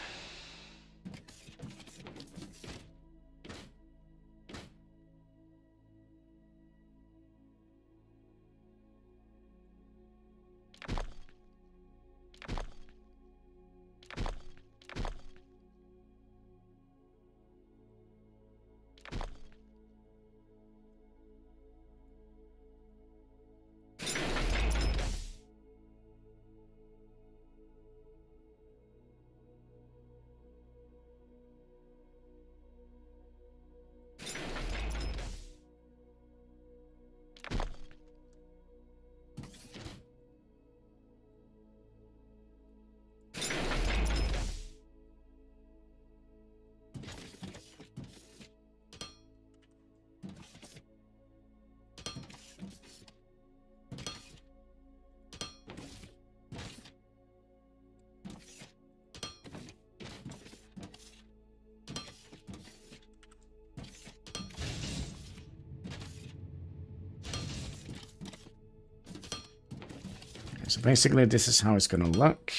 So basically this is how it's going to look.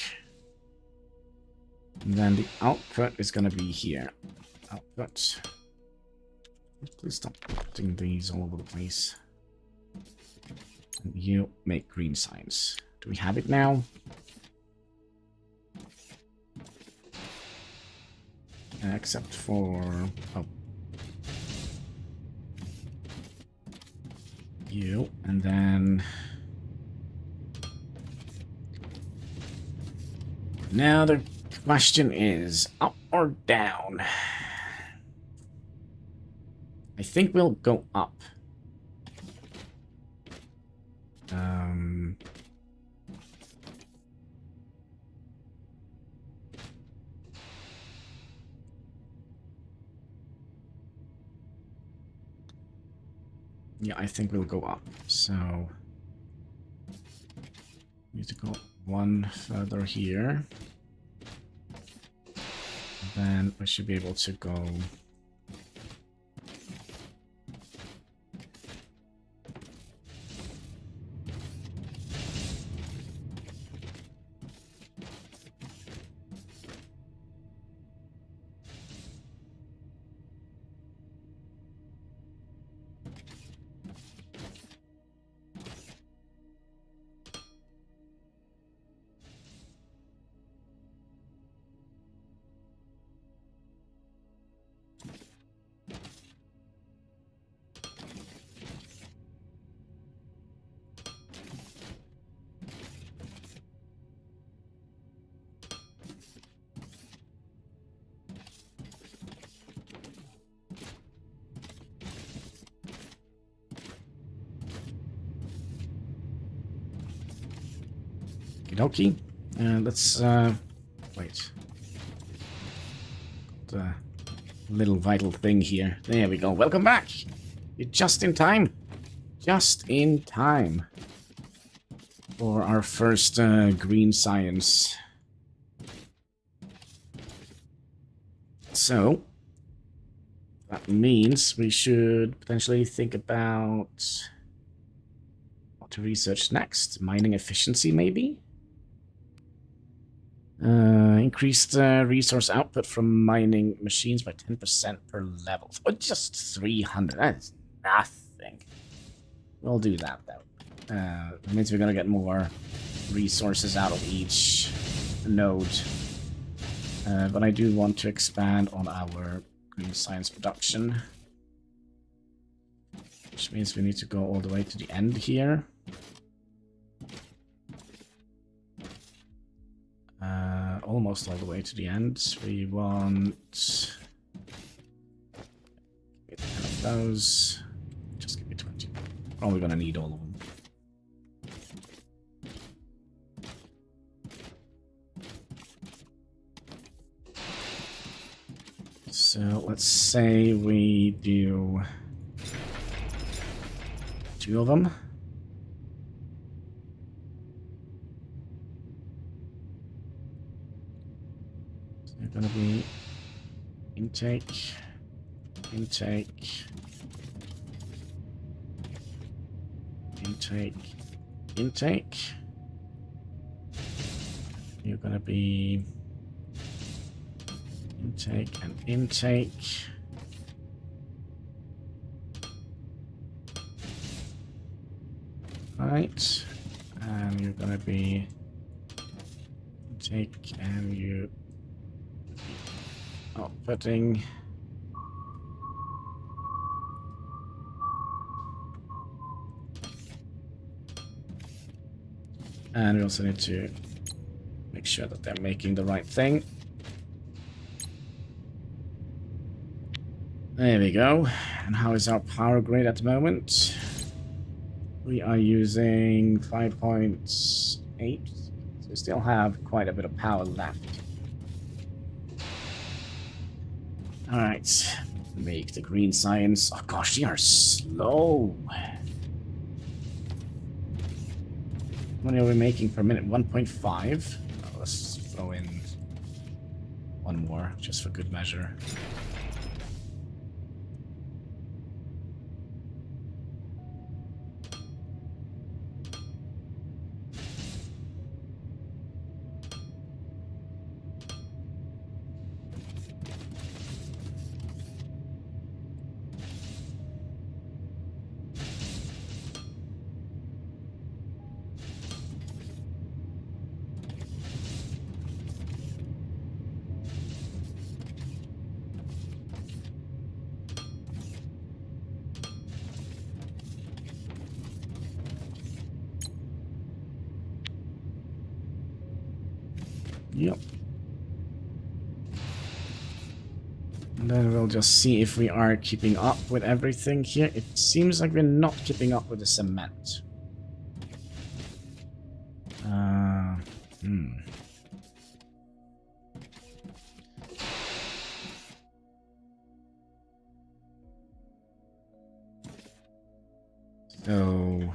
And then the output is going to be here. Output. Please stop putting these all over the place. And you make green signs. Do we have it now? Except for... oh. You, and then... now the question is, up or down? I think we'll go up. Yeah, I think we'll go up. So need to go one further here. Then we should be able to go okie. Let's wait. The little vital thing here. There we go. Welcome back. You're just in time. Just in time for our first green science. So that means we should potentially think about what to research next. Mining efficiency, maybe? Increased resource output from mining machines by 10% per level. Oh, just 300. That is nothing. We'll do that, though. That means we're going to get more resources out of each node. But I do want to expand on our green science production. Which means we need to go all the way to the end here. Almost all the way to the end. We want 10 of those. Just give me 20. Probably gonna need all of them. So let's say we do 2 of them. Gonna be intake, intake, intake, intake. You're gonna be intake and intake. Right, and you're gonna be intake and you. Outputting. And we also need to make sure that they're making the right thing. There we go. And how is our power grid at the moment? We are using 5.8. So we still have quite a bit of power left. Alright, make the green science. Oh gosh, they are slow. How many are we making per minute? 1.5? Oh, let's throw in one more, just for good measure. Yep. And then we'll just see if we are keeping up with everything here. It seems like we're not keeping up with the cement. So,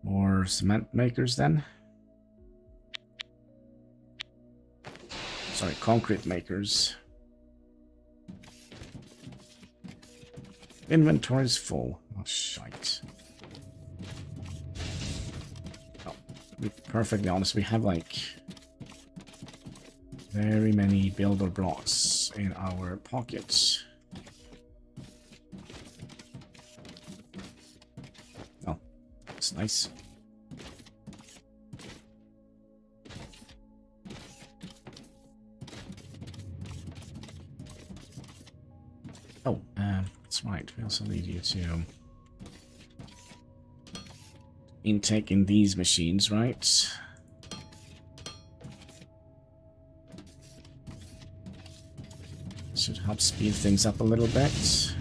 more cement makers then? Sorry, concrete makers. Inventory's full. Oh, shite. Oh, to be perfectly honest, we have like very many builder blocks in our pockets. Oh, that's nice. Oh, that's right. We also need you to intake in these machines, right? Should help speed things up a little bit.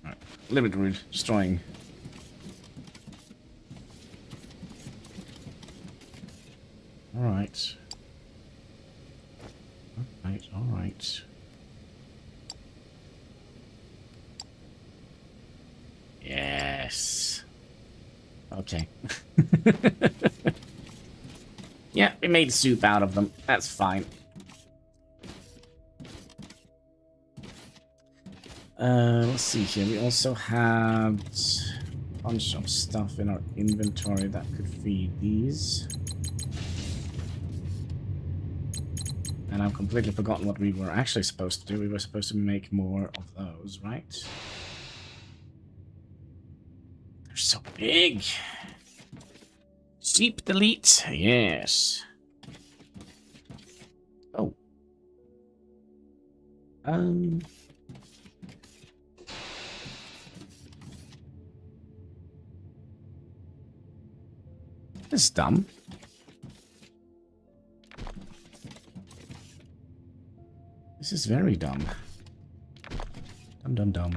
A little bit rude, destroying. Alright. Alright, alright. Yes. Okay. Yeah, we made soup out of them. That's fine. Let's see here. We also had a bunch of stuff in our inventory that could feed these. And I've completely forgotten what we were actually supposed to do. We were supposed to make more of those, right? They're so big. Sheep delete. Yes. Oh. This is dumb. This is very dumb. Dumb.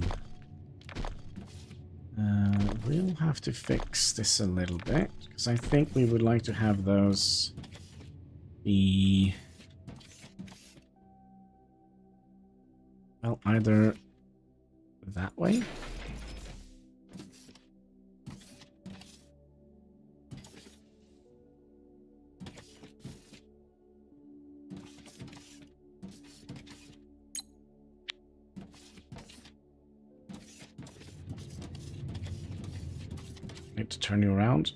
We'll have to fix this a little bit, because I think we would like to have those be... well, either that way. Need to turn you around.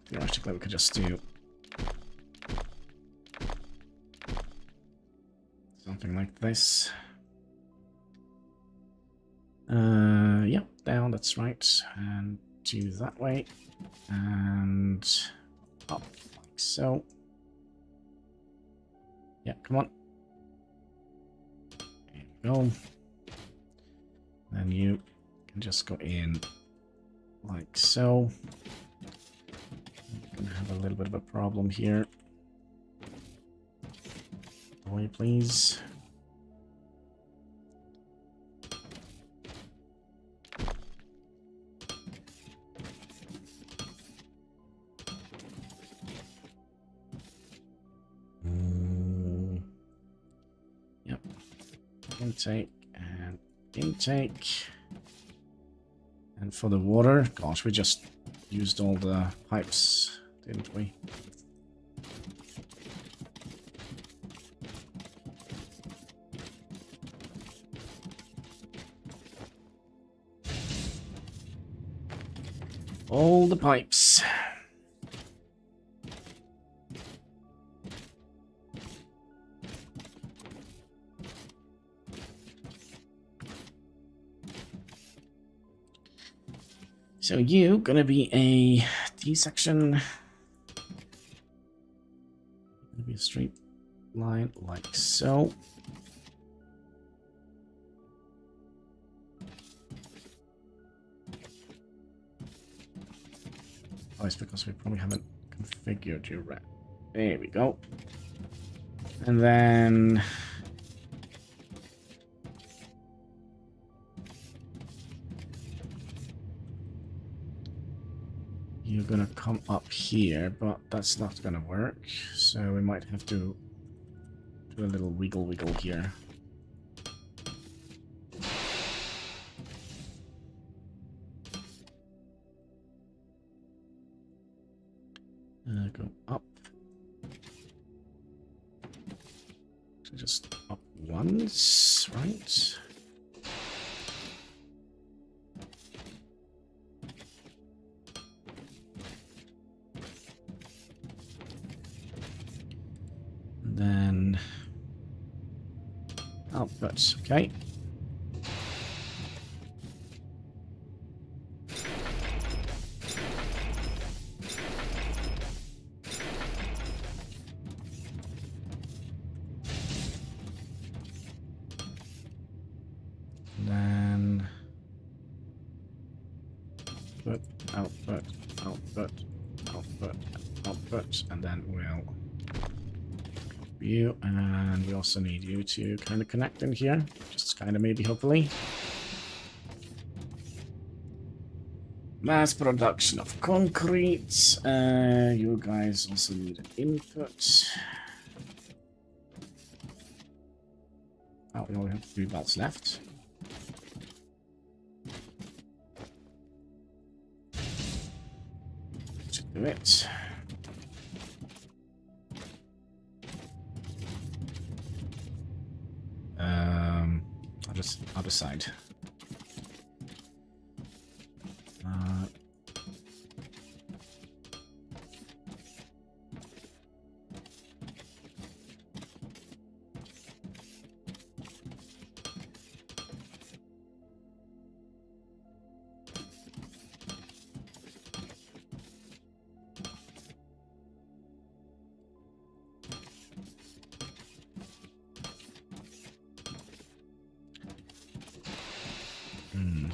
Theoretically, we could just do something like this. Yep, down, that's right. And do that way. And up like so. Yeah, come on. There you go. Then you can just go in like so. I'm gonna have a little bit of a problem here. Away, please. Yep. Intake and intake. And for the water, gosh, we just used all the pipes, didn't we? All the pipes. So you gonna be a D section. Gonna be a straight line like so. Oh, it's because we probably haven't configured you right. There we go. And then you're gonna come up here, but that's not gonna work. So we might have to do a little wiggle here. Go up. So just up once, right? And then outputs, okay. Then output, and then we'll copy you, and we also need you to kind of connect in here, just kind of maybe, hopefully. Mass production of concrete. You guys also need an input. Oh, we only have 3 belts left. Should do it. I'll decide.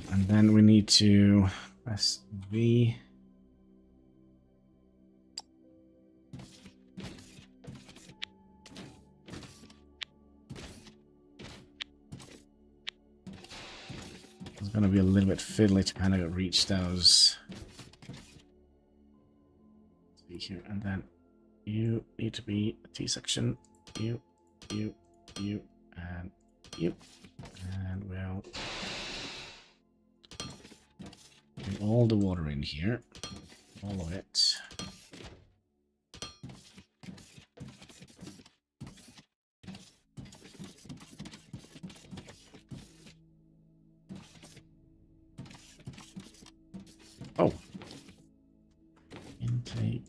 And then we need to press V. It's going to be a little bit fiddly to kind of reach those. See here, and then you need to be a T section. You, and you, and we'll get all the water in here, all of it. Oh, intake.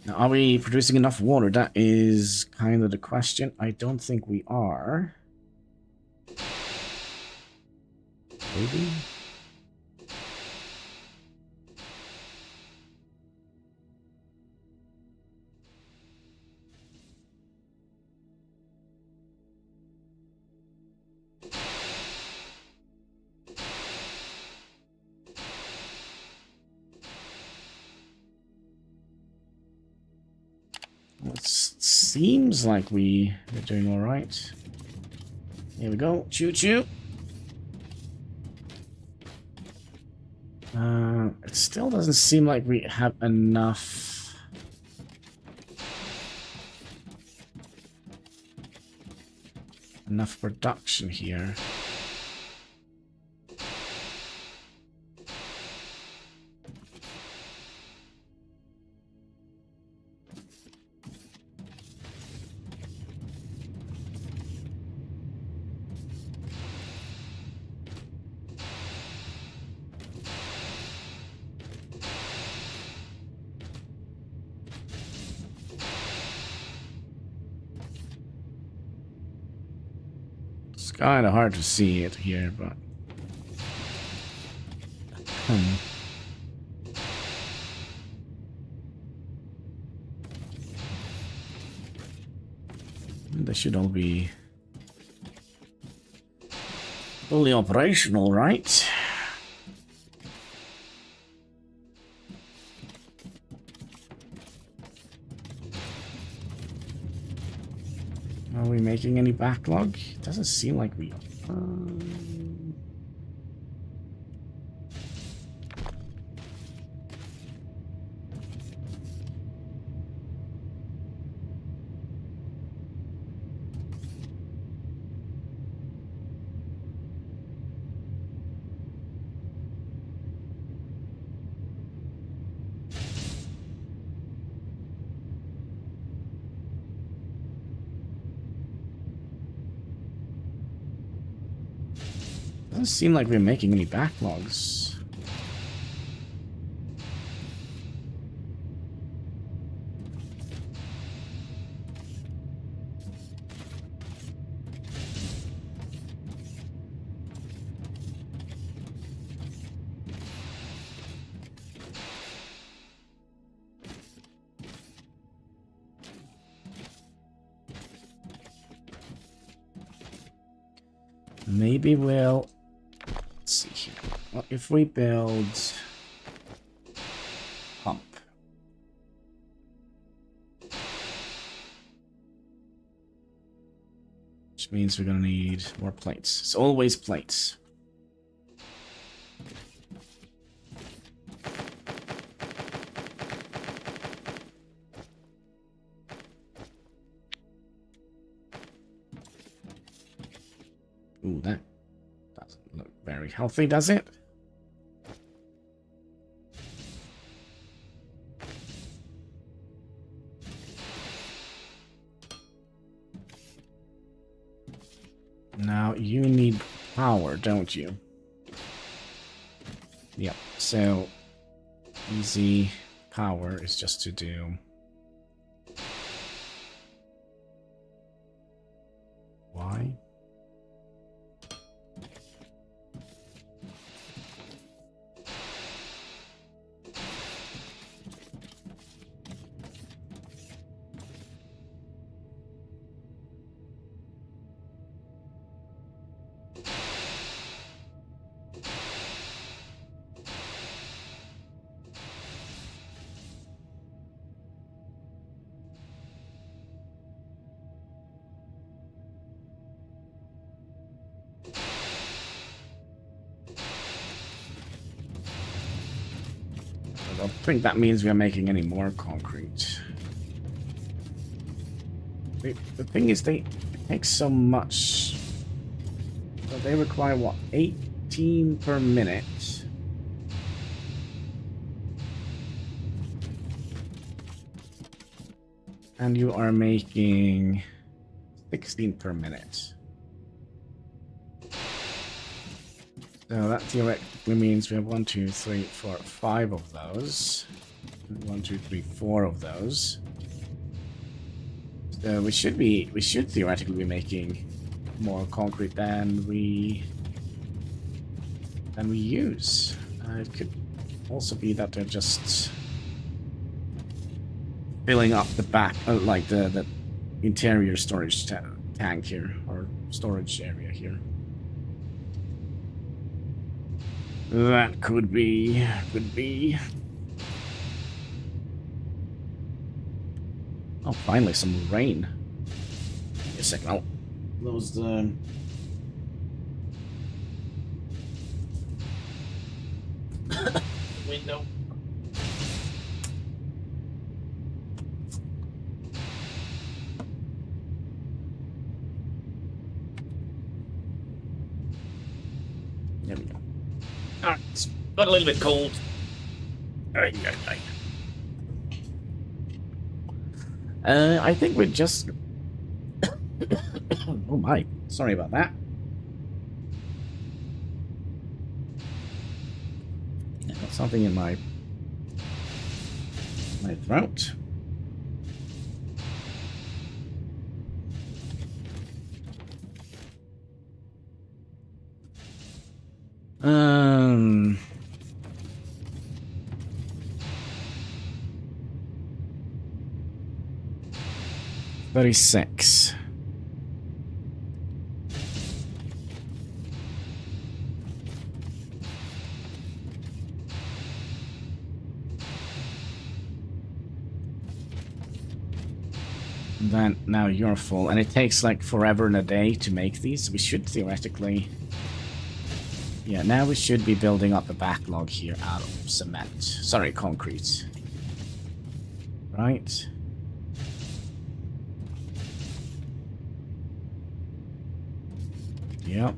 Now, are we producing enough water? That is kind of the question. I don't think we are. Maybe? Well, it seems like we're doing all right. Here we go. Choo choo. It still doesn't seem like we have enough. Enough production here. It's kind of hard to see it here, but... They should all be fully operational, right? Are we making any backlog? It doesn't seem like we are. Doesn't seem like we're making any backlogs. Maybe we'll... Let's see here. Well, if we build... Pump. Which means we're gonna need more plates. It's always plates. Ooh, that doesn't look very healthy, does it? Now, you need power, don't you? Yep, so easy power is just to do... Y. I don't think that means we are making any more concrete. The thing is, it takes so much. So they require, what, 18 per minute? And you are making 16 per minute. So that theoretically means we have 1, 2, 3, 4, 5 of those. 1, 2, 3, 4 of those. So we should theoretically be making more concrete than we than we use. It could also be that they're just filling up the back, like the interior storage tank here, or storage area here. That could be. Oh, finally some rain. Wait a second, I'll close the... window. There we go. Alright, it's got a little bit cold. I think we're just... oh my, sorry about that. I got something in my throat. Um... 36. Then now you're full, and it takes like forever and a day to make these. We should theoretically, yeah. Now we should be building up a backlog here out of cement. Sorry, concrete. Right. Yep.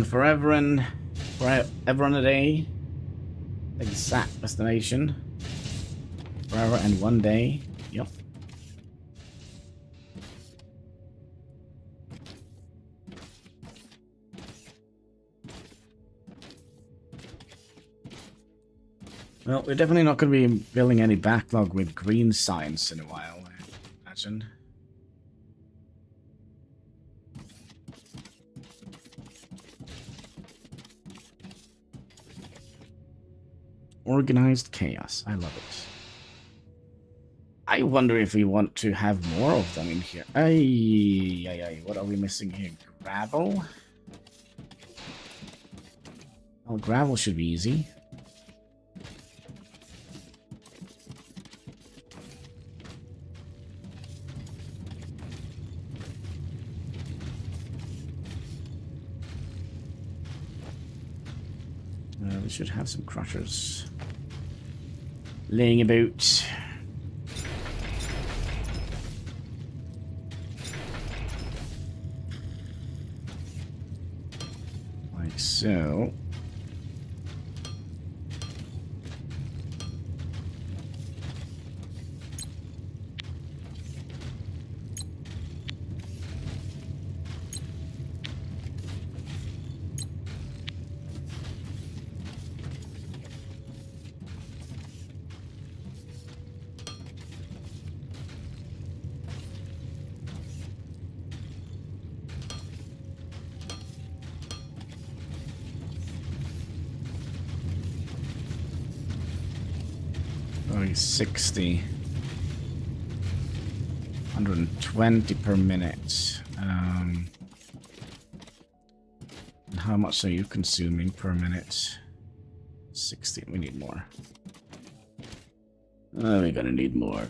Forever and a day. Exact estimation. Forever and 1 day. Yep. Well, we're definitely not going to be building any backlog with green signs in a while, I imagine. Organized chaos. I love it. I wonder if we want to have more of them in here. Ay. What are we missing here? Gravel? Well, gravel should be easy. We should have some crushers laying about. Like so. Only 60. 120 per minute. And how much are you consuming per minute? 60. We need more. We're gonna need more.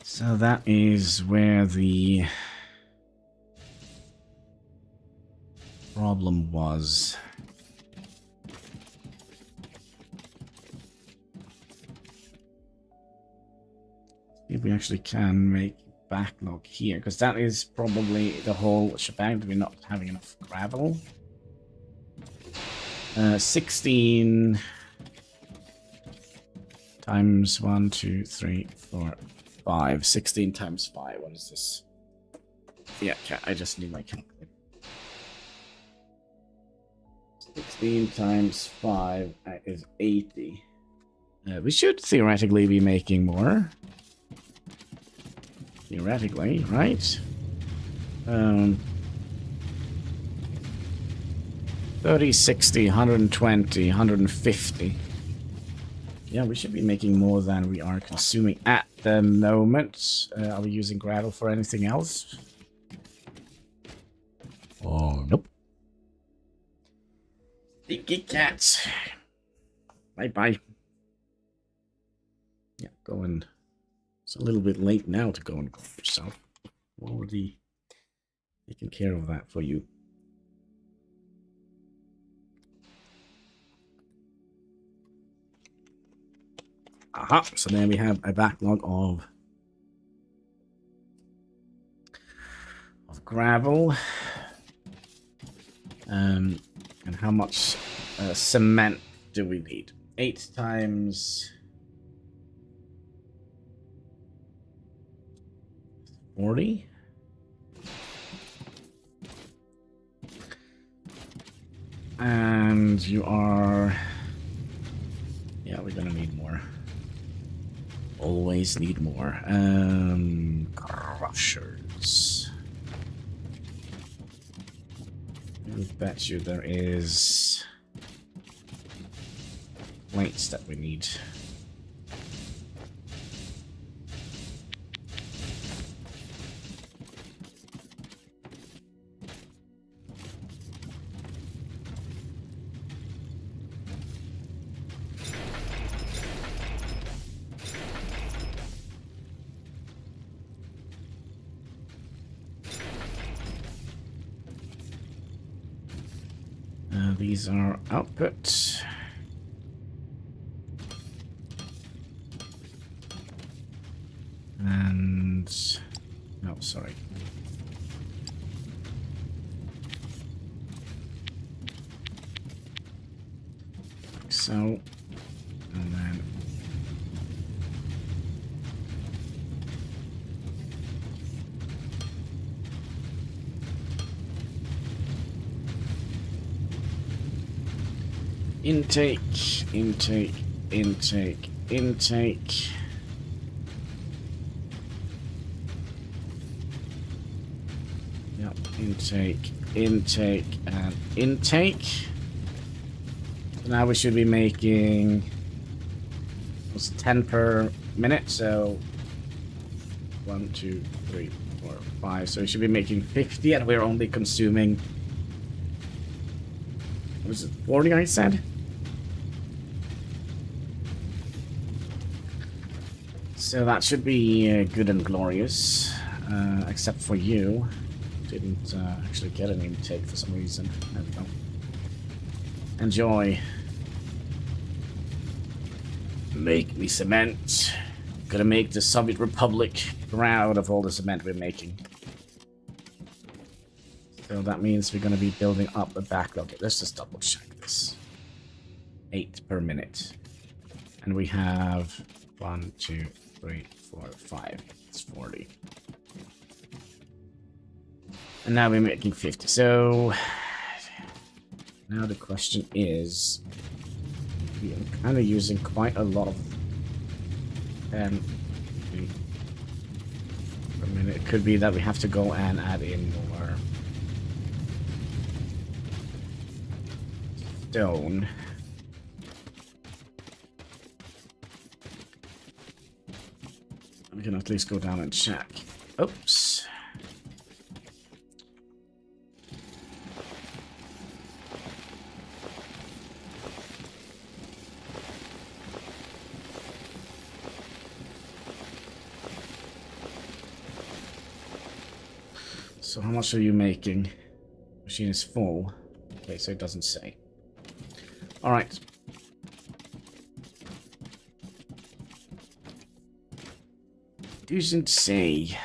So that is where the problem was. If we actually can make backlog here, because that is probably the whole shebang. We're not having enough gravel. 16 times 1, 2, 3, 4, 5. 16 times 5. What is this? Yeah, I just need my calculator. 16 times 5 is 80. We should theoretically be making more. Theoretically, right? 30, 60, 120, 150. Yeah, we should be making more than we are consuming at the moment. Are we using gravel for anything else? Oh, nope. Stinky cats. Bye-bye. Yeah, go and... It's a little bit late now to go and go yourself. Already taking care of that for you. Aha, so then we have a backlog of gravel. And how much cement do we need? 8 times 40? And you are... Yeah, we're gonna need more. Always need more. Crushers. I bet you there is plates that we need. These are output. And... No, sorry. Like so. And then... Intake, intake, intake, intake. Yep, intake, intake, and intake. So now we should be making... It's 10 per minute, so... 1, 2, 3, 4, 5. So we should be making 50, and we're only consuming... What is it, 40 I said? So that should be good and glorious, except for you. Didn't actually get an intake for some reason. There we go. Enjoy. Make me cement. Gonna make the Soviet Republic proud of all the cement we're making. So that means we're gonna be building up a backlog. Let's just double check this. 8 per minute. And we have 1, 2, 3, 4, 5. It's 40. And now we're making 50. So now the question is, we are kind of using quite a lot of per minute. It could be that we have to go and add in more stone. We can at least go down and check. Oops. So how much are you making? Machine is full. Okay, so it doesn't say. Alright. Doesn't say.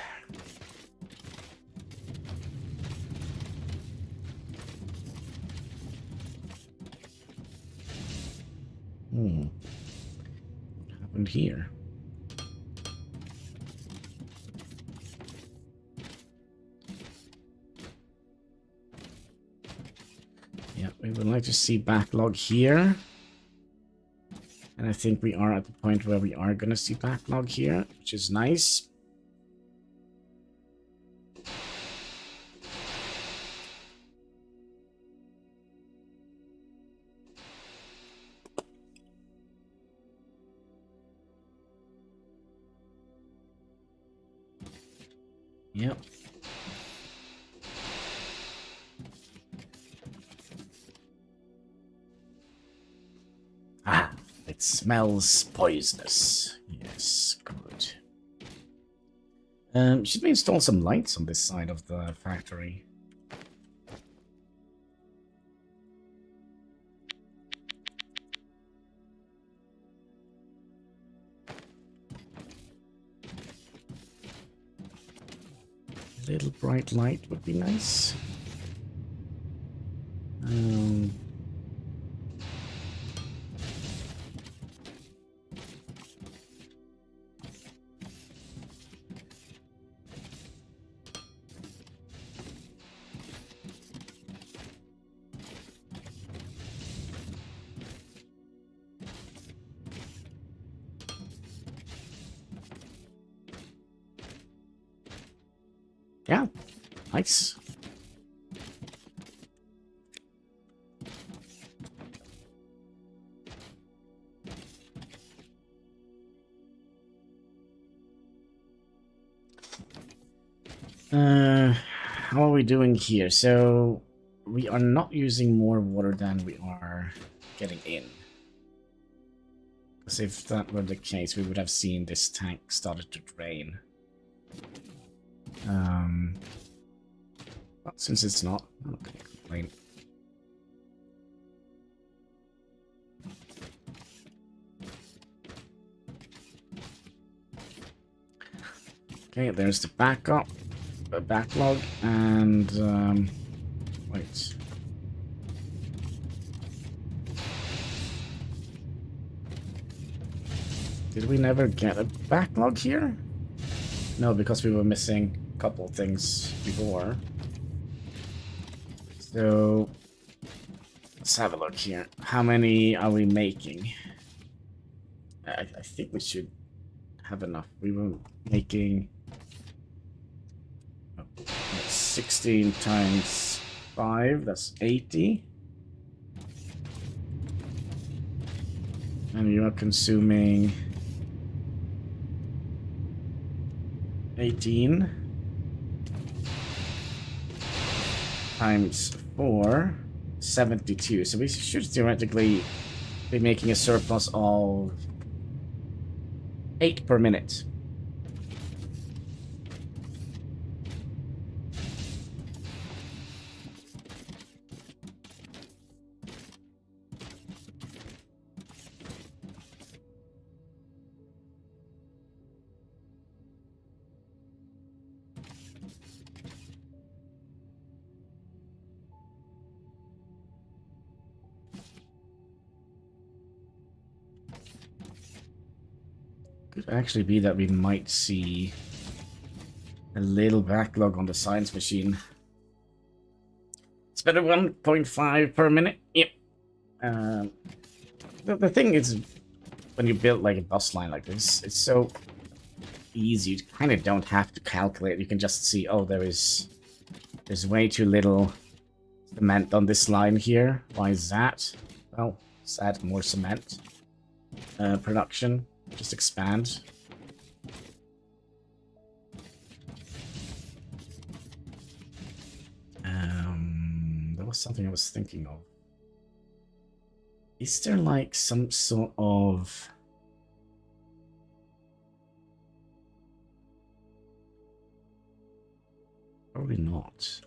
What happened here? Yeah, we would like to see backlog here. And I think we are at the point where we are going to see backlog here, which is nice. Yep. Ah, it smells poisonous. Yes, good. Should we install some lights on this side of the factory? A little bright light would be nice. Yeah, nice. How are we doing here? So we are not using more water than we are getting in. Because if that were the case, we would have seen this tank started to drain. But since it's not, I'm not going to complain. Okay, there's the backup, backlog, and wait. Did we never get a backlog here? No, because we were missing a couple of things before. So let's have a look here. How many are we making? I think we should have enough. We were making 16 times 5, that's 80. And you are consuming 18 times 4, 72. So we should theoretically be making a surplus of 8 per minute. Could actually be that we might see a little backlog on the science machine. It's better 1.5 per minute. Yep. The thing is, when you build like a bus line like this, it's so easy. You kind of don't have to calculate. You can just see, oh, there's way too little cement on this line here. Why is that? Well, let's add more cement production. Just expand. There was something I was thinking of. Is there like some sort of... Probably not.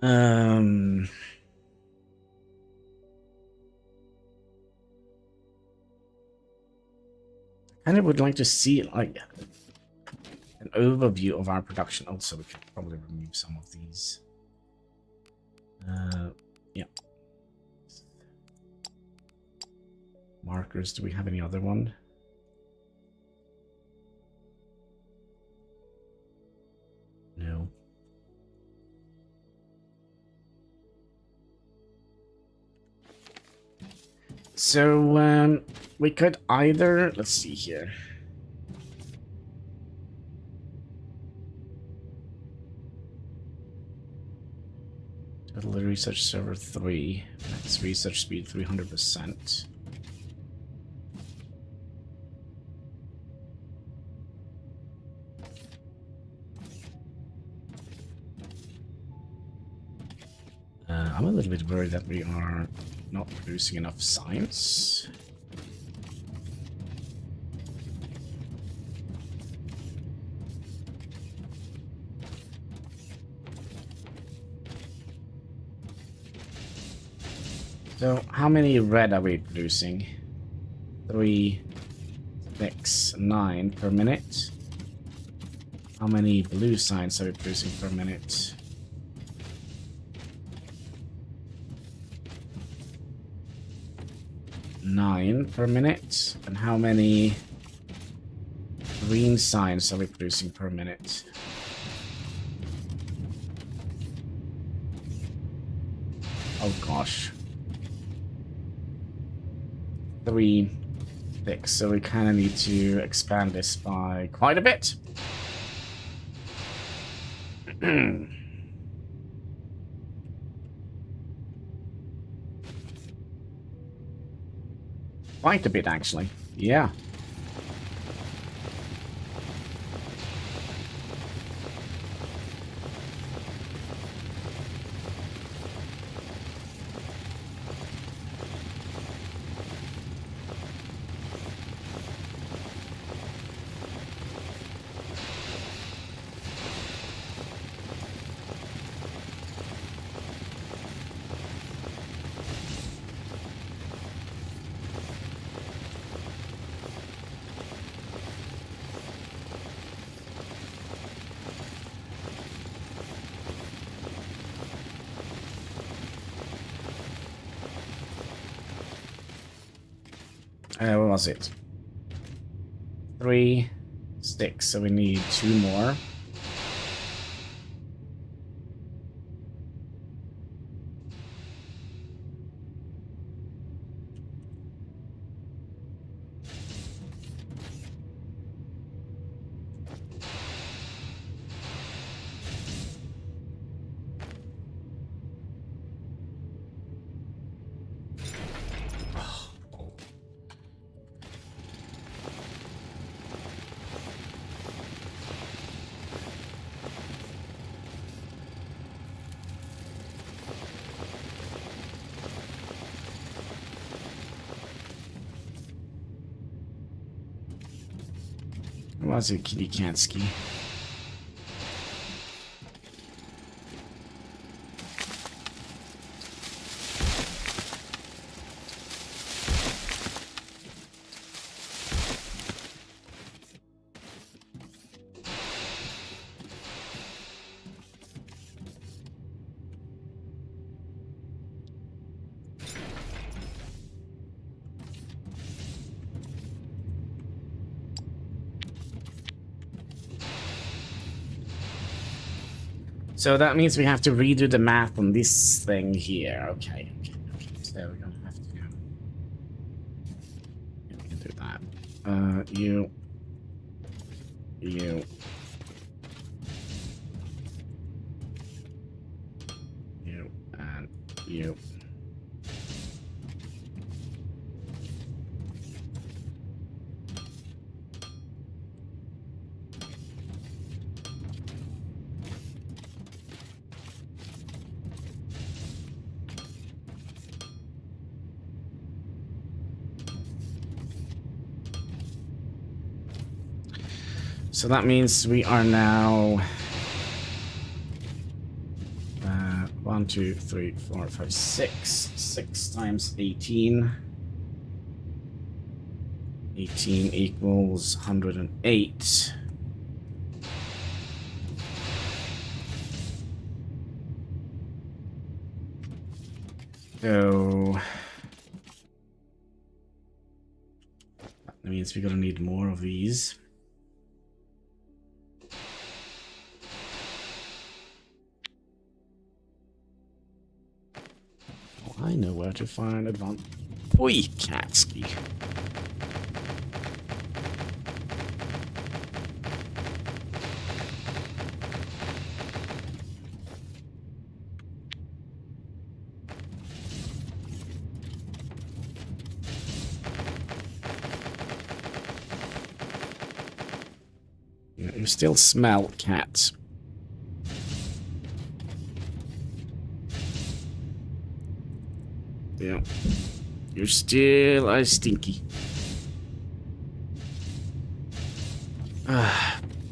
Kind of would like to see like an overview of our production. Also, we could probably remove some of these. Yeah. Markers. Do we have any other one? No. So, we could either, let's see here. Total research server 3. Max research speed 300%. I'm a little bit worried that we are not producing enough science. So, how many red are we producing? 3, 6, 9 per minute. How many blue science are we producing per minute? Nine per minute. And how many green science are we producing per minute? Oh gosh. 3, 6. So we kind of need to expand this by quite a bit. Quite a bit, actually. Yeah. What was it? 3, 6, so we need 2 more. What was it, Kitty Can't Ski? So that means we have to redo the math on this thing here. Okay. So we're gonna have to. Yeah, we can do that. You, you, and you. So that means we are now 1, 2, 3, 4, 5, 6. 6 times 18. 18 equals 108. So that means we're gonna need more of these. Oh, I know where to find advanced. Oi, Katsky. You still smell cats. Yeah. You're still a stinky.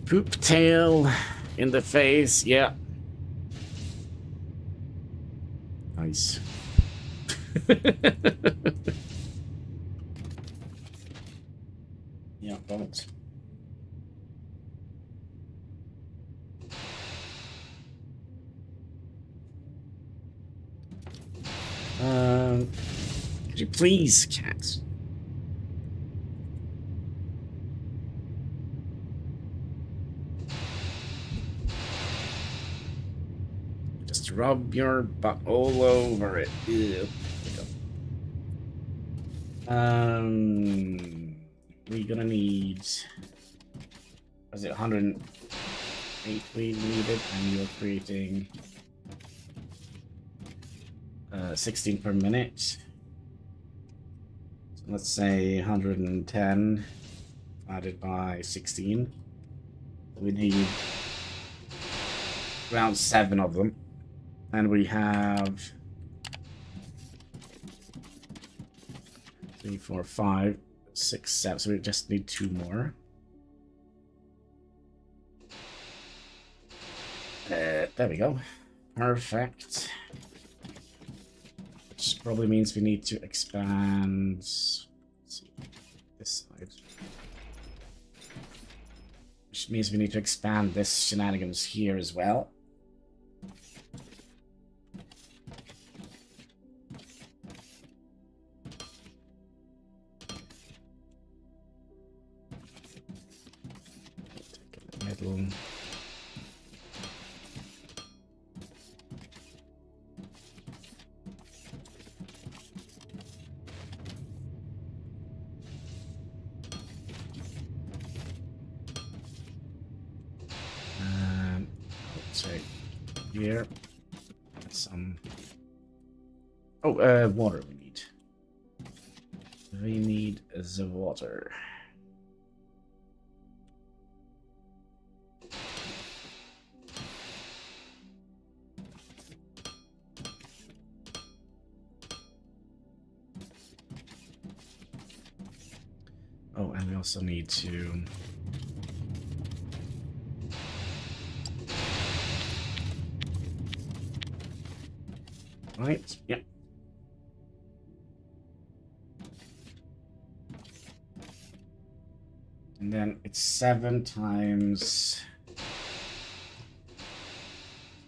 Poop tail in the face, yeah. Nice. Yeah, don't. Could you please, cat? Just rub your butt all over it. Ew. We're gonna need. Was it 108 we needed, and you're creating 16 per minute. So let's say 110 divided by 16. We need around 7 of them, and we have 3, 4, 5, 6, 7. So we just need 2 more. There we go. Perfect. Which probably means we need to expand. Let's see, this side. Which means we need to expand this shenanigans here as well. Take a middle. Here, some. Oh, water we need. We need the water. Oh, and we also need to. Right, yep. And then it's 7 times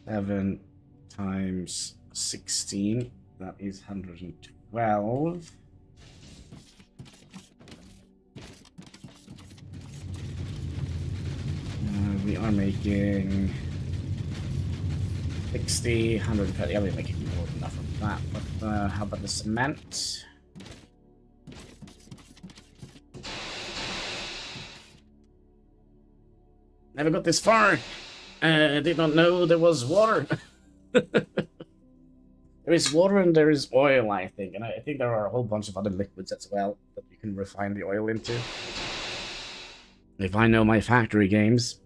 7 times 16. That is 112. We are making 60, 130. Yeah, we're making more than enough of that. But how about the cement? Never got this far. Did not know there was water. There is water and there is oil, I think. And I think there are a whole bunch of other liquids as well that you can refine the oil into. If I know my factory games.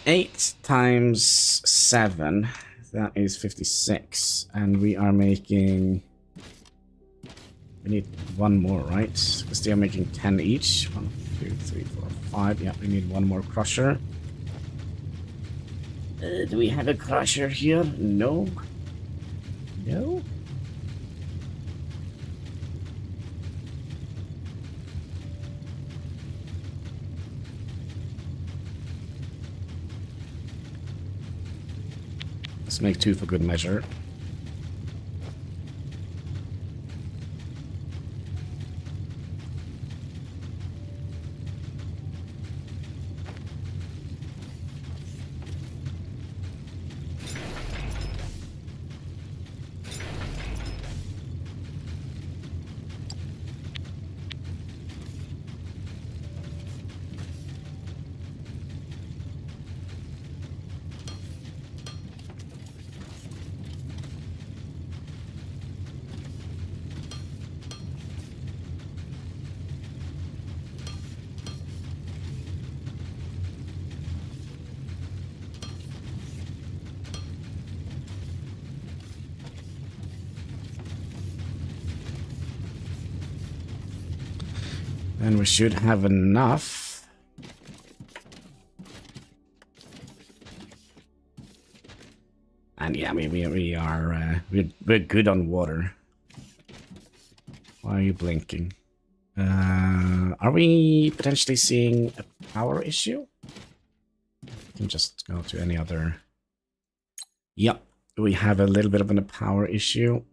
8 times 7, that is 56, and we are making. We need 1 more, right? Because they are making 10 each. 1, 2, 3, 4, 5. Yeah, we need one more crusher. Do we have a crusher here? No. No? Let's make 2 for good measure. And we should have enough. And yeah, we are we're good on water. Why are you blinking? Are we potentially seeing a power issue? We can just go to any other. Yep, we have a little bit of a power issue.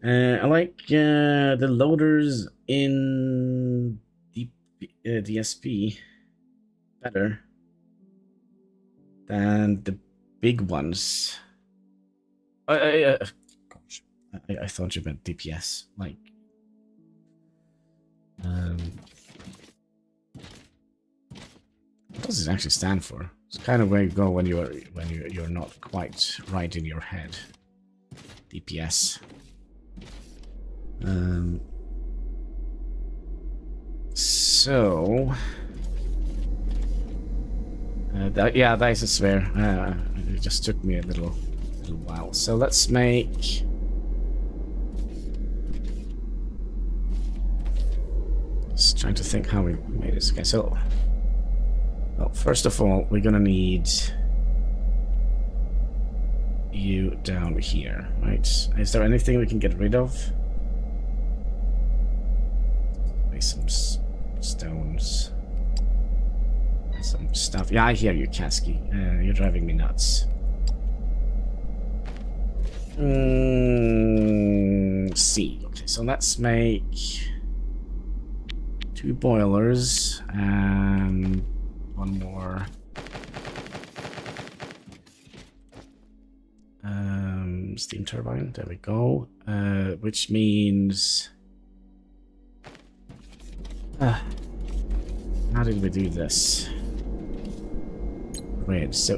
I like the loaders in DSP better than the big ones. Gosh, I thought you meant DPS. Like, what does it actually stand for? It's kind of where you go when you're not quite right in your head. DPS. So yeah, that is a sphere. It just took me a little while. So let's make just trying to think how we made this. Okay, so well, first of all, we're gonna need you down here, right? Is there anything we can get rid of? Some stones, some stuff. Yeah, I hear you, Kasky. You're driving me nuts. See. Okay, so let's make 2 boilers and 1 more. Steam turbine. There we go. Which means. How did we do this? Grid. So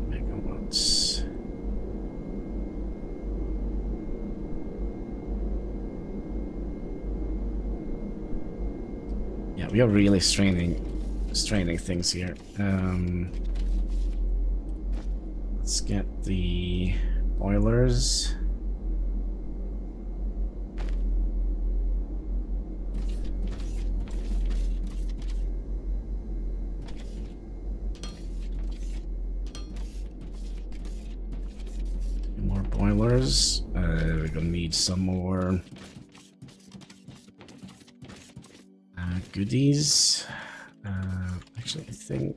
megawatts. Yeah, we are really straining things here. Let's get the boilers. Boilers. We're gonna need some more goodies. Actually, I think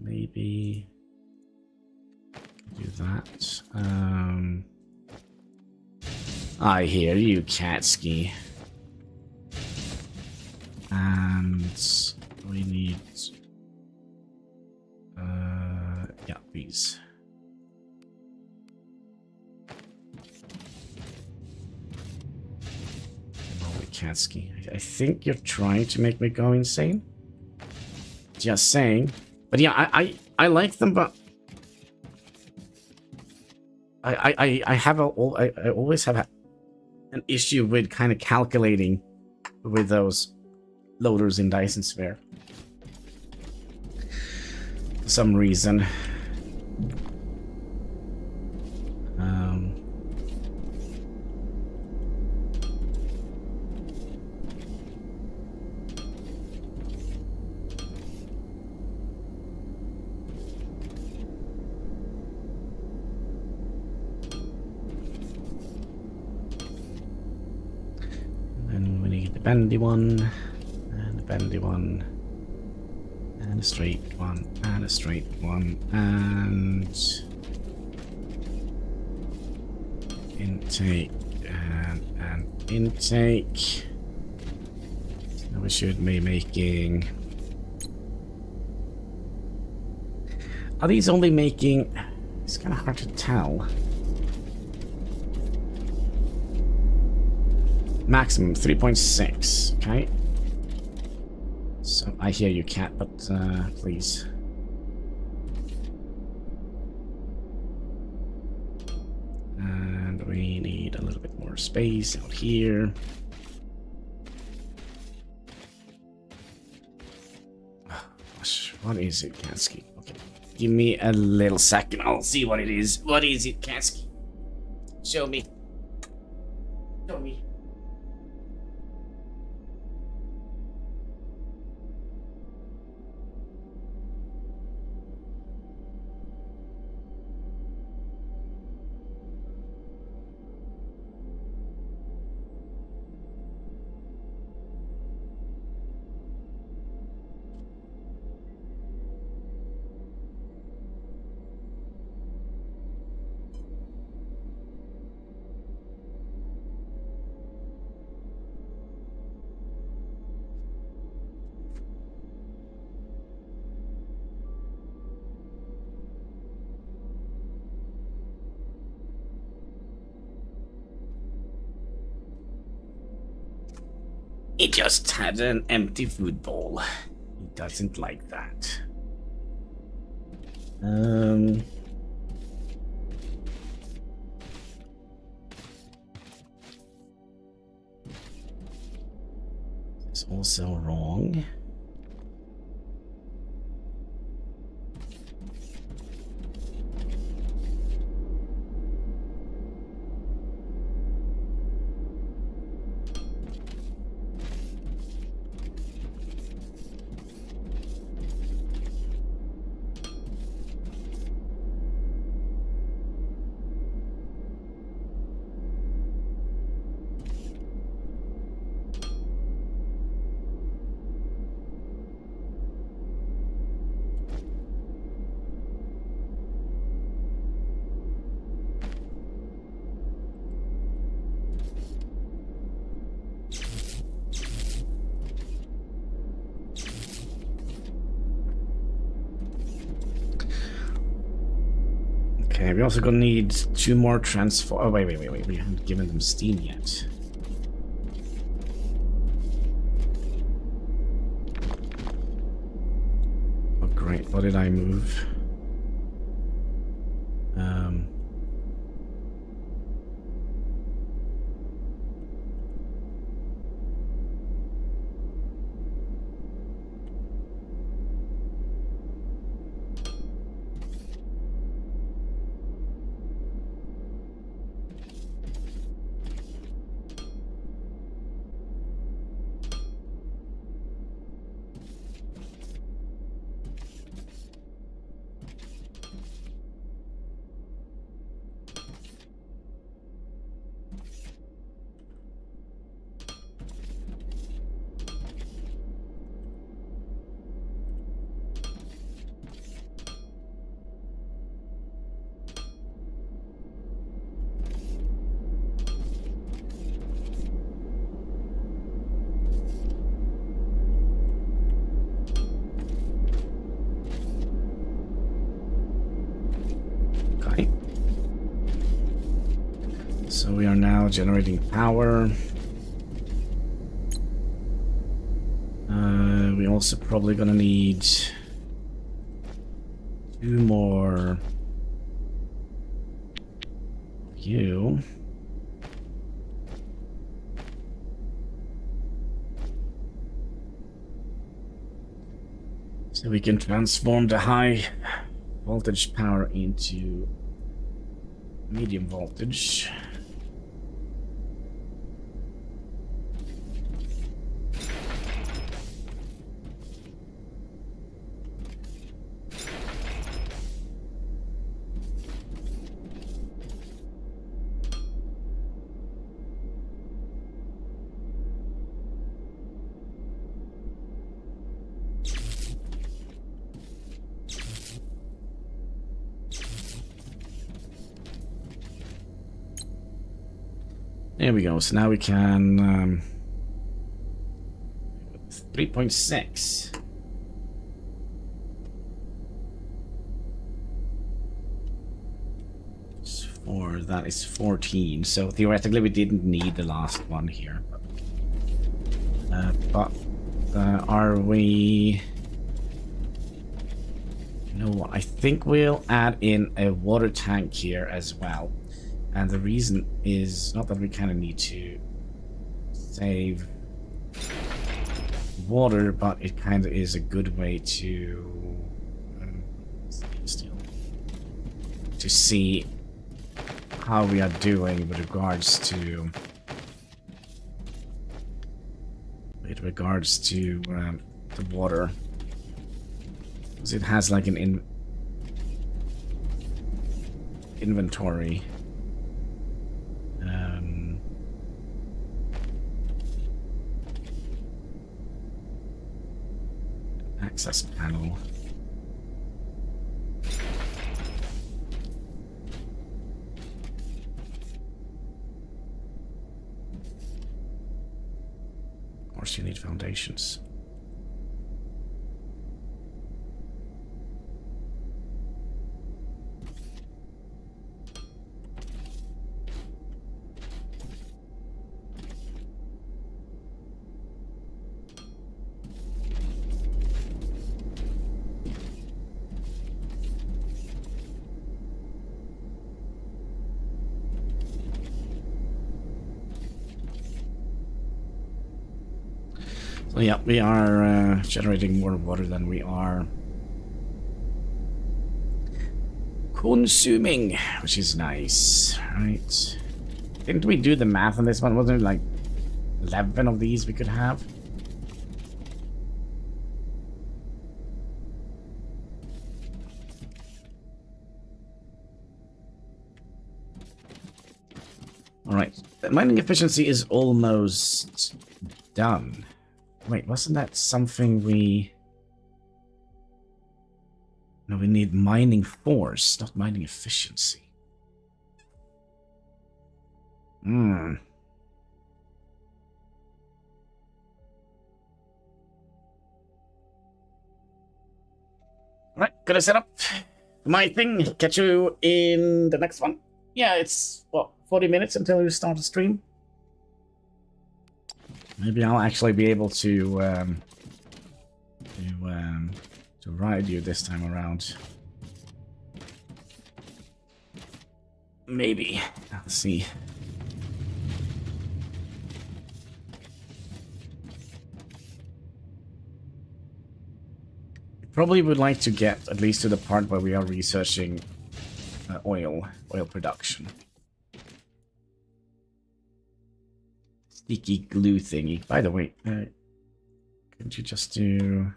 maybe do that. I hear you, Katsky. And we need yeah, these. Katsky. I think you're trying to make me go insane. Just saying. But yeah, I like them, but I always have an issue with kind of calculating with those loaders in Dyson Sphere. For some reason. bendy one, and a bendy one, and a straight one, and a straight one, and intake, and intake. So we should be making... Are these only making... It's kind of hard to tell. Maximum 3.6, okay. So I hear you, cat, but please. And we need a little bit more space out here. Oh, gosh, what is it, Kansky? Okay, give me a little second. I'll see what it is. What is it, Kansky? Show me. Show me. He just had an empty food bowl. He doesn't like that. It's also wrong. Okay, we're also gonna need 2 more transfer. Oh, wait. We haven't given them steam yet. Oh, great. What did I move? So we are now generating power. We also probably gonna need 2 more of you. So we can transform the high voltage power into medium voltage. There we go. So now we can 3.6. Or that is 14. So theoretically, we didn't need the last one here. But are we? You know what? I think we'll add in a water tank here as well. And the reason is not that we kind of need to save water, but it kind of is a good way to see how we are doing with regards to the water, because it has like an inventory. Access panel. Of course, you need foundations. So yeah, we are generating more water than we are consuming, which is nice, right? Didn't we do the math on this one? Wasn't it like 11 of these we could have? Alright, the mining efficiency is almost done. Wait, wasn't that something we... No, we need mining force, not mining efficiency. Hmm. Alright, gonna set up my thing. Catch you in the next one. Yeah, it's, what, 40 minutes until we start the stream? Maybe I'll actually be able to ride you this time around. Maybe. Let's see. Probably would like to get at least to the part where we are researching oil production. Sticky glue thingy. By the way, could you just do...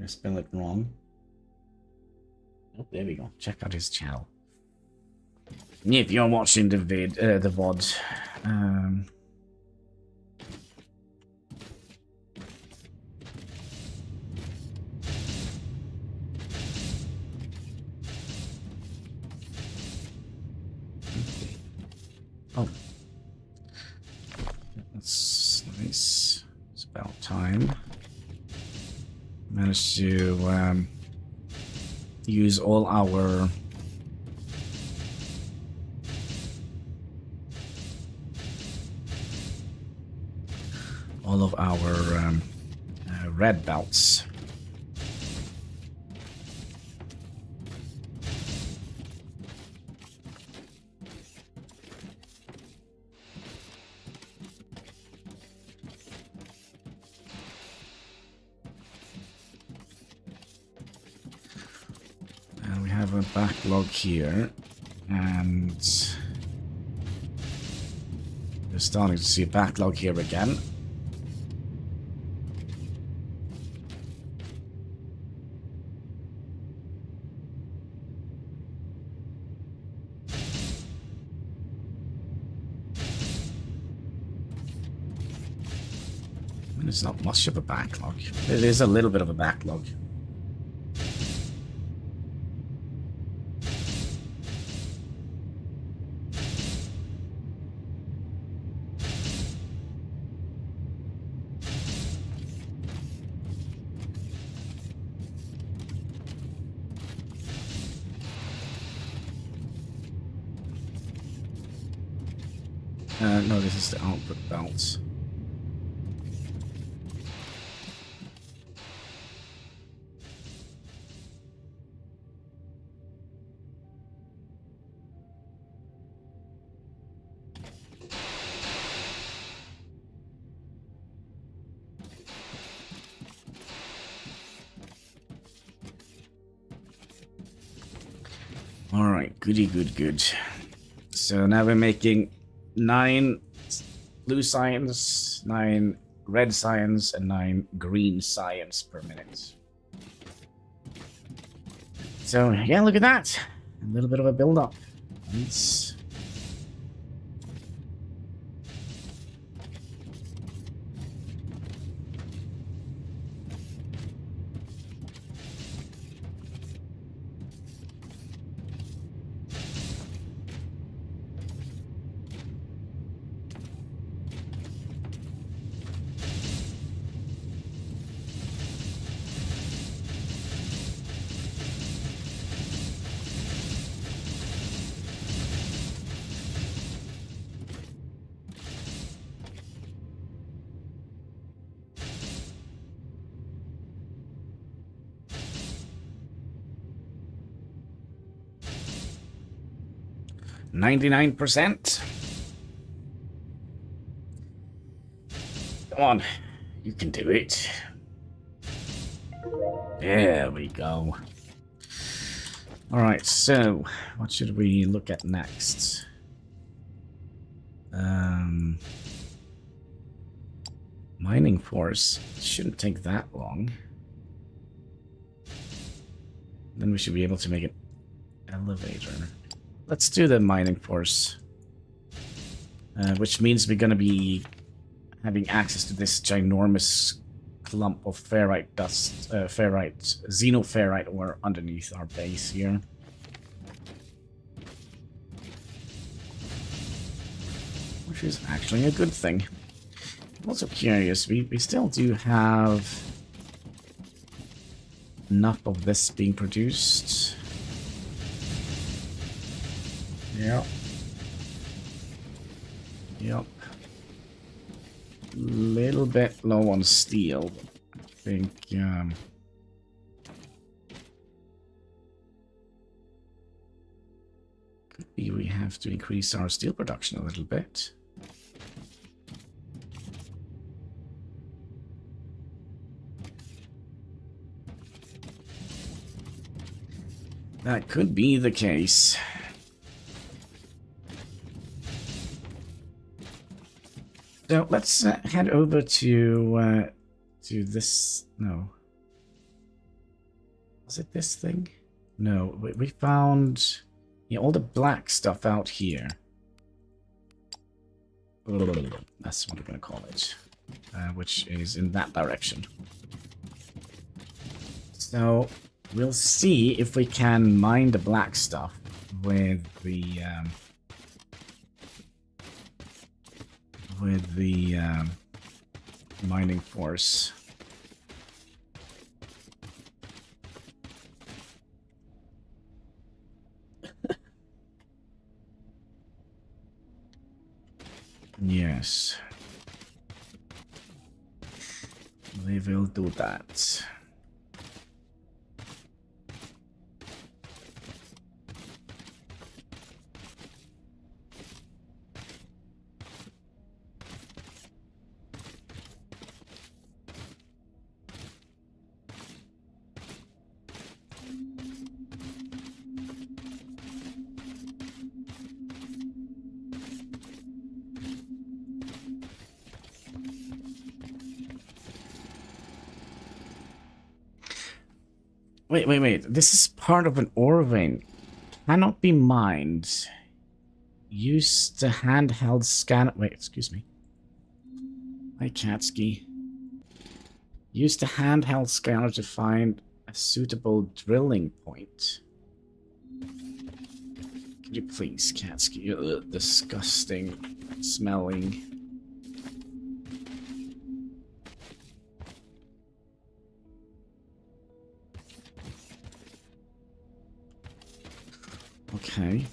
I spell it wrong. Oh, there we go. Check out his channel. If you're watching the VOD, oh, that's nice. It's about time. Managed to use all our red belts. And we have a backlog here, and we're starting to see a backlog here again. It's not much of a backlog. It is a little bit of a backlog. No, this is the output belt. Alright, goody good. So now we're making 9 blue science, 9 red science, and 9 green science per minute. So yeah, look at that. A little bit of a build-up. Nice. %. Come on, you can do it. There we go. Alright, so what should we look at next? Mining force. Shouldn't take that long. Then we should be able to make an elevator. Let's do the mining force. Which means we're gonna be having access to this ginormous clump of ferrite dust, xenoferrite ore underneath our base here. Which is actually a good thing. I'm also curious, we still do have enough of this being produced. Yep. Little bit low on steel. I think could be we have to increase our steel production a little bit. That could be the case. So let's head over to this. No, was it this thing? No, we found all the black stuff out here. That's what we're gonna call it, which is in that direction. So we'll see if we can mine the black stuff with the mining force. Yes. We will do that. Wait. This is part of an ore vein. Cannot be mined. Use the handheld scanner. Wait, excuse me. Hi, Katsky. Use the handheld scanner to find a suitable drilling point. Could you please, Katsky? Ugh, disgusting smelling. Okay.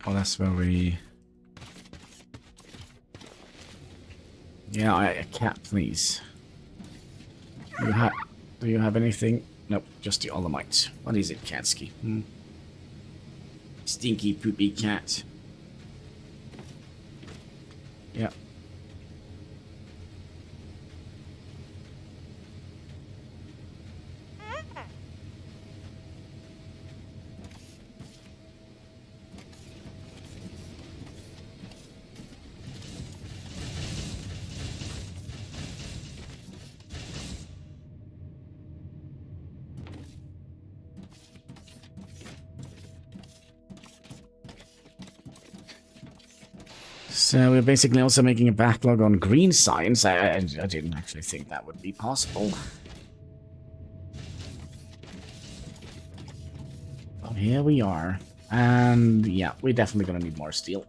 Oh, that's where we... Yeah, a cat, please. Do you have anything? Nope, just the Olamite. What is it, Katsky? Stinky, poopy cat. Yeah. So we're basically also making a backlog on green science. I didn't actually think that would be possible. But here we are. And yeah, we're definitely going to need more steel.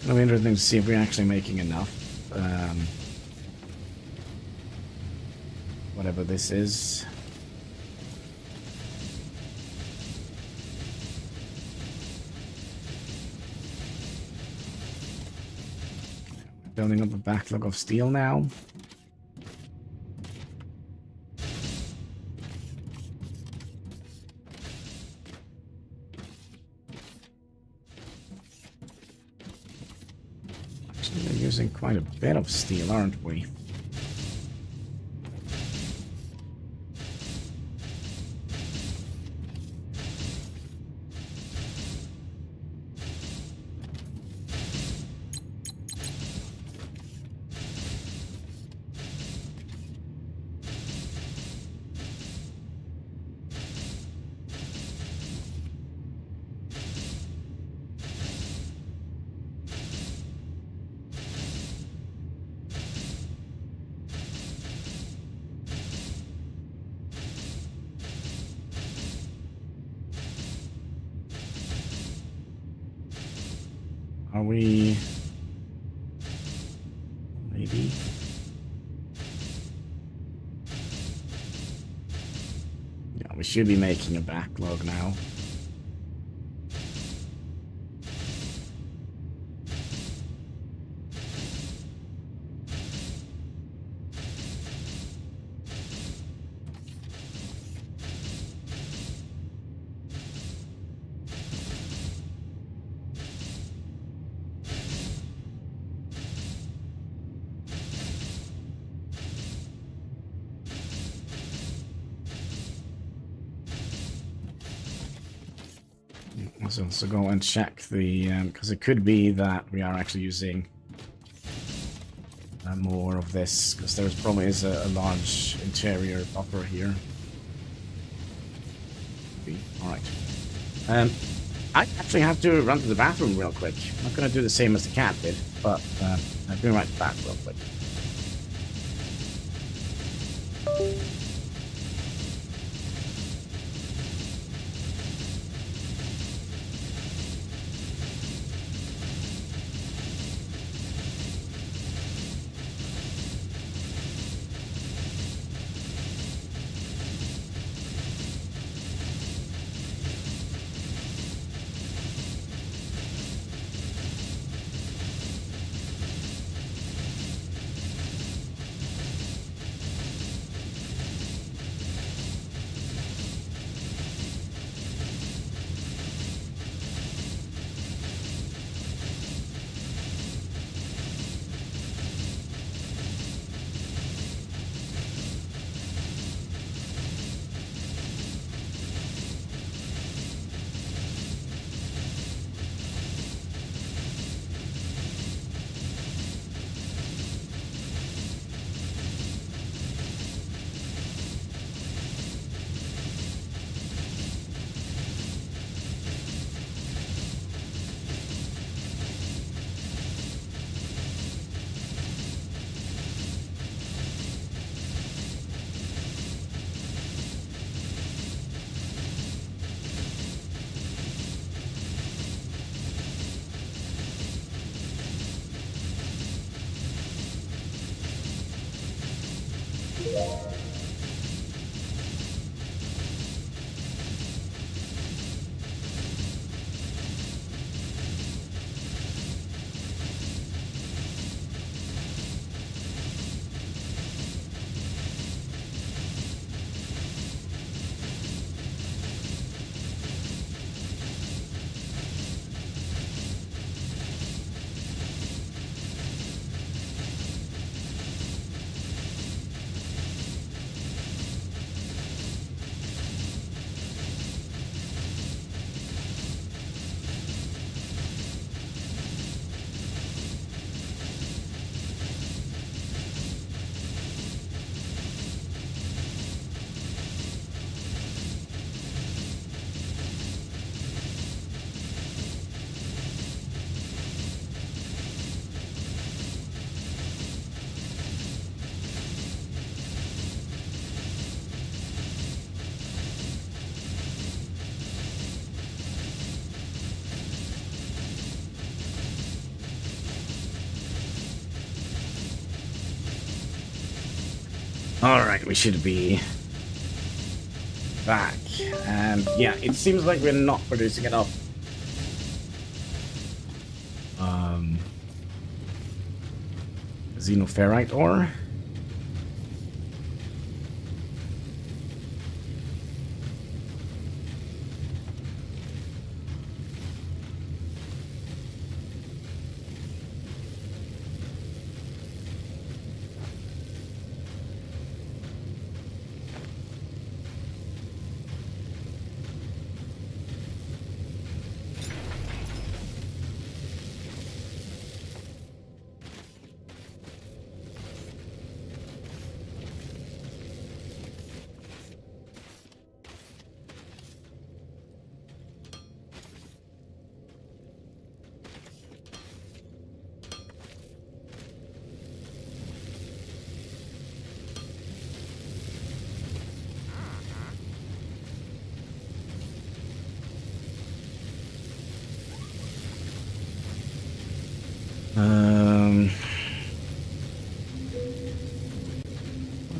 It'll be interesting to see if we're actually making enough. Whatever this is. Building up a backlog of steel now. Using quite a bit of steel, aren't we? Are we... maybe? Yeah, we should be making a backlog now. So go and check the, because it could be that we are actually using more of this, because there probably is a large interior buffer here. Alright. I actually have to run to the bathroom real quick. I'm not going to do the same as the cat did, but I'll be right back real quick. Alright, we should be back. And yeah, it seems like we're not producing enough. Xenoferrite ore.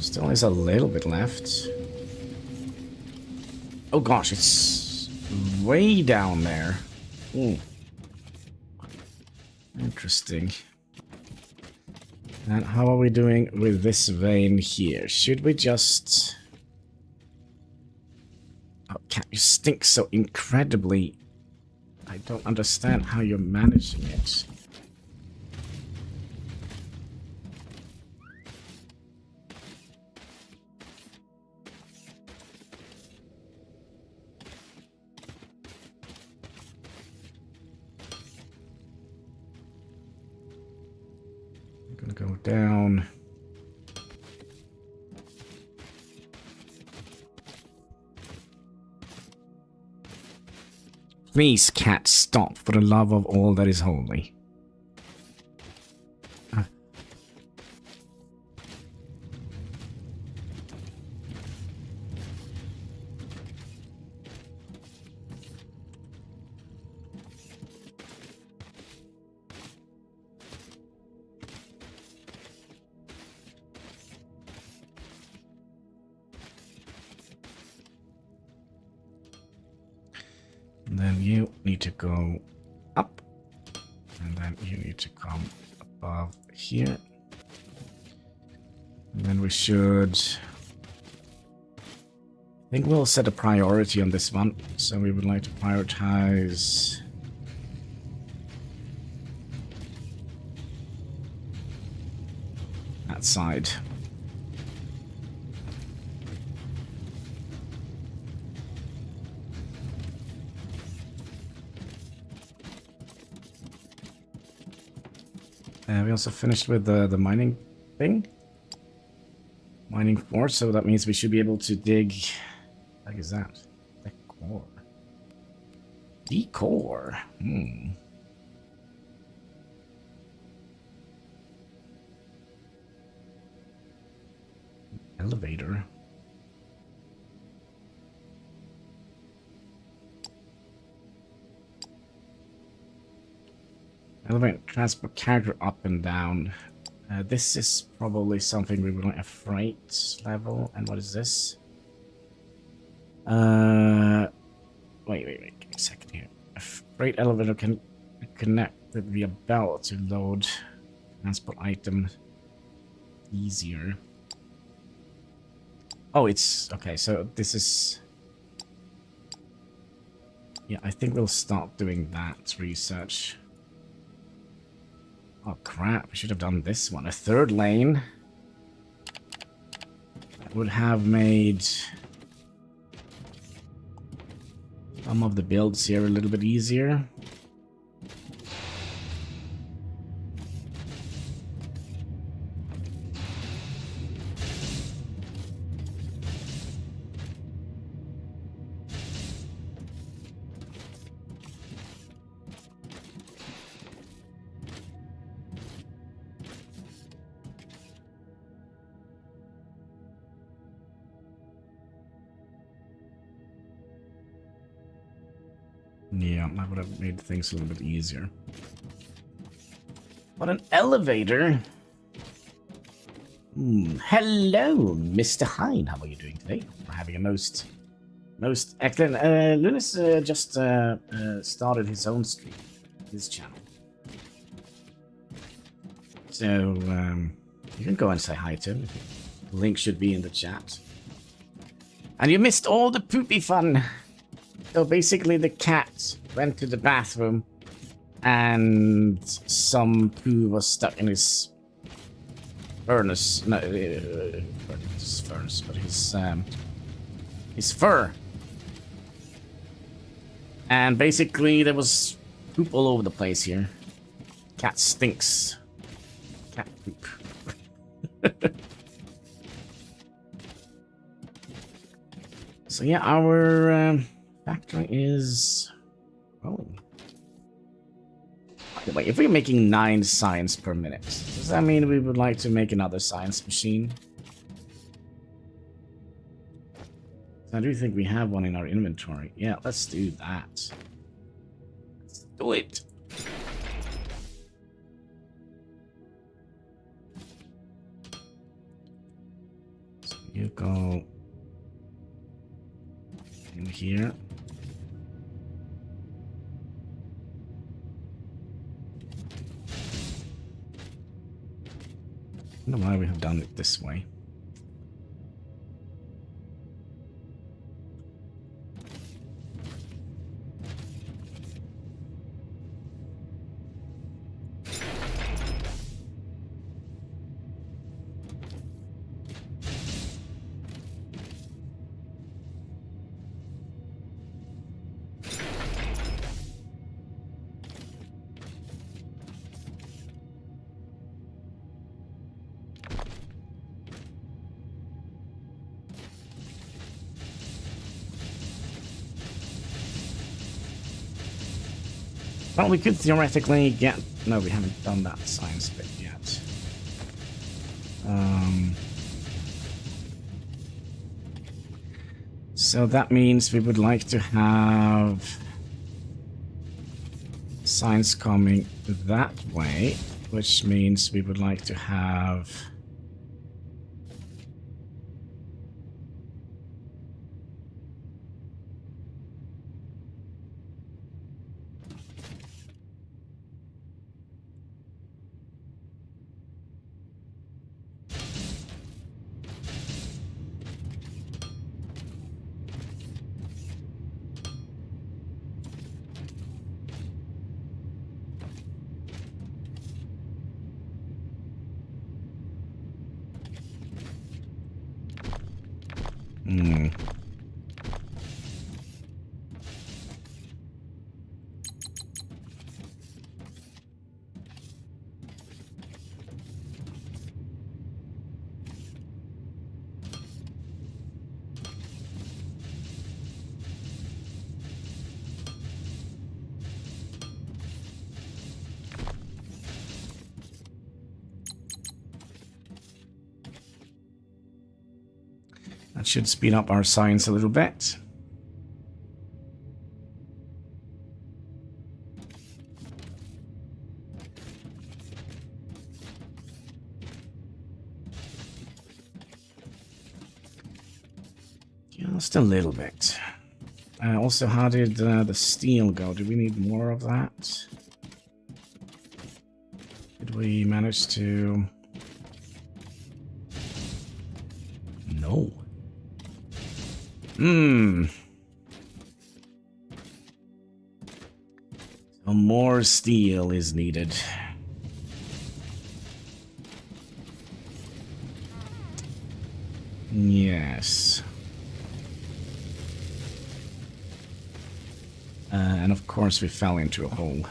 Still is a little bit left. Oh gosh, it's way down there. Ooh. Interesting. And how are we doing with this vein here? Should we just... Oh, cat, you stink so incredibly. I don't understand how you're managing it. Go down. Please, cat, stop for the love of all that is holy. And then you need to go up. And then you need to come above here. And then we should... I think we'll set a priority on this one. So we would like to prioritize... that side. We also finished with the mining thing. Mining 4, so that means we should be able to dig... What is that? Decor. Decor. Elevator. Elevate transport character up and down. This is probably something we would like a freight level. And what is this? Wait. Give me a second here. A freight elevator can connect via belt to load transport item easier. Oh, it's okay. So this is. Yeah, I think we'll start doing that research. Oh crap, we should have done this one. A third lane. That would have made some of the builds here a little bit easier. Yeah, that would have made things a little bit easier. But an elevator? Hello, Mr. Hine. How are you doing today? We're having a most excellent. Lunas just started his own stream, his channel. So you can go and say hi to him. The link should be in the chat. And you missed all the poopy fun. So basically, the cat went to the bathroom, and some poo was stuck in his furnace. No, his furnace, but his fur. And basically, there was poop all over the place here. Cat stinks. Cat poop. So yeah, our factory is... Oh. Wait, if we're making 9 science per minute, does that mean we would like to make another science machine? I do think we have one in our inventory. Yeah, let's do that. Let's do it. So you go in here. I don't know why we have done it this way. Well, we could theoretically get... No, we haven't done that science bit yet. So that means we would like to have science coming that way, which means we would like to have... That should speed up our science a little bit. Just a little bit. Also, how did the steel go? Do we need more of that? Did we manage to... No. So more steel is needed. Yes. And of course we fell into a hole.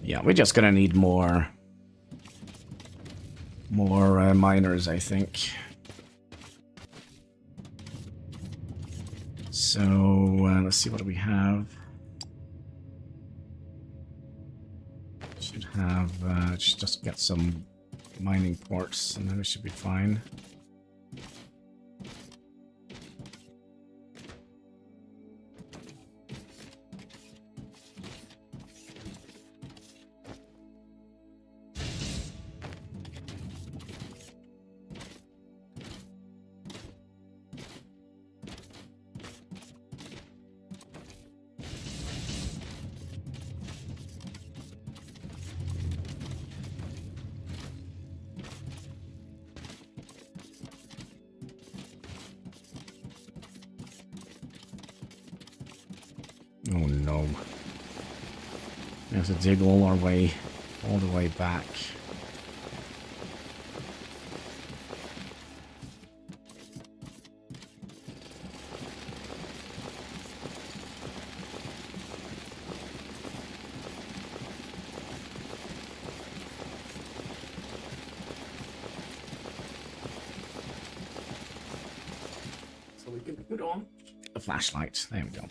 Yeah, we're just gonna need more miners, I think. So let's see, what do we have? Should have just get some mining ports, and then we should be fine. Oh no. We have to dig all the way back. So we can put on a flashlight. There we go.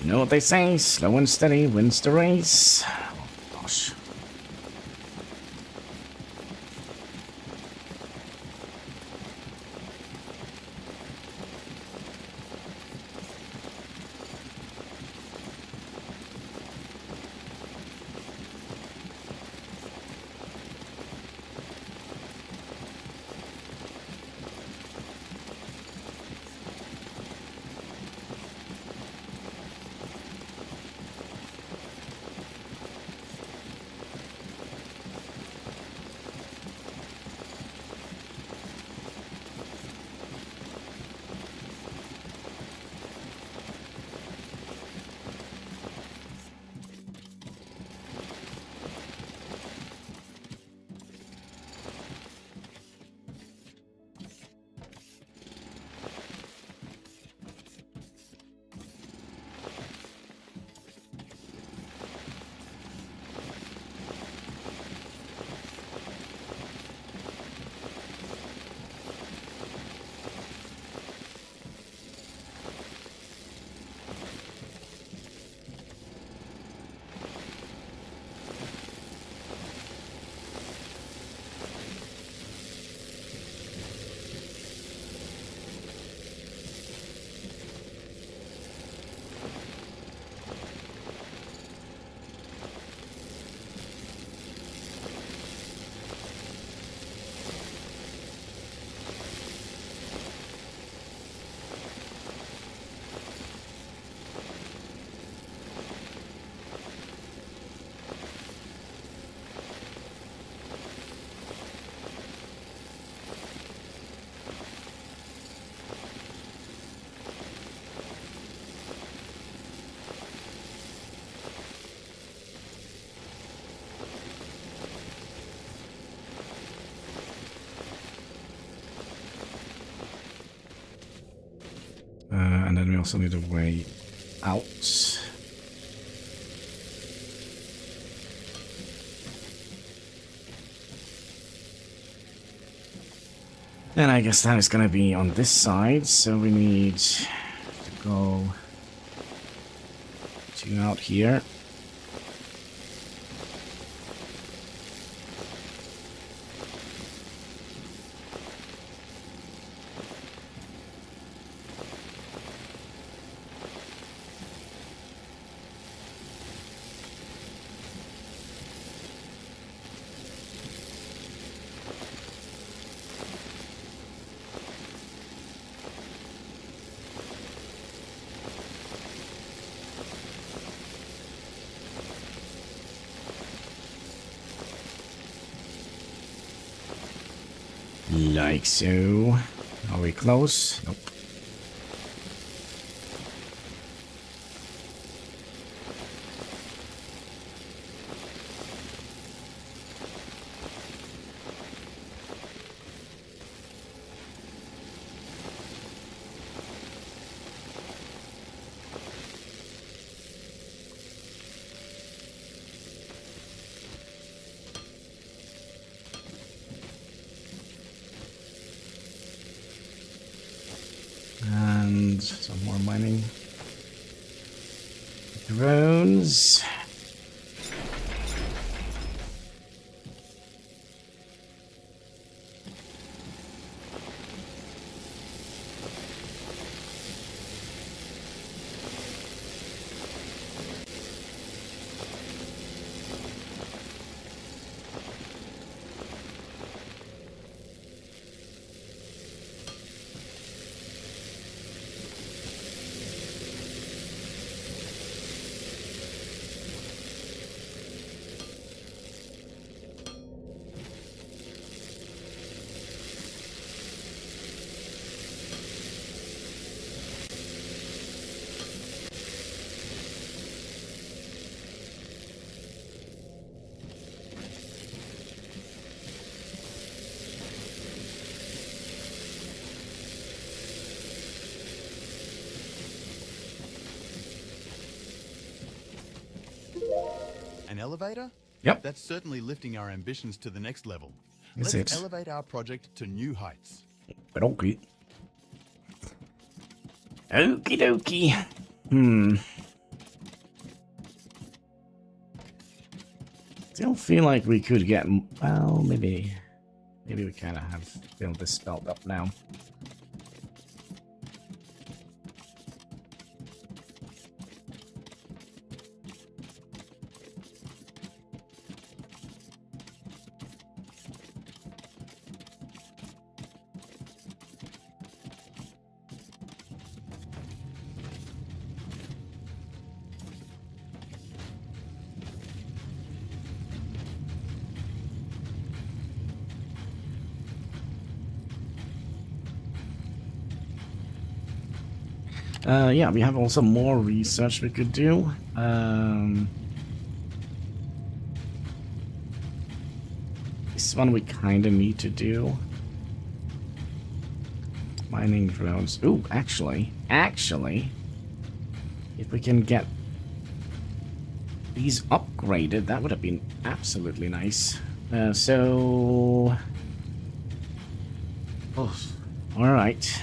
You know what they say, slow and steady wins the race. Oh, gosh. And then we also need a way out. And I guess that is going to be on this side, so we need to go to out here. Like so. Are we close? Nope. and some more mining drones. An elevator? Yep. That's certainly lifting our ambitions to the next level. Is Let's it? elevate our project to new heights. But okay. Okie dokie. Still feel like we could get, well, maybe we kind of have built this belt up now. Yeah, we have also more research we could do. This one we kind of need to do. Mining drones. Ooh, actually, if we can get these upgraded, that would have been absolutely nice. Oh, all right.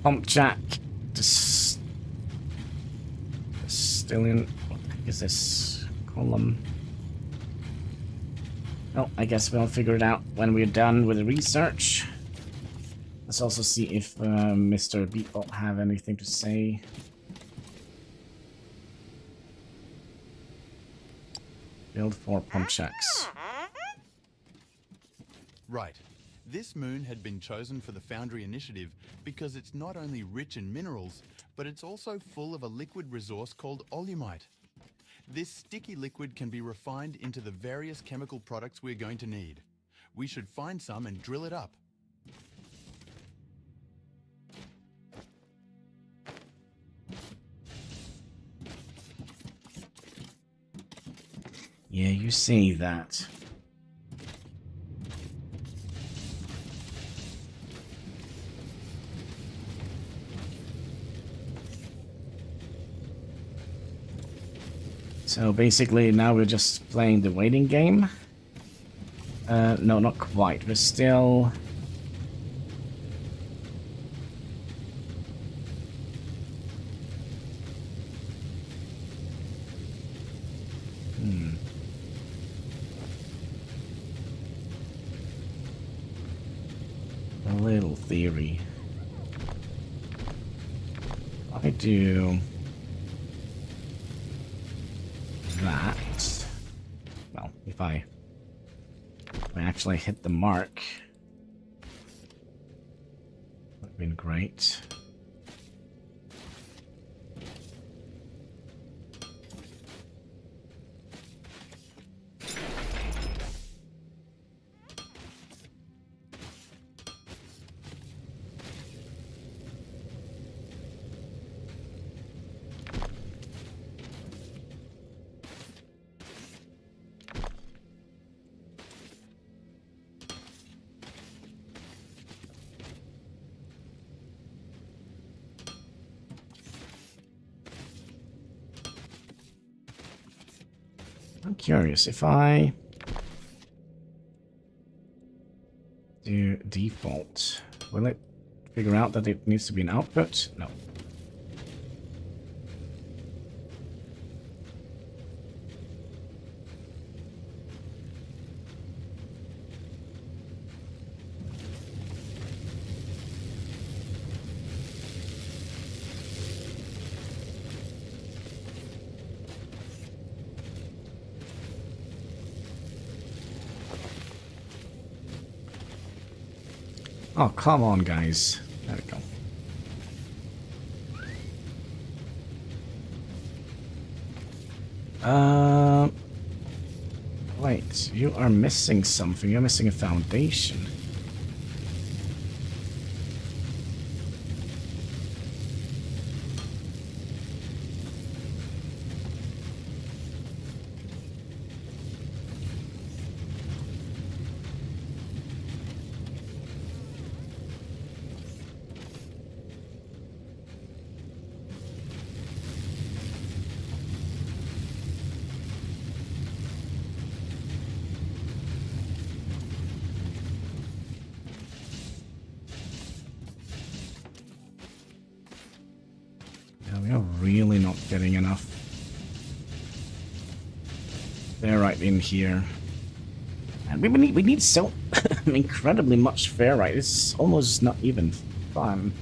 Pump jack. Distillion. What the heck is this? Column. Oh, I guess we'll figure it out when we're done with the research. Let's also see if Mr. Beatbot have anything to say. Build 4 pump jacks. Right. This moon had been chosen for the Foundry initiative because it's not only rich in minerals, but it's also full of a liquid resource called olumite. This sticky liquid can be refined into the various chemical products we're going to need. We should find some and drill it up. Yeah, you say that. So basically now we're just playing the waiting game. No, not quite. We're still... A little theory. I do... that. Well, if I actually hit the mark, would have been great. I'm curious if I Do default. Will it figure out that it needs to be an output? No. Oh, come on, guys. There we go. Wait, you are missing something. You're missing a foundation. We are really not getting enough. They're right in here. And we need so incredibly much ferrite. It's almost not even fun.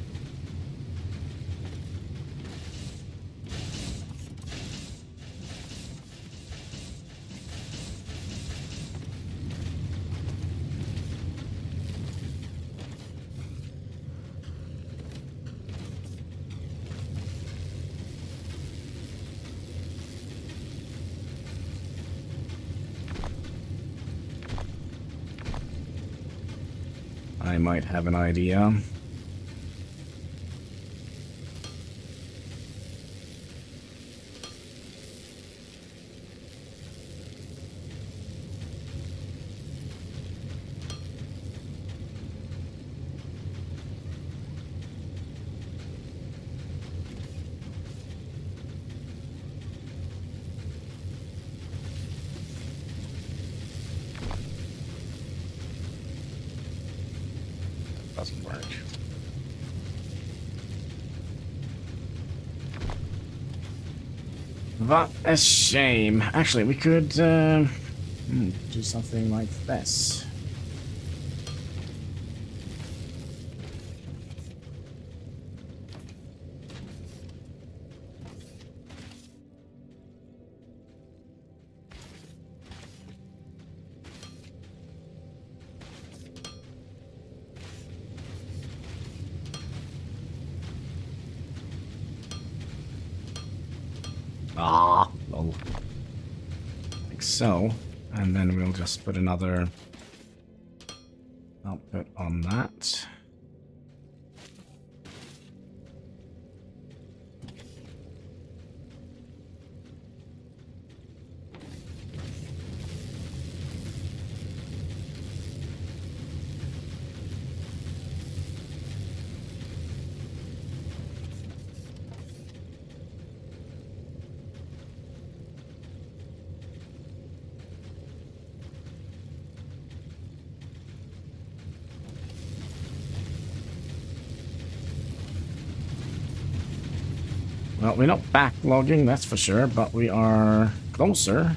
I might have an idea. Doesn't work. What a shame. Actually, we could do something like this. Ah, lol. Like so. And then we'll just put another output on that. Well, we're not backlogging, that's for sure, but we are closer.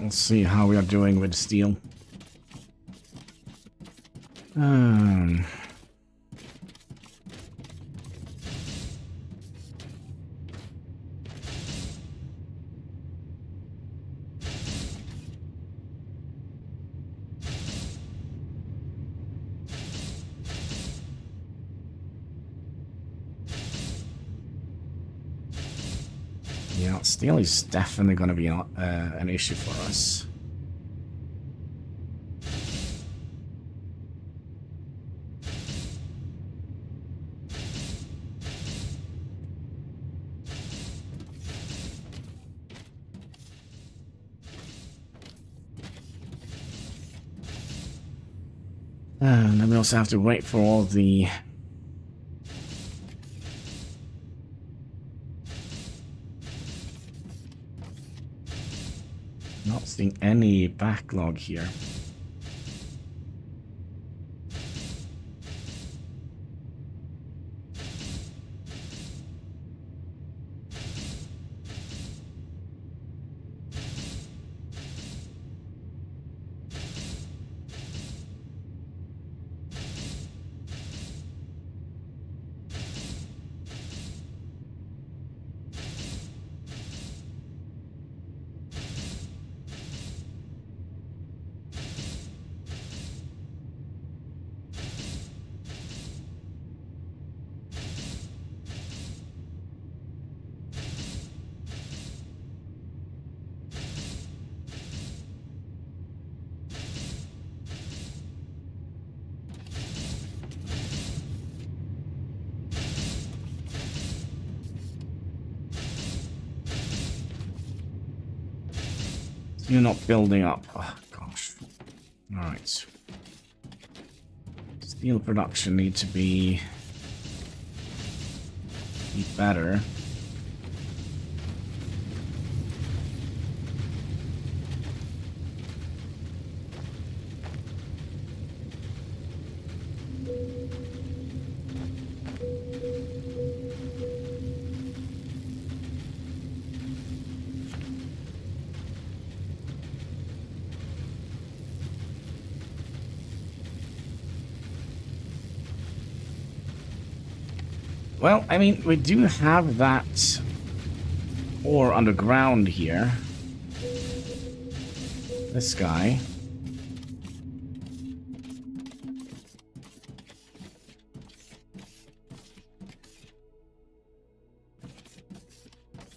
Let's see how we are doing with steel. Yeah, steel is definitely going to be an issue for us. And then we also have to wait for all the... Not seeing any backlog here. You're not building up. Oh, gosh. Alright. Steel production need to be better. Well, I mean, we do have that ore underground here. This guy.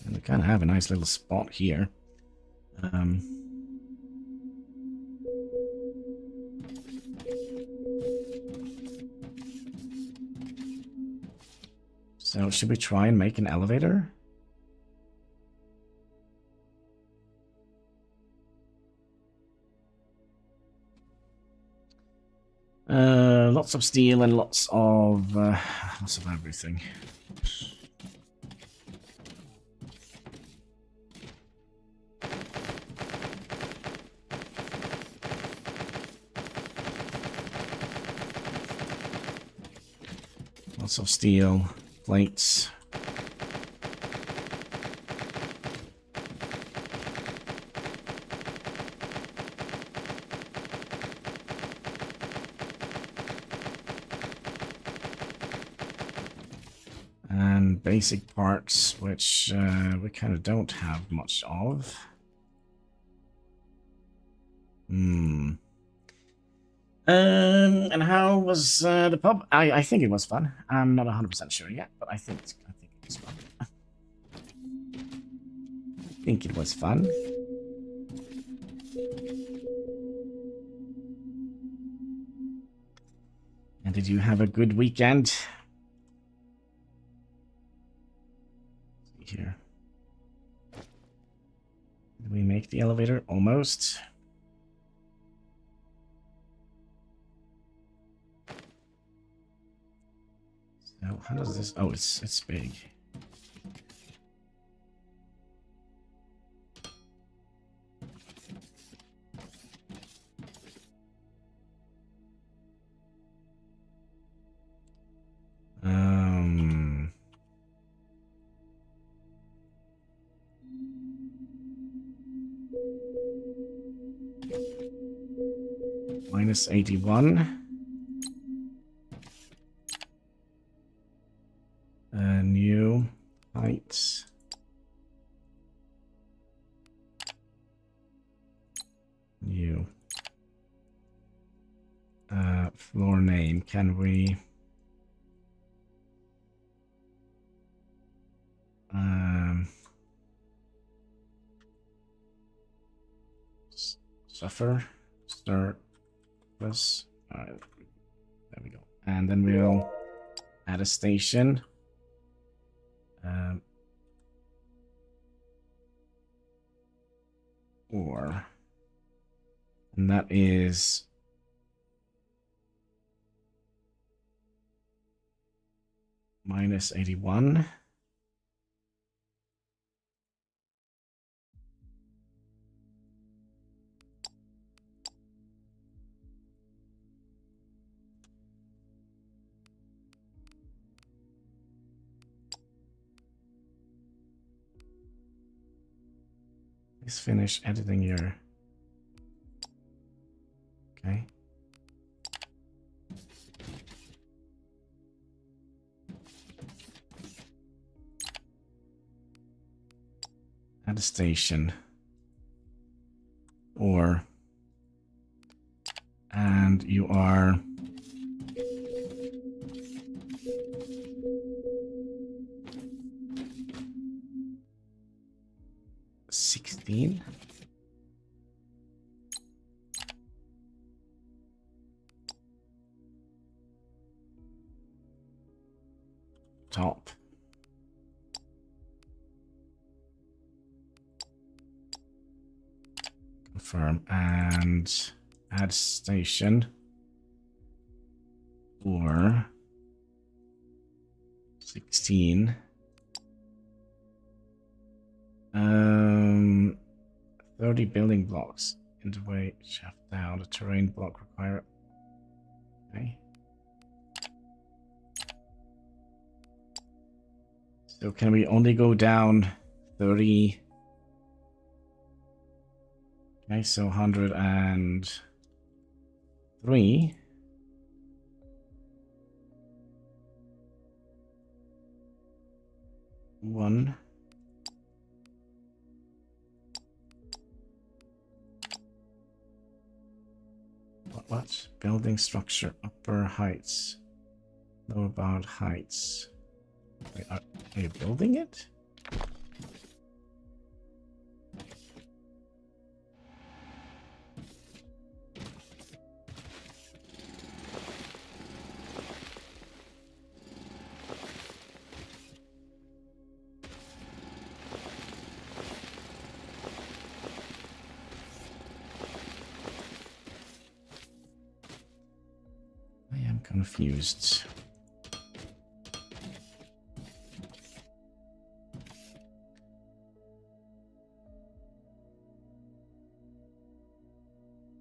And we kind of have a nice little spot here. So should we try and make an elevator? Lots of steel and lots of everything. Lots of steel, plates. And basic parts, which we kind of don't have much of. And how was the pub? I think it was fun. I'm not 100% sure yet, but I think it was fun. I think it was fun. And did you have a good weekend? Let's see here. Did we make the elevator? Almost. So how does this? Oh, it's big. Minus 81. New heights. New. Floor name. Can we? Suffer. Start. Plus. Alright. There we go. And then we'll add a station. Or. And that is minus 81. Please finish editing your. Okay. Add a station. Or. And you are. $16. Top. Confirm and add station. Or 16. 30 building blocks. Interway shaft down. The terrain block require. Okay. So can we only go down 30? Okay, so 103. One. What? Building structure, upper heights, lower bound heights. Wait, are you building it? I am confused.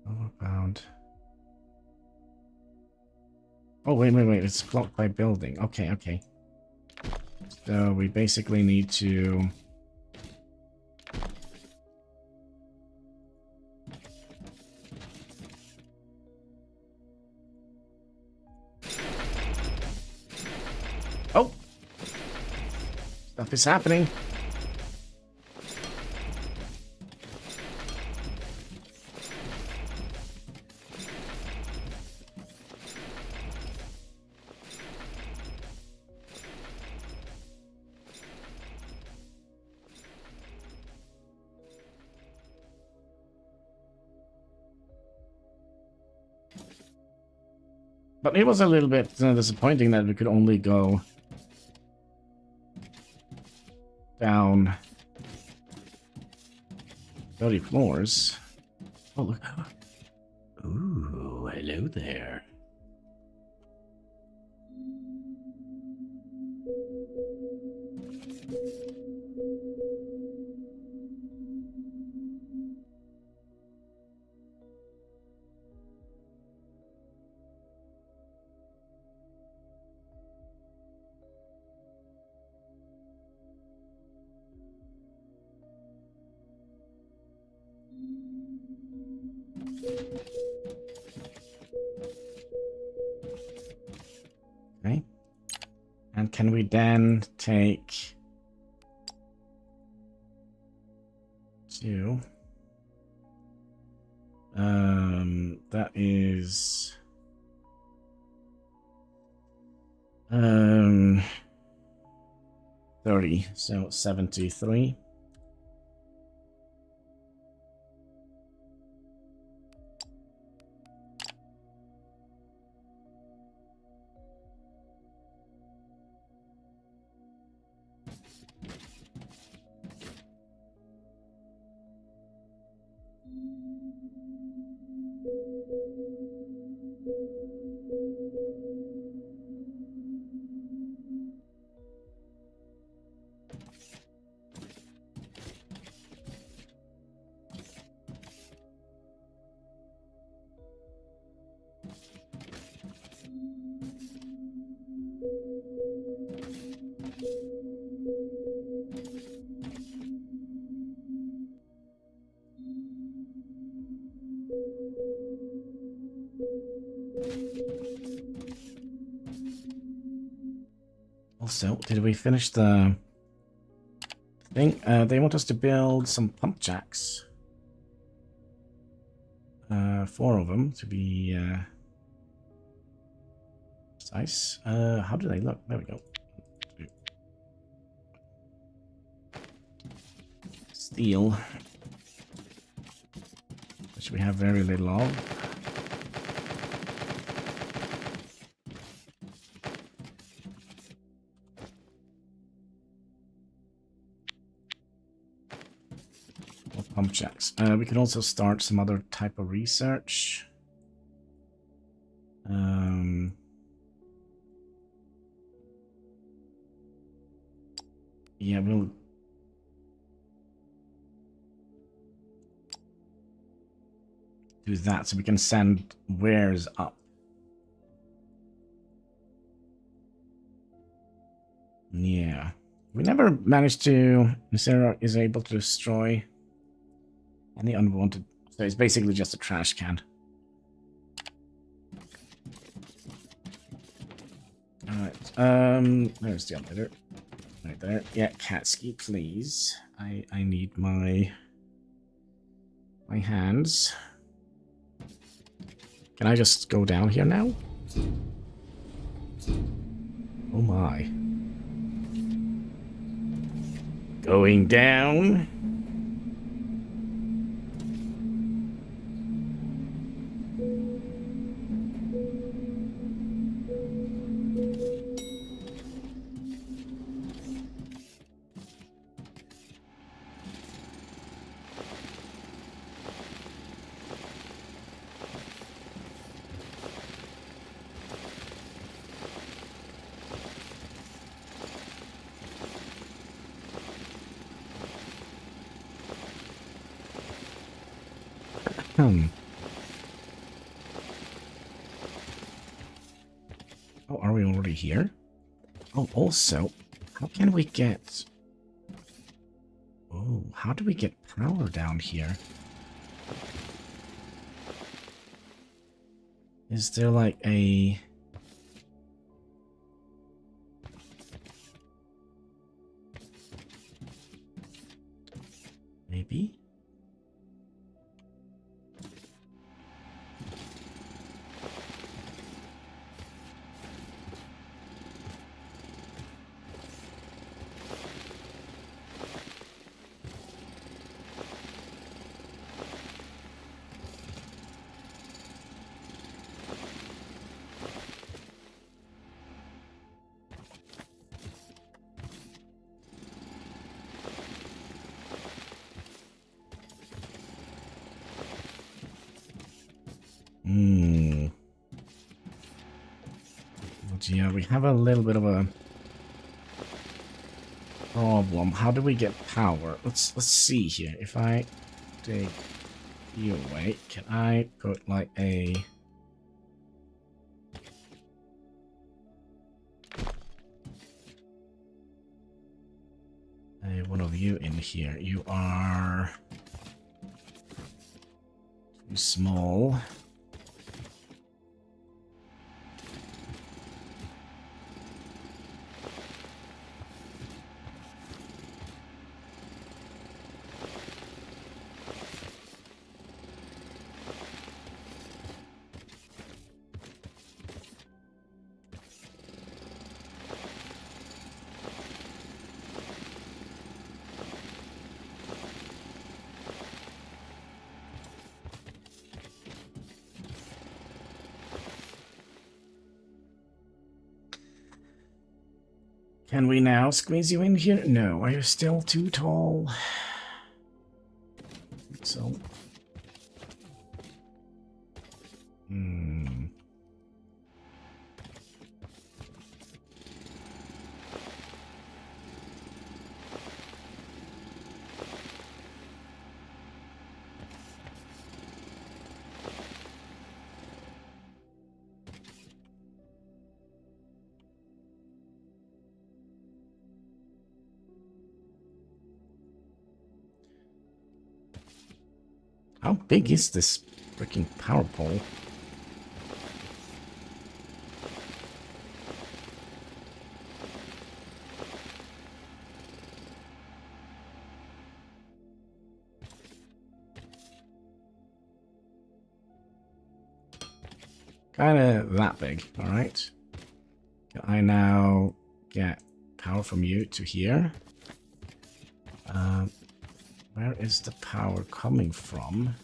Overbound. Oh, wait. It's blocked by building. Okay. So we basically need to... Oh! Stuff is happening. But it was a little bit disappointing that we could only go down 30 floors. Oh, look. Ooh, hello there. Okay. And can we then take 2? That is 30, so 73. Also, did we finish the thing? They want us to build some pump jacks. 4 of them to be precise. How do they look? There we go. Steel, which we have very little of. Pump jacks. We could also start some other type of research. Yeah, we'll do that so we can send wares up. Yeah. We never managed to... Sarah is able to destroy any unwanted... So it's basically just a trash can. Alright, there's the elevator. Right there. Yeah, Catski, please. I need my hands. Can I just go down here now? Oh my. Going down. Oh, are we already here? Oh, also, how can we get... Oh, how do we get power down here? Is there like a... Maybe? But yeah, we have a little bit of a problem. How do we get power? Let's see here. If I take you away, can I put like a... one of you in here? You are too small. Can we now squeeze you in here? No, are you still too tall? So... How big is this freaking power pole? kind of that big. All right. Can I now get power from you to here? Where is the power coming from?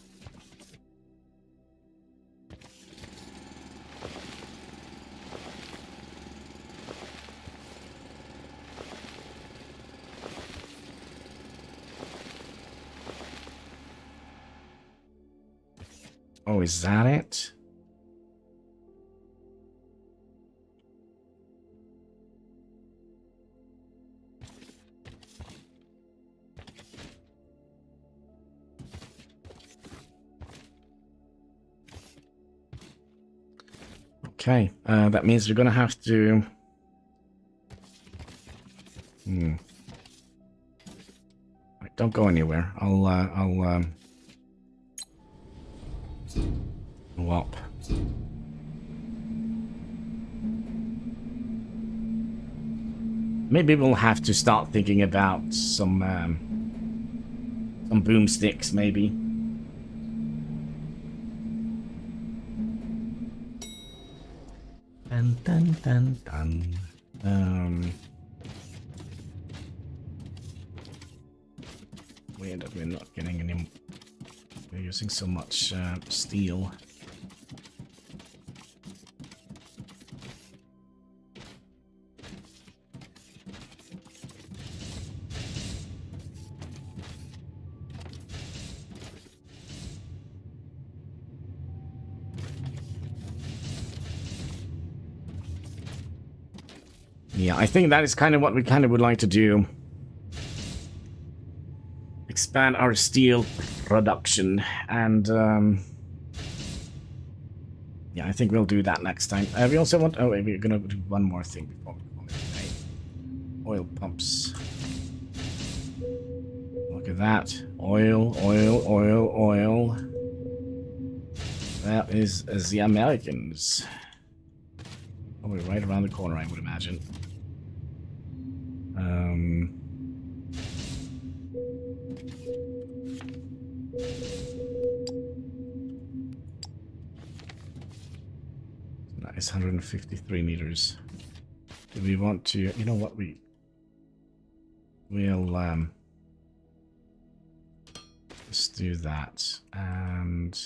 Oh, is that it? Okay, that means we're gonna have to... Right, don't go anywhere. I'll whop. Maybe we'll have to start thinking about some boomsticks, maybe. Dun dun dun dun. Weird that we're not getting any. We're using so much steel. Yeah, I think that is kind of what we kind of would like to do. Expand our steel production, and yeah, I think we'll do that next time. We also want... Oh, wait, we're gonna do one more thing before we call it a day. Oil pumps. Look at that. Oil, oil, oil, oil. That is the Americans. Probably right around the corner, I would imagine. 153 meters. Do we want to... You know what? We'll let's do that. And...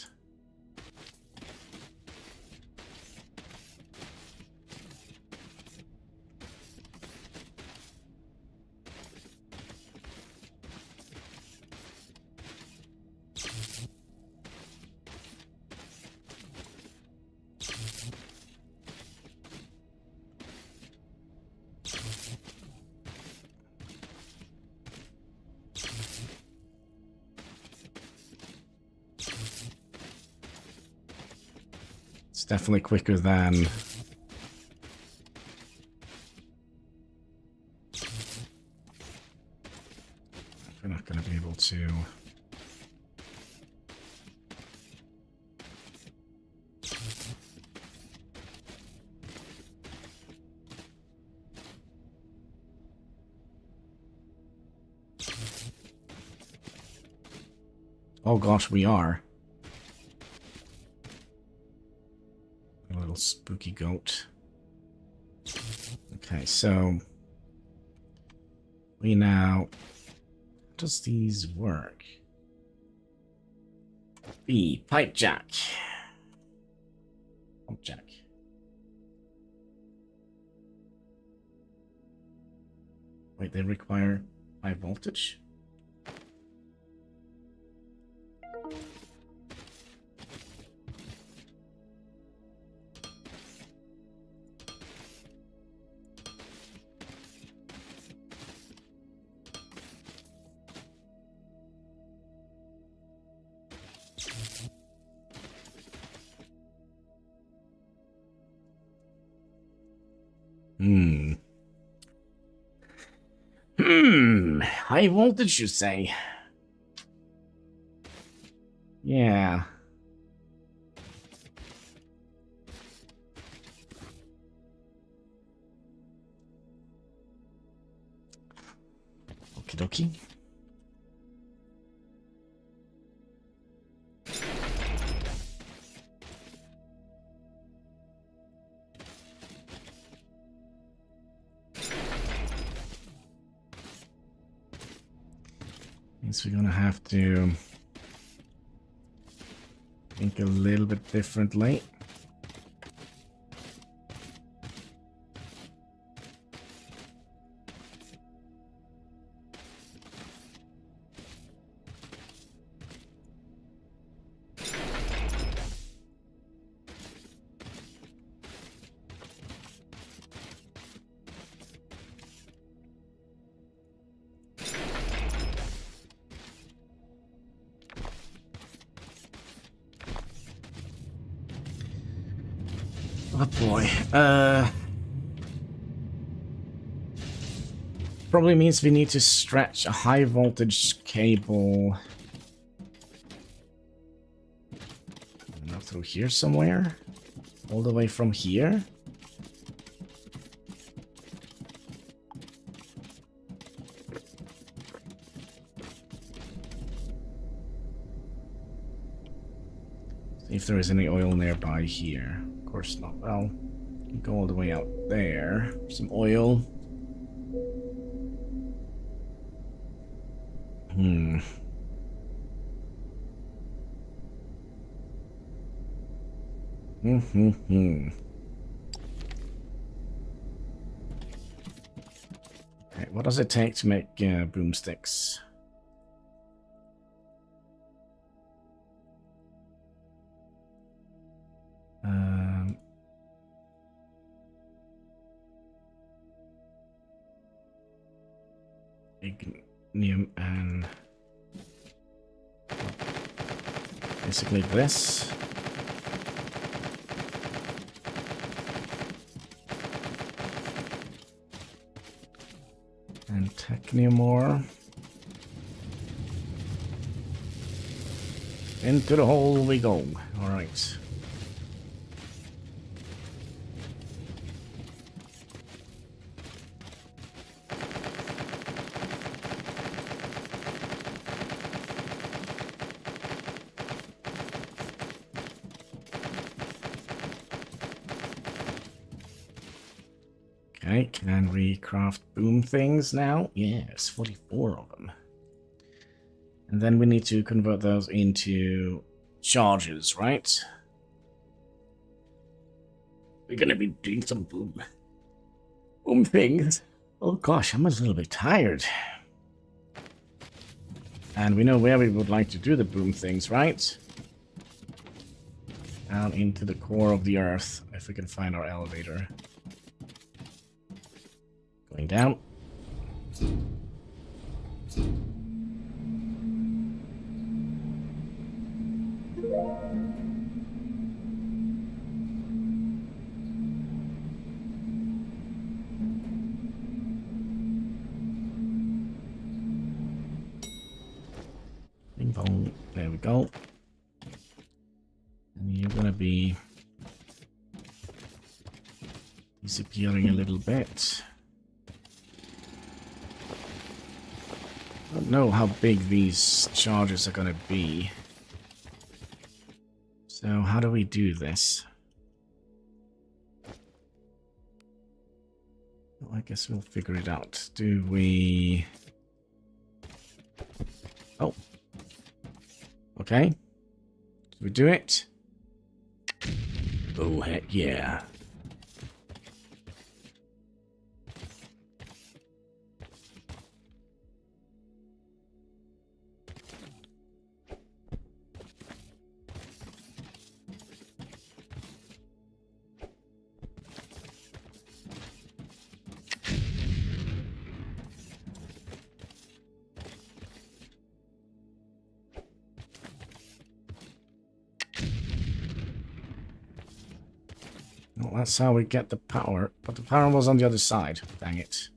it's definitely quicker than... We're not going to be able to... Oh gosh, we are. A little spooky goat. Okay, so we now... How does these work? B, pipe jack. Pump jack. Wait, they require high voltage? High voltage, you say? Yeah. Okie dokie. Means we're gonna have to think a little bit differently. Oh boy. Probably means we need to stretch a high voltage cable. Not through here somewhere? All the way from here? See if there is any oil nearby here. Of course not. Well, go all the way out there. Some oil. Hmm. Okay, what does it take to make boomsticks? Ignium and basically this. And technium ore. Into the hole we go. Alright. Okay, can we craft boom things now? Yes, 44 of them. And then we need to convert those into charges, right? We're gonna be doing some boom things. Oh gosh, I'm a little bit tired. And we know where we would like to do the boom things, right? Down into the core of the earth, if we can find our elevator. Going down. Bing bong. There we go. And you're gonna be disappearing a little bit. I don't know how big these charges are gonna be. So how do we do this? Well, I guess we'll figure it out. Do we... Oh. Okay. Do we do it? Oh, heck yeah. Well, that's how we get the power. But the power was on the other side. Dang it.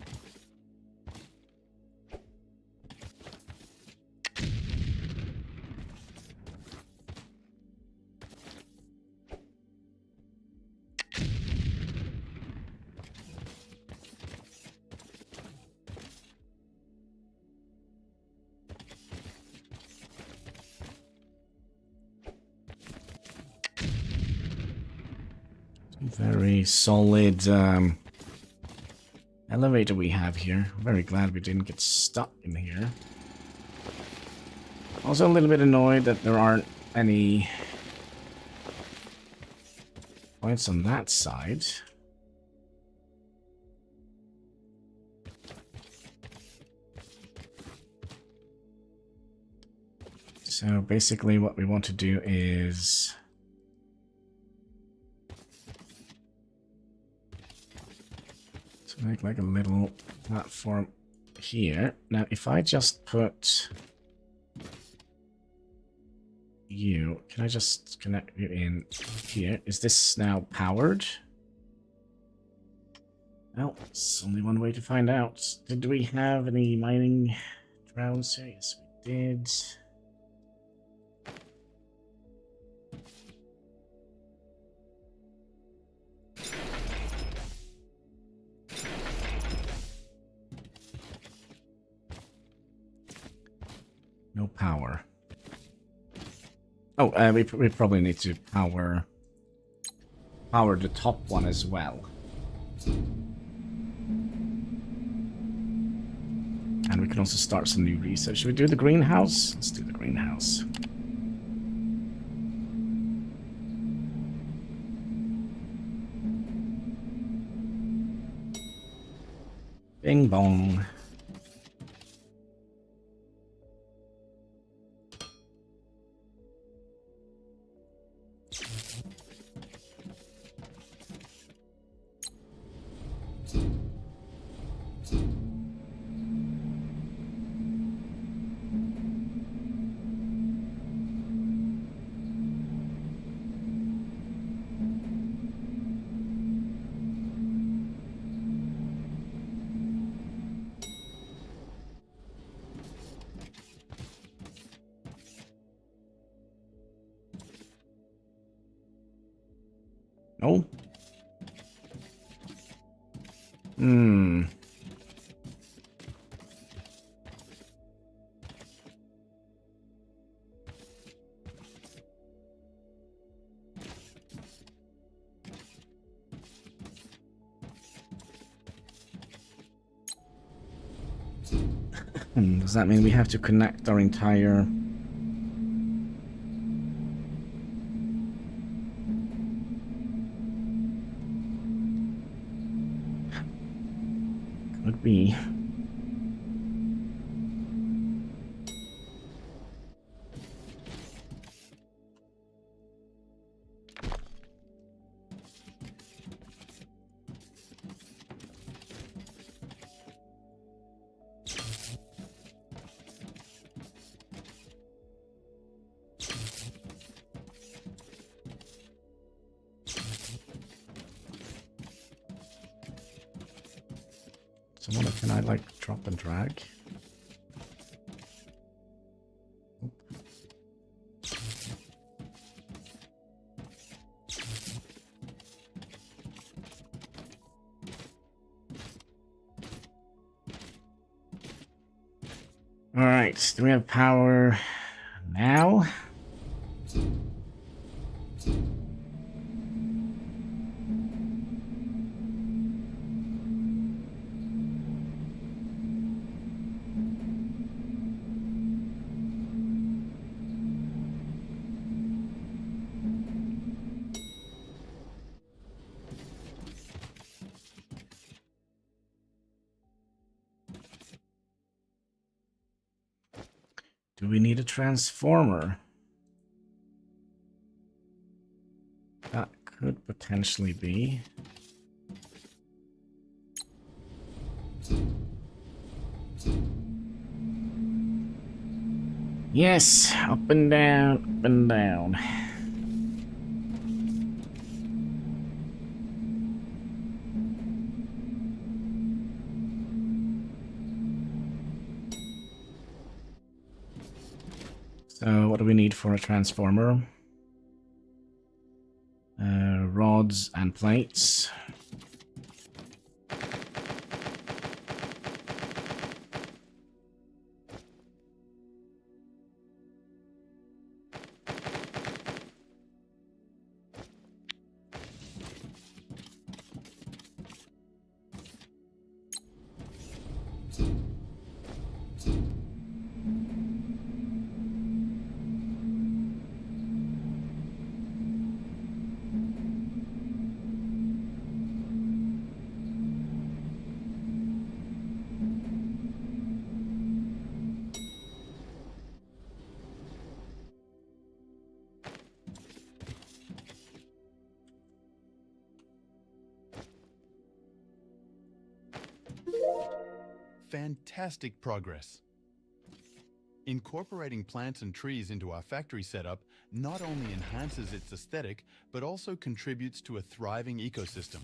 Very solid elevator we have here. I'm very glad we didn't get stuck in here. Also a little bit annoyed that there aren't any points on that side. So basically what we want to do is to make like a little platform here. Now if I just put you, can I just connect you in here? Is this now powered? Well, it's only one way to find out. Did we have any mining drones here? Yes, we did. No power. Oh, we probably need to power the top one as well. And we can also start some new research. Should we do the greenhouse? Let's do the greenhouse. Bing bong. No? Does that mean we have to connect our entire... Could be. So what can I like drop and drag? All right, do we have power now? Do we need a transformer? That could potentially be. Yes, up and down, up and down. So what do we need for a transformer? Rods and plates. Fantastic progress. Incorporating plants and trees into our factory setup not only enhances its aesthetic, but also contributes to a thriving ecosystem.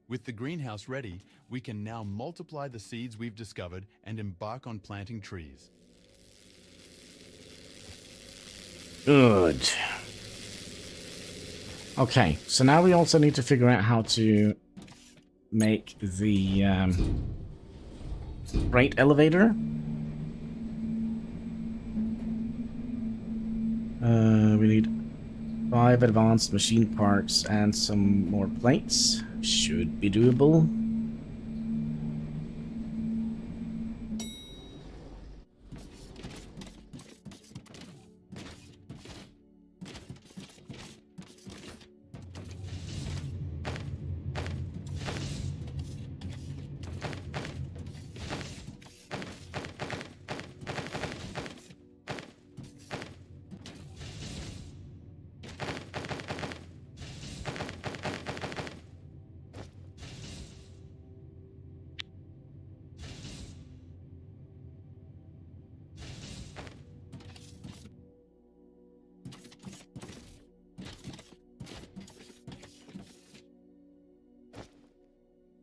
With the greenhouse ready, we can now multiply the seeds we've discovered and embark on planting trees. Good. Okay, so now we also need to figure out how to make the freight elevator. We need 5 advanced machine parts and some more plates. Should be doable.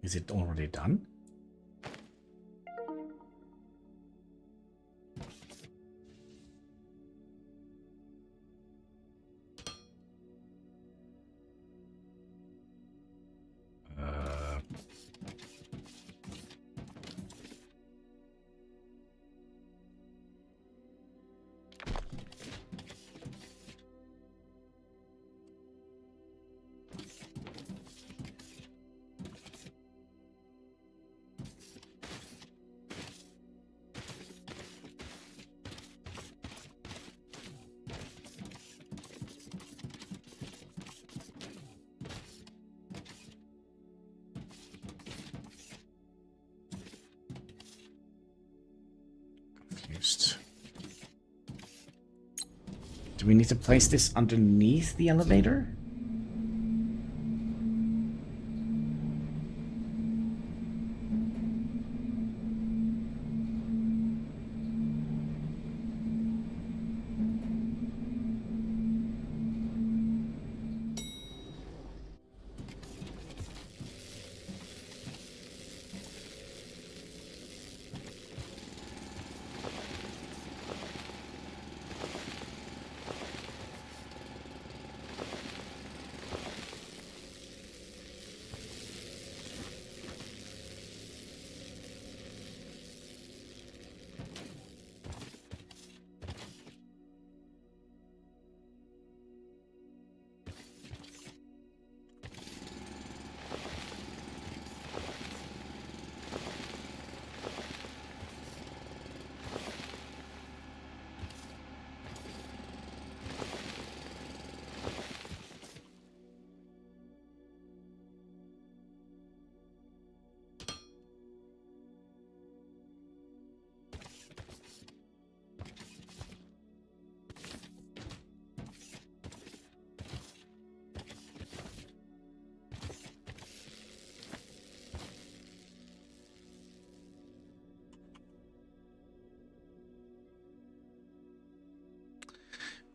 Is it already done? Confused. Do we need to place this underneath the elevator?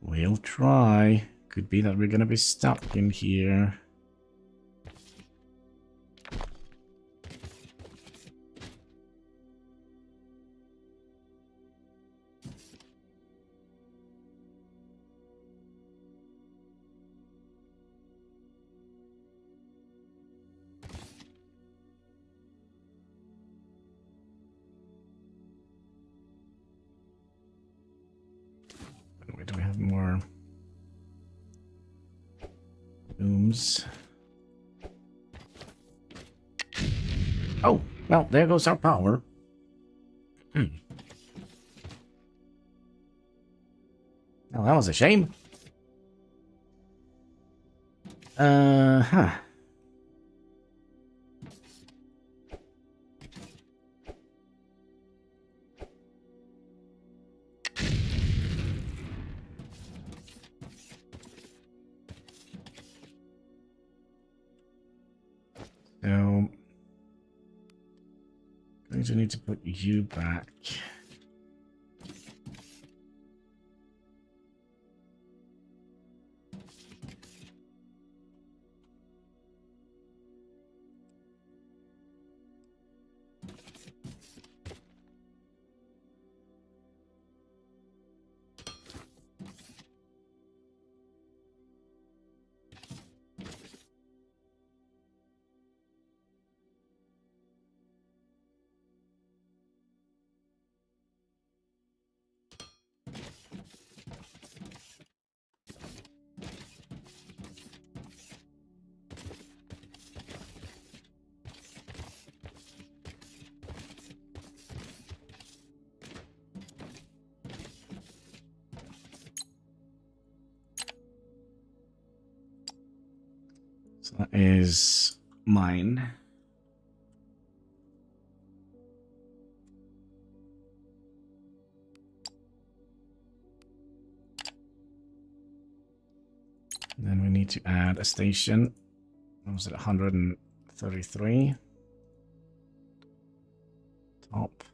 We'll try. Could be that we're gonna be stuck in here. Do we have more booms? Oh, well, there goes our power. Well, that was a shame. Huh. So, going to need to put you back. So that is mine. Then we need to add a station. What was it? 133. Top.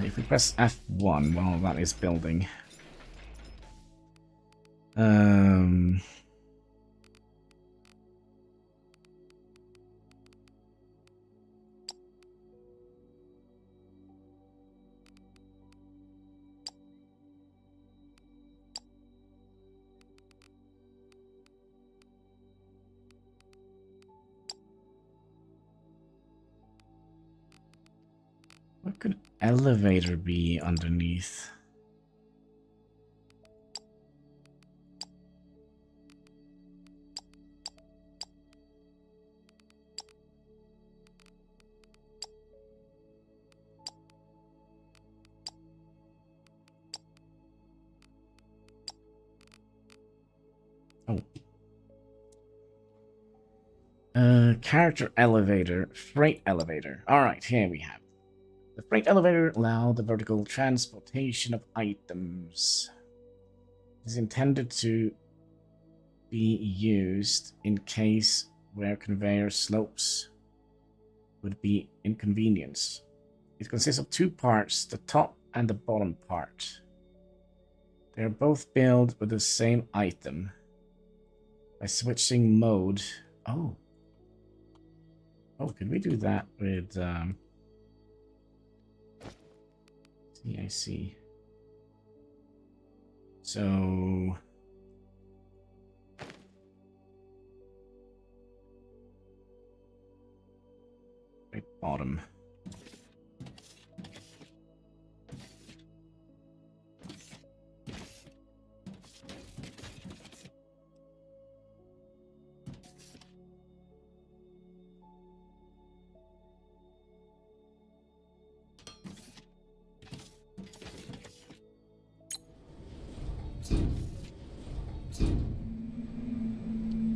If we press F1 while that is building. What could elevator be underneath? Oh. Character elevator, freight elevator. Alright, here we have it. The freight elevator allows the vertical transportation of items. It is intended to be used in case where conveyor slopes would be inconvenienced. It consists of two parts, the top and the bottom part. They are both built with the same item. By switching mode... Oh. Oh, can we do that with... CIC. So... right bottom.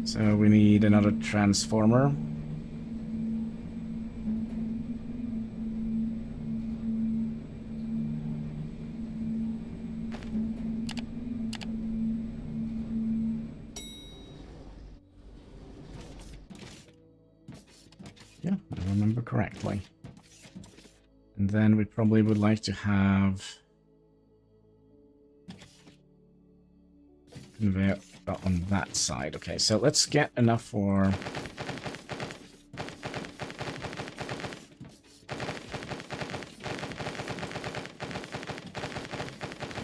So we need another transformer. Yeah, I remember correctly. And then we probably would like to have conveyor on that side. Okay, so let's get enough for...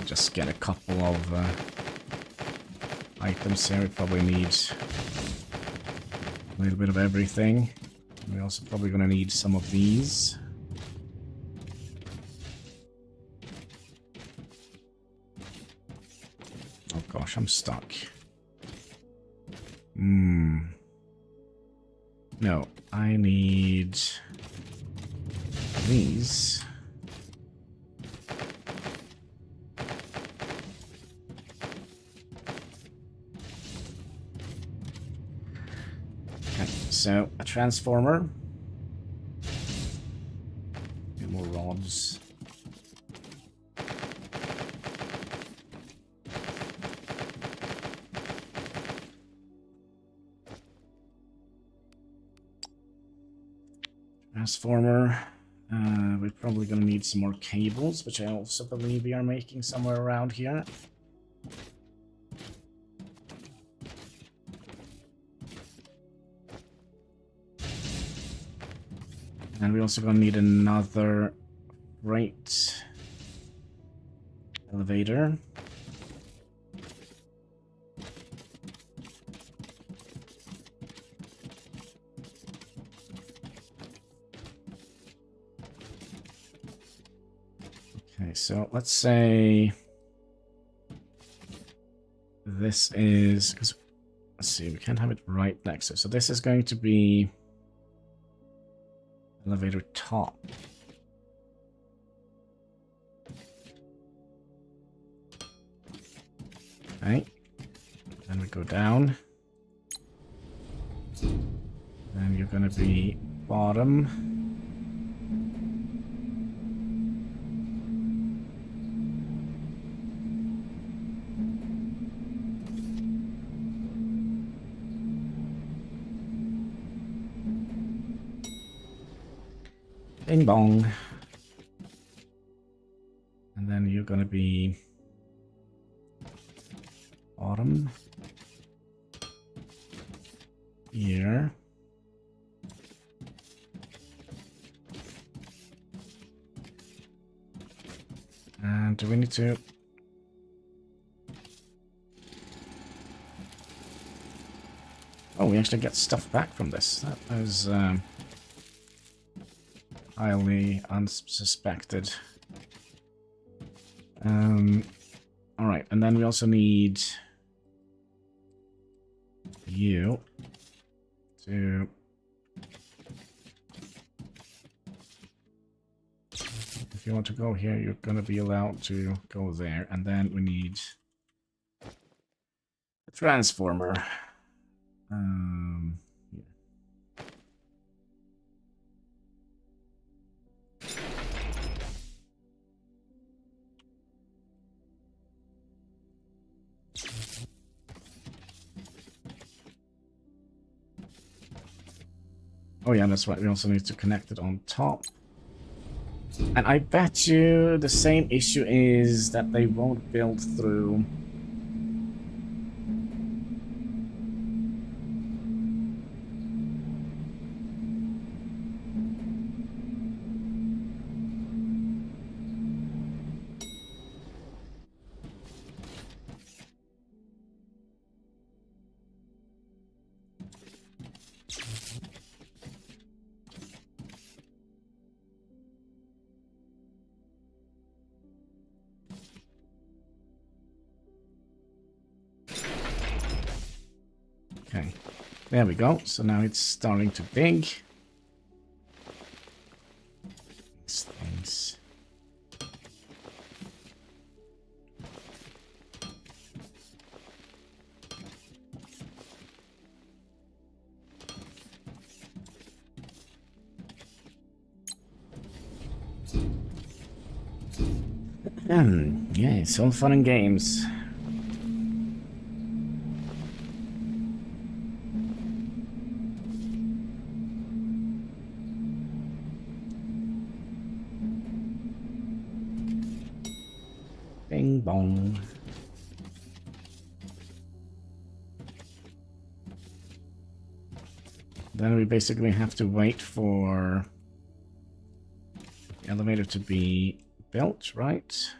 just get a couple of items here. We probably need a little bit of everything. We're also probably going to need some of these. Oh gosh, I'm stuck. No, I need these. Okay, so a transformer. Get more rods. Transformer. We're probably going to need some more cables, which I also believe we are making somewhere around here. And we're also going to need another freight elevator. Okay, so let's say this is, because let's see, we can't have it right next to it. So this is going to be elevator top. Okay, then we go down. Then you're going to be bottom. Bing bong. And then you're going to be bottom here. And do we need to... Oh, we actually get stuff back from this. That was highly unsuspected. Alright, and then we also need you to... If you want to go here, you're going to be allowed to go there. And then we need a transformer. Yeah. Oh yeah, that's right. We also need to connect it on top. And I bet you the same issue is that they won't build through. Okay, there we go. So now it's starting to dig. These things. Yeah, it's all fun and games. Bing bong. Then we basically have to wait for the elevator to be built, right?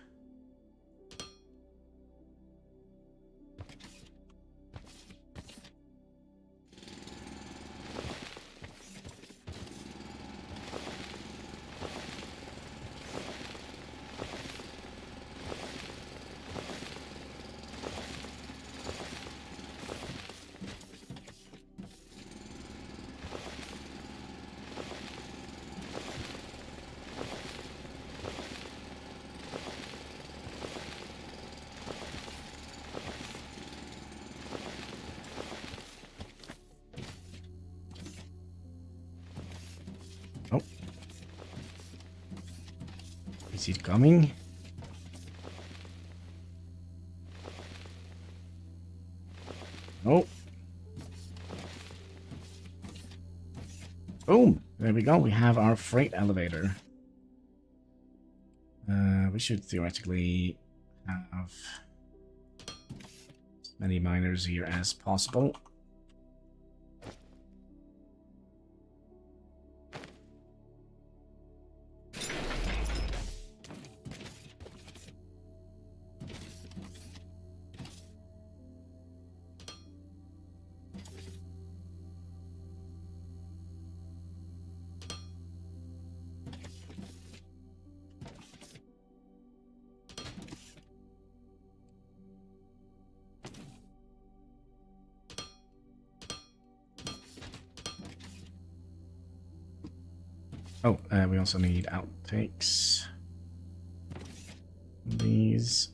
Oh. Is it coming? Oh. Boom. There we we go. We have our freight elevator. We should theoretically have as many miners here as possible. Oh, we also need outtakes. These.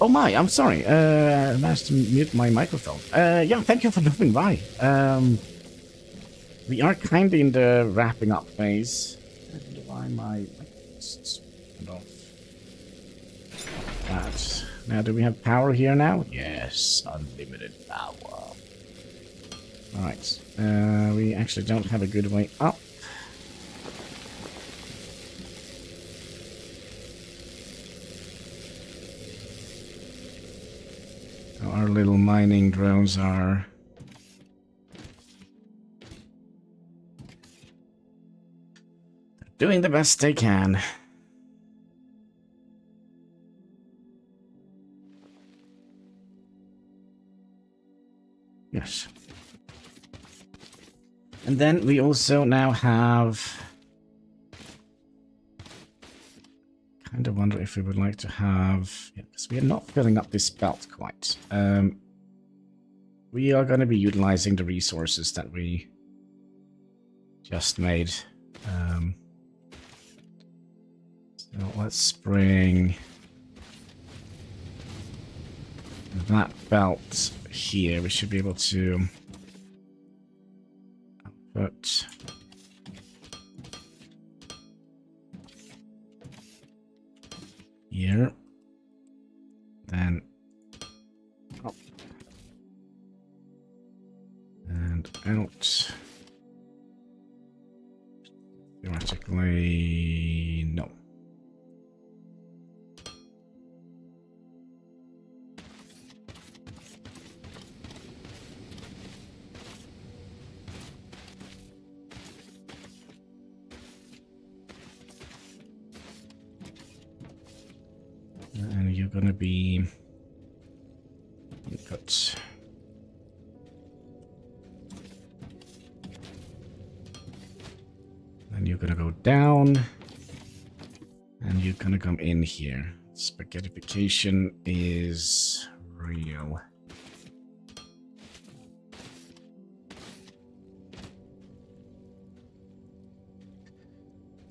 Oh my, I'm sorry. I managed to mute my microphone. Yeah, thank you for dropping by. we are kind of in the wrapping up phase. Why am I off? That. Now, do we have power here now? Yes, unlimited power. Alright. We actually don't have a good way up. Our little mining drones are doing the best they can. Yes. And then we also now have... kind of wonder if we would like to have... Yeah, because we are not filling up this belt quite. We are going to be utilizing the resources that we just made. So let's bring that belt here. We should be able to put here, then up and out. Theoretically, no. And you're gonna be input. And you're gonna go down, and you're gonna come in here. Spaghettification is real.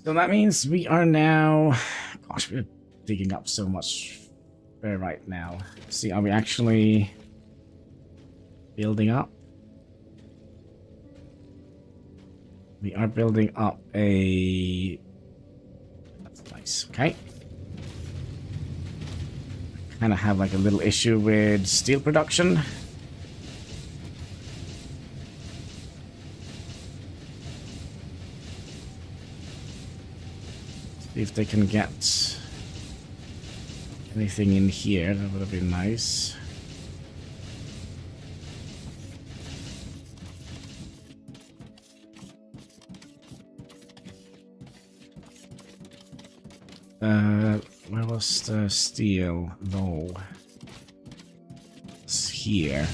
So that means we are now... Gosh, we're digging up so much right now. See, are we actually building up? We are building up a... That's nice, okay. Kind of have like a little issue with steel production. See if they can get anything in here. That would have been nice. Where was the steel? No. It's here.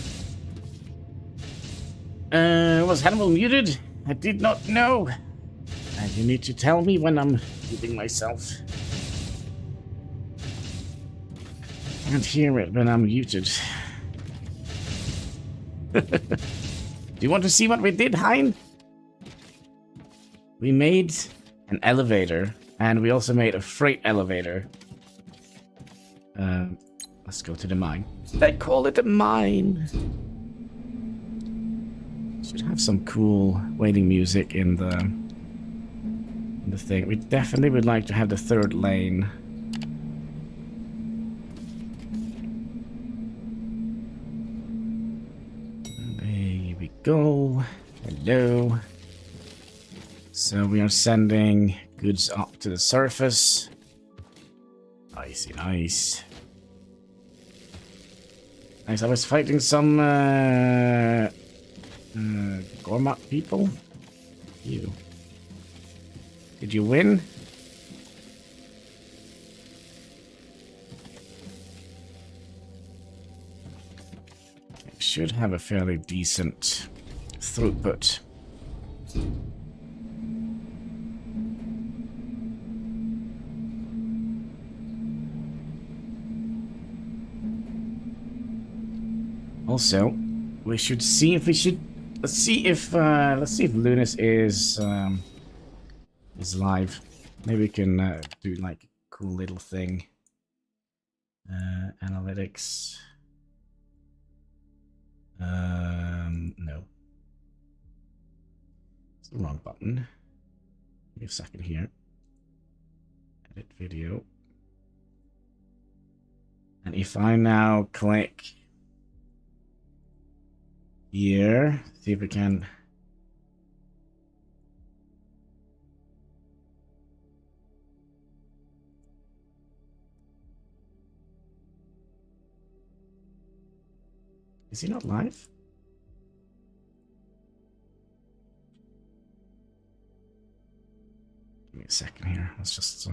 Was Hannibal muted? I did not know. And you need to tell me when I'm muting myself. I can't hear it when I'm muted. Do you want to see what we did, Hein? We made an elevator, and we also made a freight elevator. Let's go to the mine. They call it a mine. Should have some cool waiting music in the thing. We definitely would like to have the third lane. There we go. Hello. So we are sending goods up to the surface. Nice, nice. Nice, I was fighting some Gourmet people. You. Did you win? It should have a fairly decent throughput. Also, we should see if we should... let's see if Lunas is live. Maybe we can do like a cool little thing. Analytics. No. It's the wrong button. Give me a second here. Edit video. And if I now click here, see if we can. Is he not live? Give me a second here. Let's just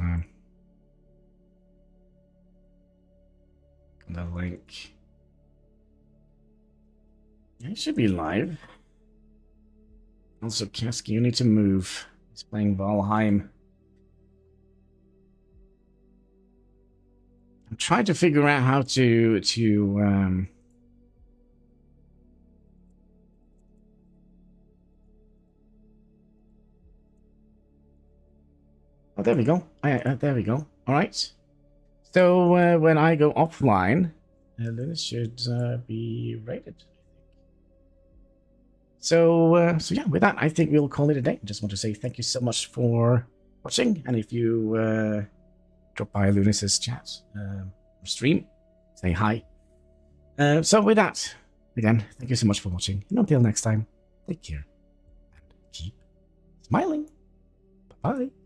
the link. Yeah, he should be live. Also, Keski, you need to move. He's playing Valheim. I'm trying to figure out how to Oh, there we go. There we go. All right. So when I go offline, this should be rated. So yeah, with that, I think we'll call it a day. Just want to say thank you so much for watching, and if you drop by Lunis's chat stream, say hi. So with that, again, thank you so much for watching, and until next time, take care and keep smiling. Bye bye.